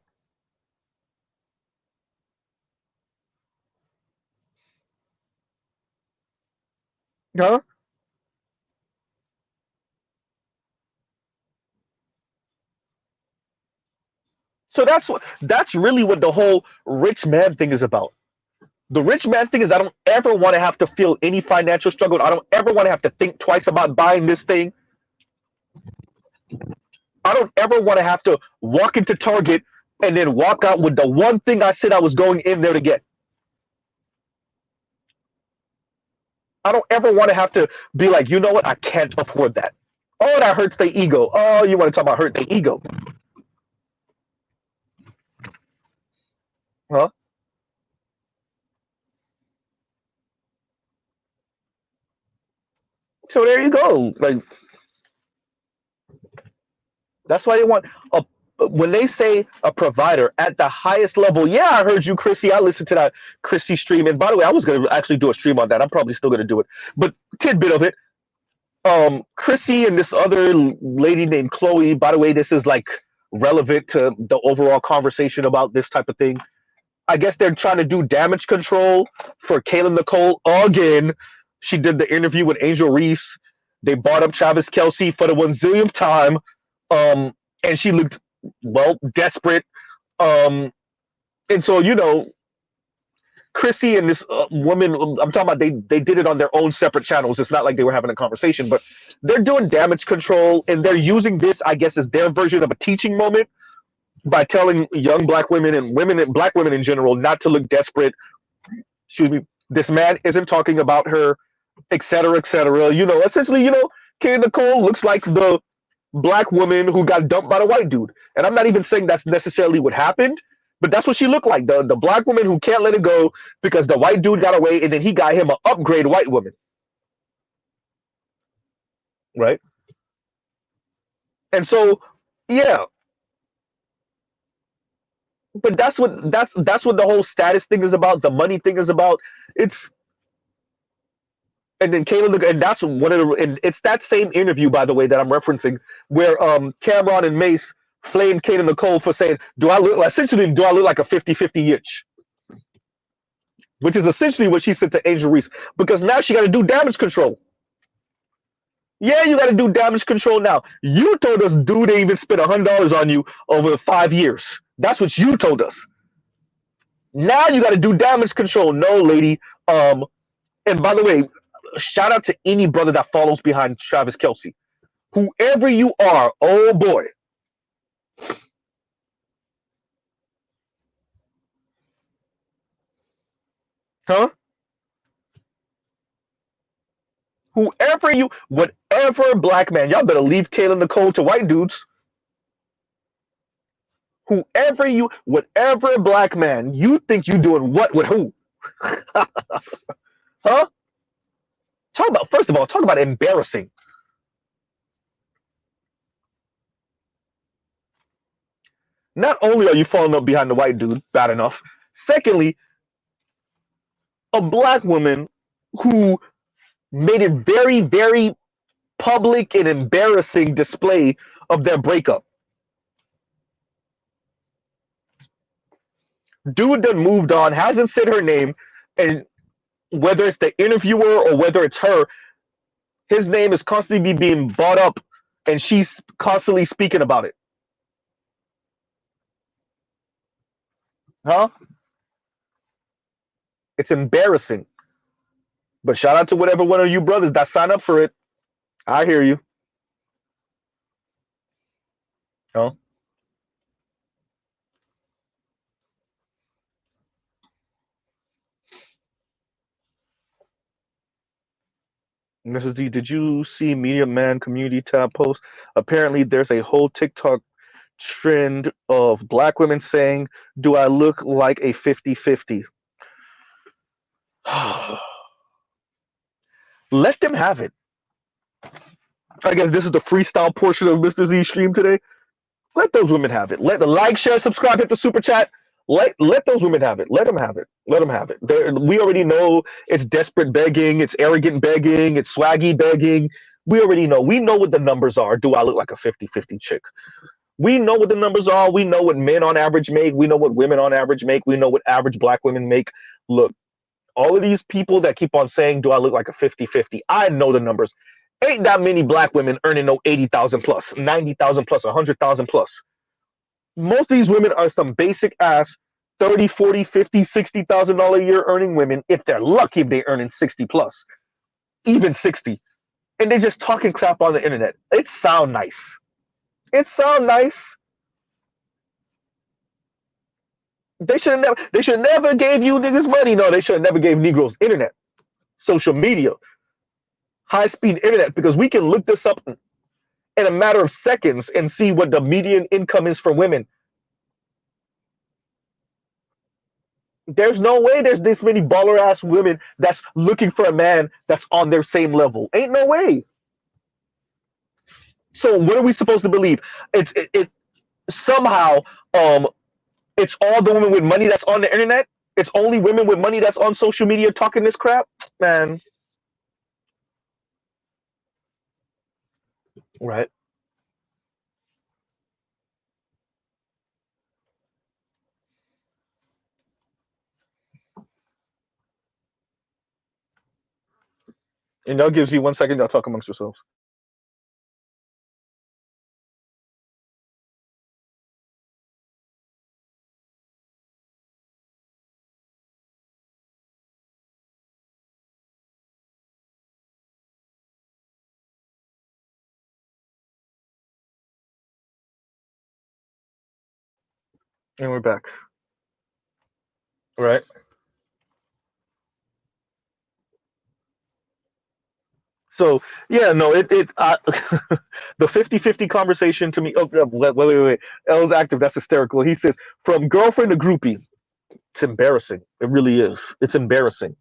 Huh? So that's really what the whole rich man thing is about. The rich man thing is I don't ever want to have to feel any financial struggle. I don't ever want to have to think twice about buying this thing. I don't ever want to have to walk into Target and then walk out with the one thing I said I was going in there to get. I don't ever want to have to be like, you know what, I can't afford that. Oh, that hurts the ego. Oh, you want to talk about hurt the ego. Huh? So there you go. Like that's why they want a when they say a provider at the highest level. Yeah, I heard you, Chrissy. I listened to that Chrissy stream. And by the way, I was gonna actually do a stream on that. I'm probably still gonna do it. But tidbit of it. Chrissy and this other lady named Chloe. By the way, this is like relevant to the overall conversation about this type of thing. I guess they're trying to do damage control for Kayla Nicole again. She did the interview with Angel Reese. They brought up Travis Kelsey for the 1 zillionth time. And she looked, well, desperate. Um, and so, Chrissy and this woman, I'm talking about they did it on their own separate channels. It's not like they were having a conversation, but they're doing damage control and they're using this, I guess, as their version of a teaching moment by telling young black women and black women in general not to look desperate. Excuse me. This man isn't talking about her, et cetera, et cetera. Essentially, Kay Nicole looks like the black woman who got dumped by the white dude. And I'm not even saying that's necessarily what happened, but that's what she looked like. The black woman who can't let it go because the white dude got away and then he got him an upgrade white woman. Right? And so, yeah. But that's what the whole status thing is about, the money thing is about. It's and then Kayla, and that's one of the, and it's that same interview, by the way, that I'm referencing, where Cameron and Mace flamed Kayla Nicole for saying, do I look like a 50-50 itch? Which is essentially what she said to Angel Reese, because now she got to do damage control. Yeah, you got to do damage control now. You told us dude ain't even spent $100 on you over 5 years. That's what you told us. Now you got to do damage control. No, lady. And by the way, shout out to any brother that follows behind Travis Kelce. Whoever you are, oh boy. Huh? Whoever you, whatever black man, y'all better leave Kayla Nicole to white dudes. Whoever you, whatever black man, you think you doing what with who? Huh? Talk about, first of all, talk about embarrassing. Not only are you falling up behind the white dude, bad enough. Secondly, a black woman who made a very, very public and embarrassing display of their breakup. Dude done moved on, hasn't said her name, and whether it's the interviewer or whether it's her, his name is constantly being brought up, and she's constantly speaking about it. Huh? It's embarrassing. But shout out to whatever one of you brothers that sign up for it. I hear you. Huh? Mrs. D, did you see Media Man community tab post? Apparently, there's a whole TikTok trend of black women saying, "Do I look like a 50-50?" Let them have it. I guess this is the freestyle portion of Mr. Z stream today. Let those women have it. Let the like, share, subscribe, hit the super chat. Let those women have it. Let them have it. Let them have it. We already know it's desperate begging, it's arrogant begging, it's swaggy begging. We already know. We know what the numbers are. Do I look like a 50-50 chick? We know what the numbers are. We know what men on average make. We know what women on average make. We know what average black women make. Look, all of these people that keep on saying, do I look like a 50-50? I know the numbers. Ain't that many black women earning no 80,000 plus, 90,000 plus, 100,000 plus. Most of these women are some basic ass 30, 40, 50, $60,000 a year earning women. If they're lucky, if they're earning 60 plus, even 60. And they're just talking crap on the internet. It sound nice. It sound nice. They should never gave you niggas money. No, they should have never gave Negroes internet, social media, high speed internet, because we can look this up in a matter of seconds and see what the median income is for women. There's no way there's this many baller ass women that's looking for a man that's on their same level. Ain't no way. So what are we supposed to believe? It somehow it's all the women with money that's on the internet. It's only women with money that's on social media talking this crap, man. Right. And y'all gives you 1 second. Y'all talk amongst yourselves. And we're back. Right. So yeah, no, the 50-50 conversation to me. Oh, wait. L's active. That's hysterical. He says from girlfriend to groupie. It's embarrassing. It really is. It's embarrassing.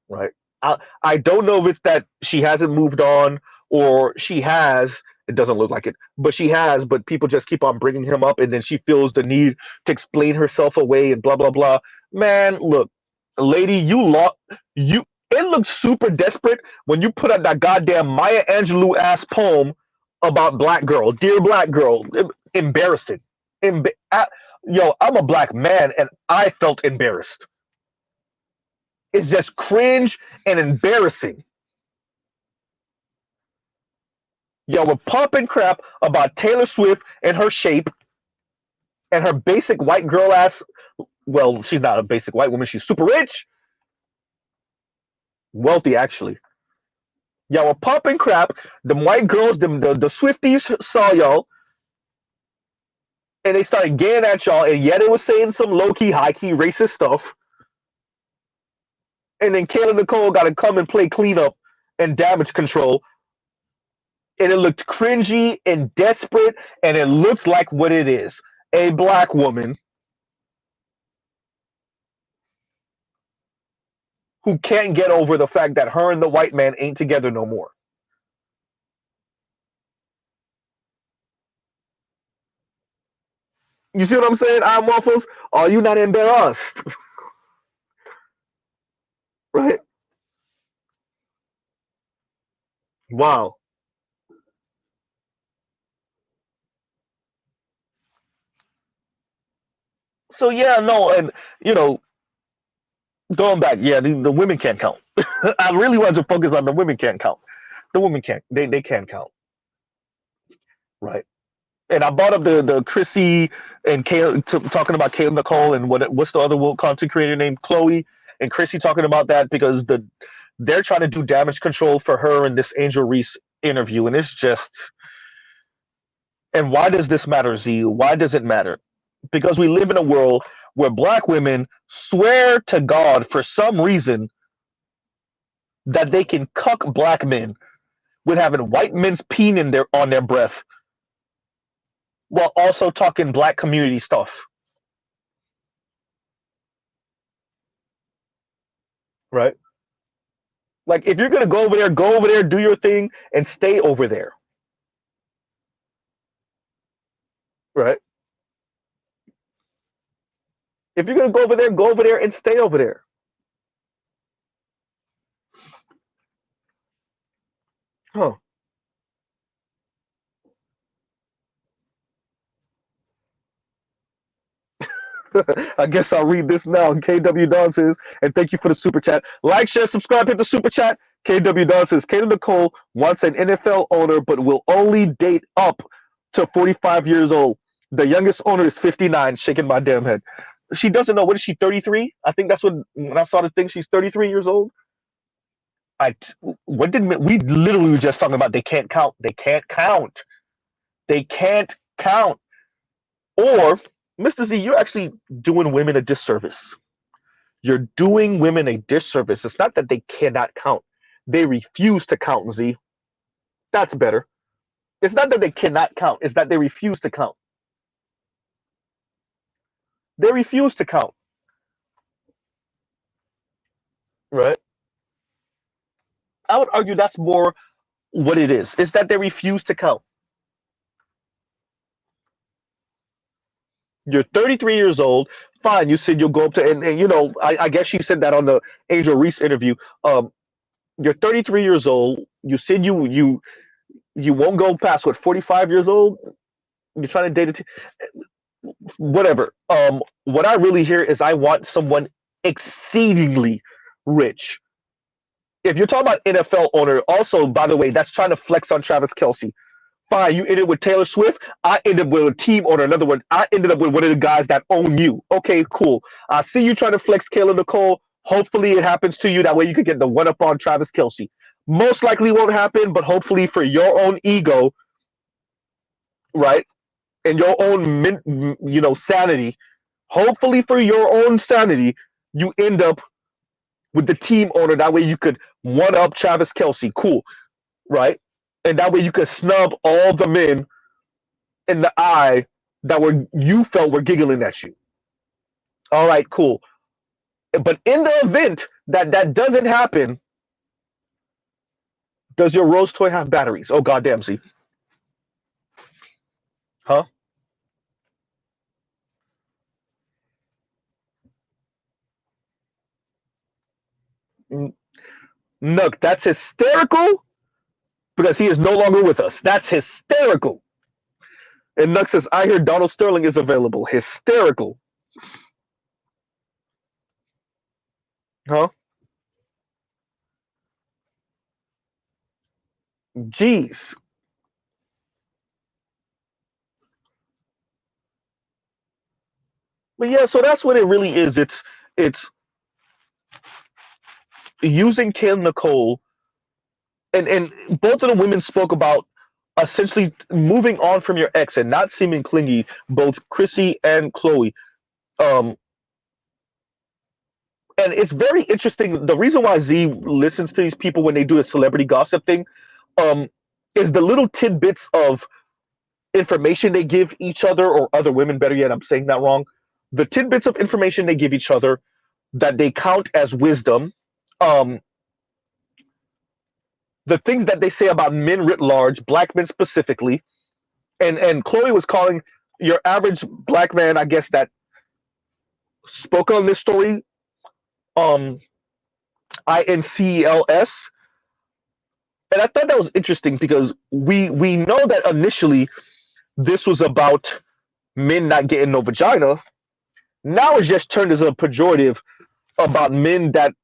Right. I don't know if it's that she hasn't moved on or she has. It doesn't look like it, but she has. But people just keep on bringing him up, and then she feels the need to explain herself away and blah blah blah. Man, look, lady, you lost. You. It looks super desperate when you put out that goddamn Maya Angelou ass poem about black girl, dear black girl. Embarrassing. Emba- I, yo, I'm a black man, and I felt embarrassed. It's just cringe and embarrassing. Y'all were pumping crap about Taylor Swift and her shape and her basic white girl ass Well, she's not a basic white woman. She's super rich, wealthy actually. Y'all were popping crap. Them white girls, the Swifties saw y'all, and they started getting at y'all. And yet it was saying some low key, high key racist stuff. And then Kayla Nicole got to come and play cleanup and damage control. And it looked cringy and desperate, and it looked like what it is: a black woman who can't get over the fact that her and the white man ain't together no more. You see what I'm saying? I'm waffles. Are you not embarrassed? Right? Wow. So yeah, no, and you know, going back, yeah, the women can't count. I really want to focus on the women can't count. The women can't. They can't count. Right. And I brought up the Chrissy and Kay, talking about Kayla Nicole and what's the other content creator named Chloe and Chrissy talking about that because they're trying to do damage control for her in this Angel Reese interview, and it's just. And why does this matter, Z? Why does it matter? Because we live in a world where black women swear to God for some reason that they can cuck black men with having white men's peen in on their breath while also talking black community stuff. Right? Like if you're gonna go over there, do your thing, and stay over there. Right? If you're gonna go over there and stay over there. Huh. I guess I'll read this now. KW Don says, and thank you for the super chat. Like, share, subscribe, hit the super chat. KW Don says, Kayla Nicole wants an NFL owner, but will only date up to 45 years old. The youngest owner is 59, shaking my damn head. She doesn't know. What is she, 33? I think that's when I saw the thing, she's 33 years old. I what did we literally were just talking about they can't count. They can't count. They can't count. Or, Mr. Z, you're actually doing women a disservice. You're doing women a disservice. It's not that they cannot count. They refuse to count, Z. That's better. It's not that they cannot count. It's that they refuse to count. They refuse to count. Right? I would argue that's more what it is. It's that they refuse to count. You're 33 years old. Fine. You said you'll go up to, and you know, I guess she said that on the Angel Reese interview. You're 33 years old. You said you won't go past what 45 years old. You're trying to date whatever. What I really hear is I want someone exceedingly rich. If you're talking about NFL owner, also by the way, that's trying to flex on Travis Kelce. Fine, you ended with Taylor Swift. I ended with a team owner. Another one. I ended up with one of the guys that own you. Okay, cool. I see you trying to flex Kayla Nicole. Hopefully it happens to you. That way you could get the one up on Travis Kelce. Most likely won't happen, but hopefully for your own ego, right, and your own sanity. Hopefully for your own sanity, you end up with the team owner. That way you could one up Travis Kelce. Cool, right? And that way you could snub all the men in the eye that you felt were giggling at you. All right, cool. But in the event that that doesn't happen, does your Rose toy have batteries? Oh goddamn, see, huh? Nook, that's hysterical because he is no longer with us. That's hysterical. And Nook says, I hear Donald Sterling is available. Hysterical. Huh? Jeez. But yeah, so that's what it really is. It's using Kayla Nicole, and both of the women spoke about essentially moving on from your ex and not seeming clingy. Both Chrissy and Chloe. Um, and it's very interesting. The reason why Z listens to these people when they do a celebrity gossip thing, um, is the little tidbits of information they give each other, or other women. Better yet, I'm saying that wrong. The tidbits of information they give each other that they count as wisdom. Um, the things that they say about men writ large, black men specifically, and Chloe was calling your average black man, I guess, that spoke on this story, um, incels, and I thought that was interesting because we know that initially this was about men not getting no vagina. Now it's just turned as a pejorative about men that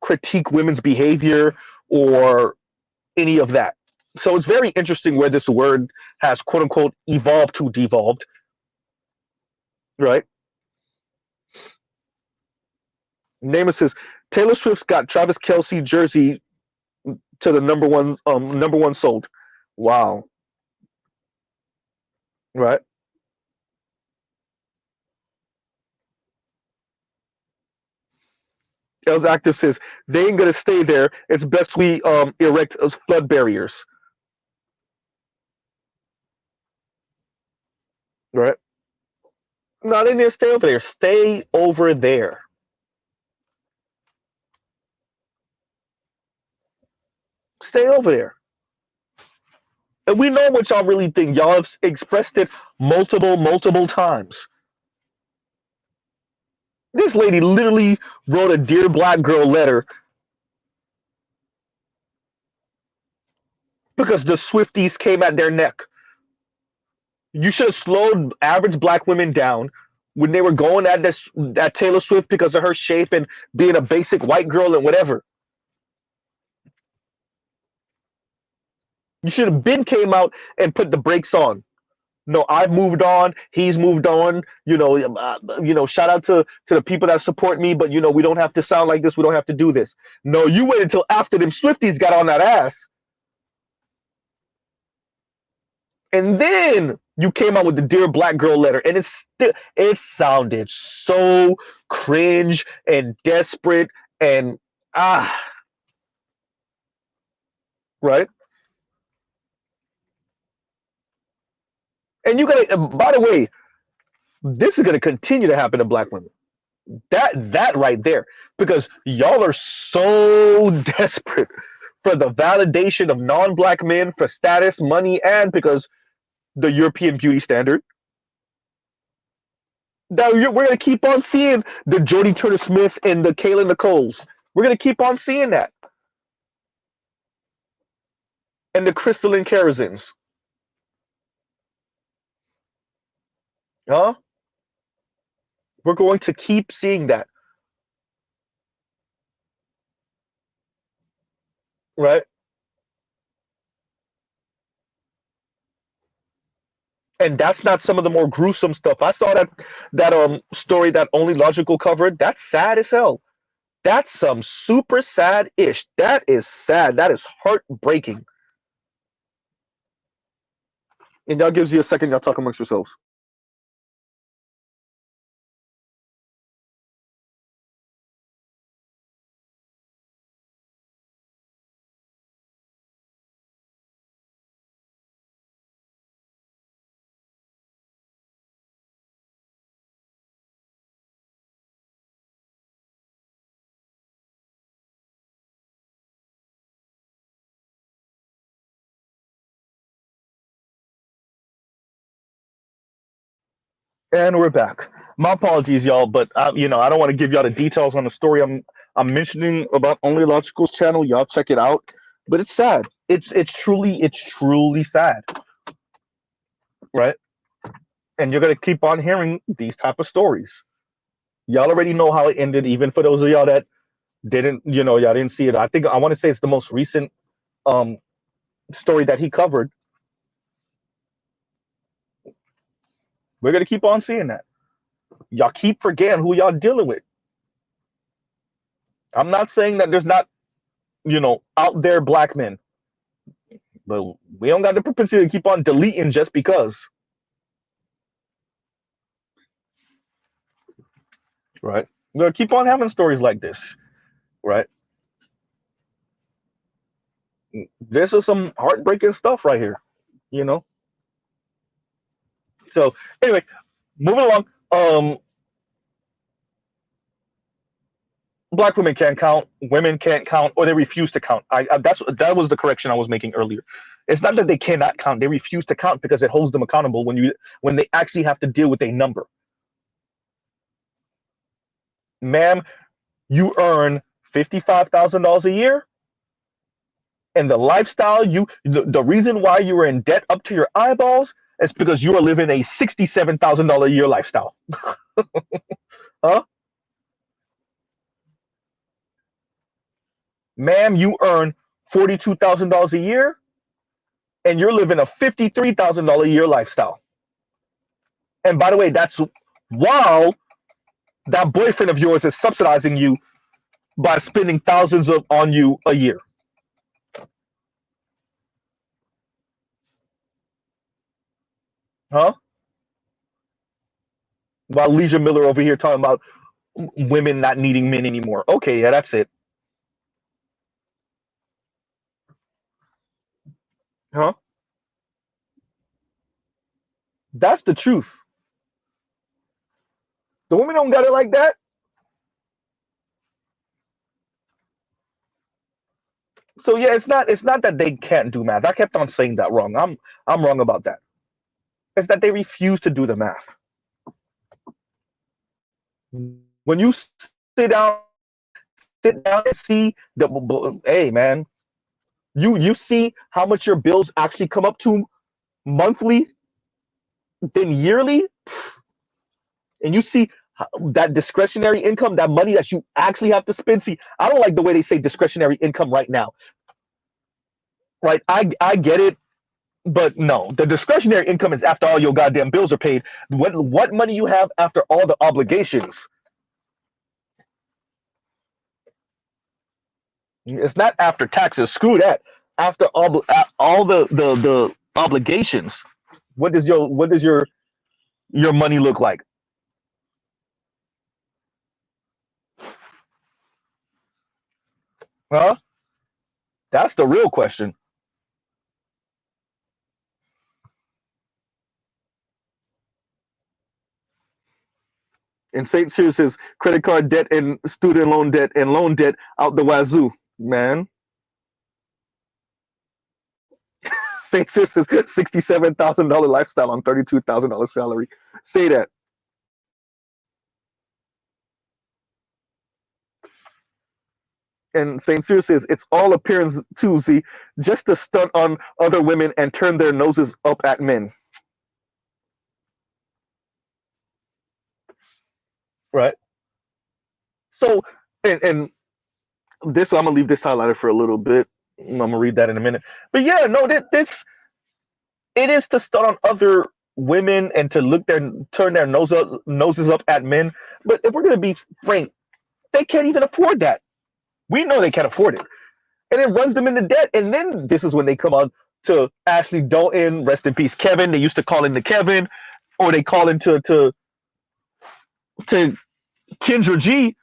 critique women's behavior or any of that. So it's very interesting where this word has quote unquote evolved to devolved, right? Namath says Taylor Swift's got Travis Kelsey jersey to the number one sold. Wow, right? Els Active says they ain't gonna stay there. It's best we erect flood barriers, right? No, they need to stay over there. Stay over there. Stay over there. And we know what y'all really think. Y'all have expressed it multiple times. This lady literally wrote a Dear Black Girl letter because the Swifties came at their neck. You should have slowed average black women down when they were going at this at Taylor Swift because of her shape and being a basic white girl and whatever. You should have been came out and put the brakes on. No, I've moved on. He's moved on. Shout out to the people that support me, but we don't have to sound like this. We don't have to do this. No, you waited until after them Swifties got on that ass, and then you came out with the Dear Black Girl letter, and it sounded so cringe and desperate and ah right. And you gotta. By the way, this is gonna continue to happen to black women. That right there, because y'all are so desperate for the validation of non-black men for status, money, and because the European beauty standard. That we're gonna keep on seeing the Jodie Turner Smith and the Kayla Nicoles. We're gonna keep on seeing that, and the Crystalline Kerosins, huh? We're going to keep seeing that, right? And that's not some of the more gruesome stuff. I saw that story that Only Logical covered. That's sad as hell. That's some super sad ish. That is sad. That is heartbreaking. And y'all gives you a second. Y'all talk amongst yourselves. And we're back. My apologies, y'all, but I don't want to give y'all the details on the story I'm mentioning about Only Logical's channel. Y'all check it out. But it's sad. It's truly sad, right? And you're gonna keep on hearing these type of stories. Y'all already know how it ended. Even for those of y'all that y'all didn't see it. I want to say it's the most recent um story that he covered. We're gonna keep on seeing that. Y'all keep forgetting who y'all dealing with. I'm not saying that there's not, out there black men, but we don't got the propensity to keep on deleting just because. Right? We're gonna keep on having stories like this, right? This is some heartbreaking stuff right here, you know. So anyway, moving along. Black women can't count, women can't count, or they refuse to count. That was the correction I was making earlier. It's not that they cannot count; they refuse to count because it holds them accountable when they actually have to deal with a number. Ma'am, you earn $55,000 a year, and the lifestyle the reason why you are in debt up to your eyeballs is because you are living a $67,000 a year lifestyle. Huh? Ma'am, you earn $42,000 a year, and you're living a $53,000 a year lifestyle. And by the way, that's while that boyfriend of yours is subsidizing you by spending thousands on you a year. Huh? While Leisure Miller over here talking about women not needing men anymore. Okay, yeah, that's it. Huh? That's the truth. The women don't got it like that. So yeah, it's not that they can't do math. I kept on saying that wrong. I'm wrong about that. It's that they refuse to do the math. When you down, sit down and see the hey man, you see how much your bills actually come up to monthly, then yearly, and you see that discretionary income, that money that you actually have to spend. See, I don't like the way they say discretionary income right now. Right? I get it. But no, the discretionary income is after all your goddamn bills are paid. What money you have after all the obligations? It's not after taxes. Screw that. After all the obligations, what does your money look like? Huh? That's the real question. And St. Cyr says credit card debt and student loan debt out the wazoo, man. St. Cyr says $67,000 lifestyle on $32,000 salary. Say that. And St. Cyr says it's all appearance too, see, just to stunt on other women and turn their noses up at men. Right. So, and this, I'm gonna leave this highlighted for a little bit. I'm gonna read that in a minute. But yeah, no, this it is to stunt on other women and to turn their noses up at men. But if we're gonna be frank, they can't even afford that. We know they can't afford it, and it runs them into debt. And then this is when they come on to Ashley Dalton, rest in peace, Kevin. They used to call into Kevin, or they call into to Kendra G,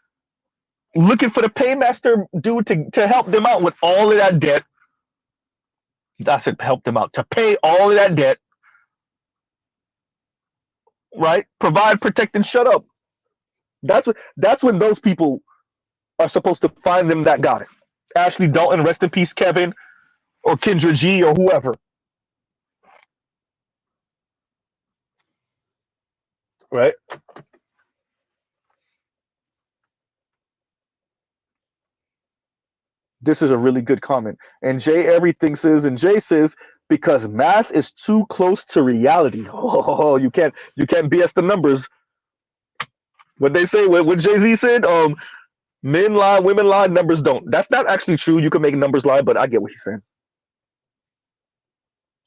looking for the paymaster dude to help them out with all of that debt. I said help them out to pay all of that debt, right? Provide, protect, and shut up. That's when those people are supposed to find them that guy. Ashley Dalton, rest in peace, Kevin, or Kendra G, or whoever, right? This is a really good comment. And Jay everything says, and Jay says, because math is too close to reality. Oh, you can't BS the numbers. What they say, what Jay Z said, men lie, women lie, numbers don't. That's not actually true. You can make numbers lie, but I get what he's saying.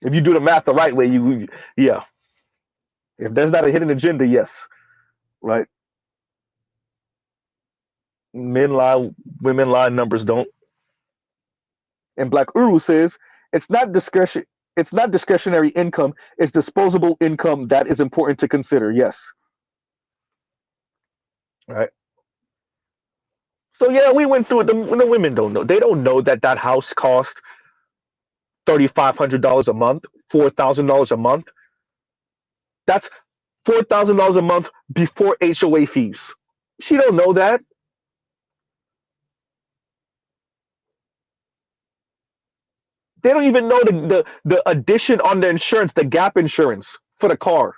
If you do the math the right way, yeah. If there's not a hidden agenda, yes. right? Men lie, women lie, numbers don't. And Black Uru says it's not discretion. It's not discretionary income. It's disposable income that is important to consider. Yes, right. So yeah, we went through it. The women don't know. They don't know that that house cost $3,500 a month, $4,000 a month. That's $4,000 a month before HOA fees. She don't know that. They don't even know the addition on the insurance, the gap insurance for the car,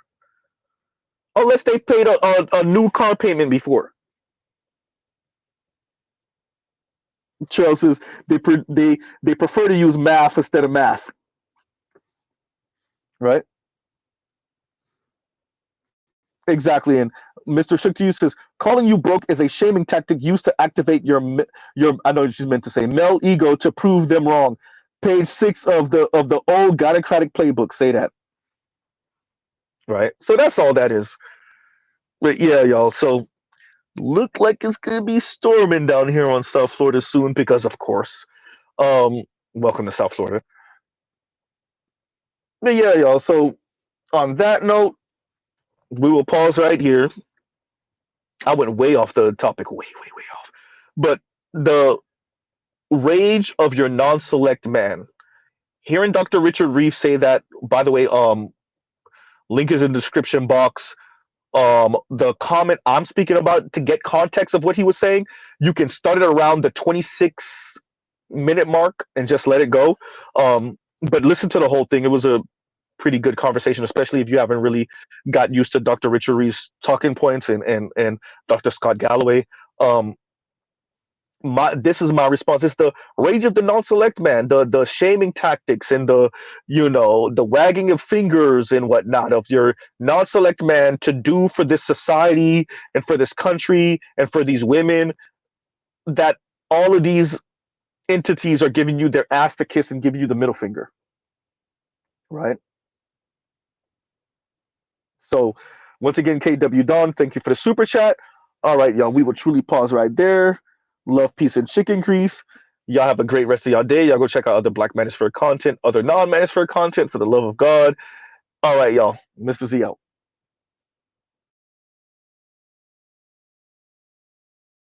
unless they paid a new car payment before. Charles says they prefer to use math instead of math, right? Exactly. And Mr. Shook to you says calling you broke is a shaming tactic used to activate your I know what she's meant to say male ego to prove them wrong. Page 6 of the old Gynocratic playbook say that, right? So that's all that is. But yeah, y'all. So look like it's gonna be storming down here on South Florida soon because of course. Um, welcome to South Florida. But yeah, y'all. So on that note, we will pause right here. I went way off the topic, way off. But the rage of your non-select man. Hearing Dr. Richard Reeve say that, by the way, link is in the description box. The comment I'm speaking about, to get context of what he was saying, you can start it around the 26-minute mark and just let it go. But listen to the whole thing. It was a pretty good conversation, especially if you haven't really got used to Dr. Richard Reeve's talking points and Dr. Scott Galloway. This is my response. It's the rage of the non-select man, the shaming tactics and the wagging of fingers and whatnot of your non-select man to do for this society and for this country and for these women, that all of these entities are giving you their ass to kiss and giving you the middle finger, right? So once again, KW Don, thank you for the super chat. All right, y'all, we will truly pause right there. Love, peace, and chicken grease. Y'all have a great rest of y'all day. Y'all go check out other Black Manosphere content, other non-Manosphere content, for the love of God. All right, y'all. Mr. Z out.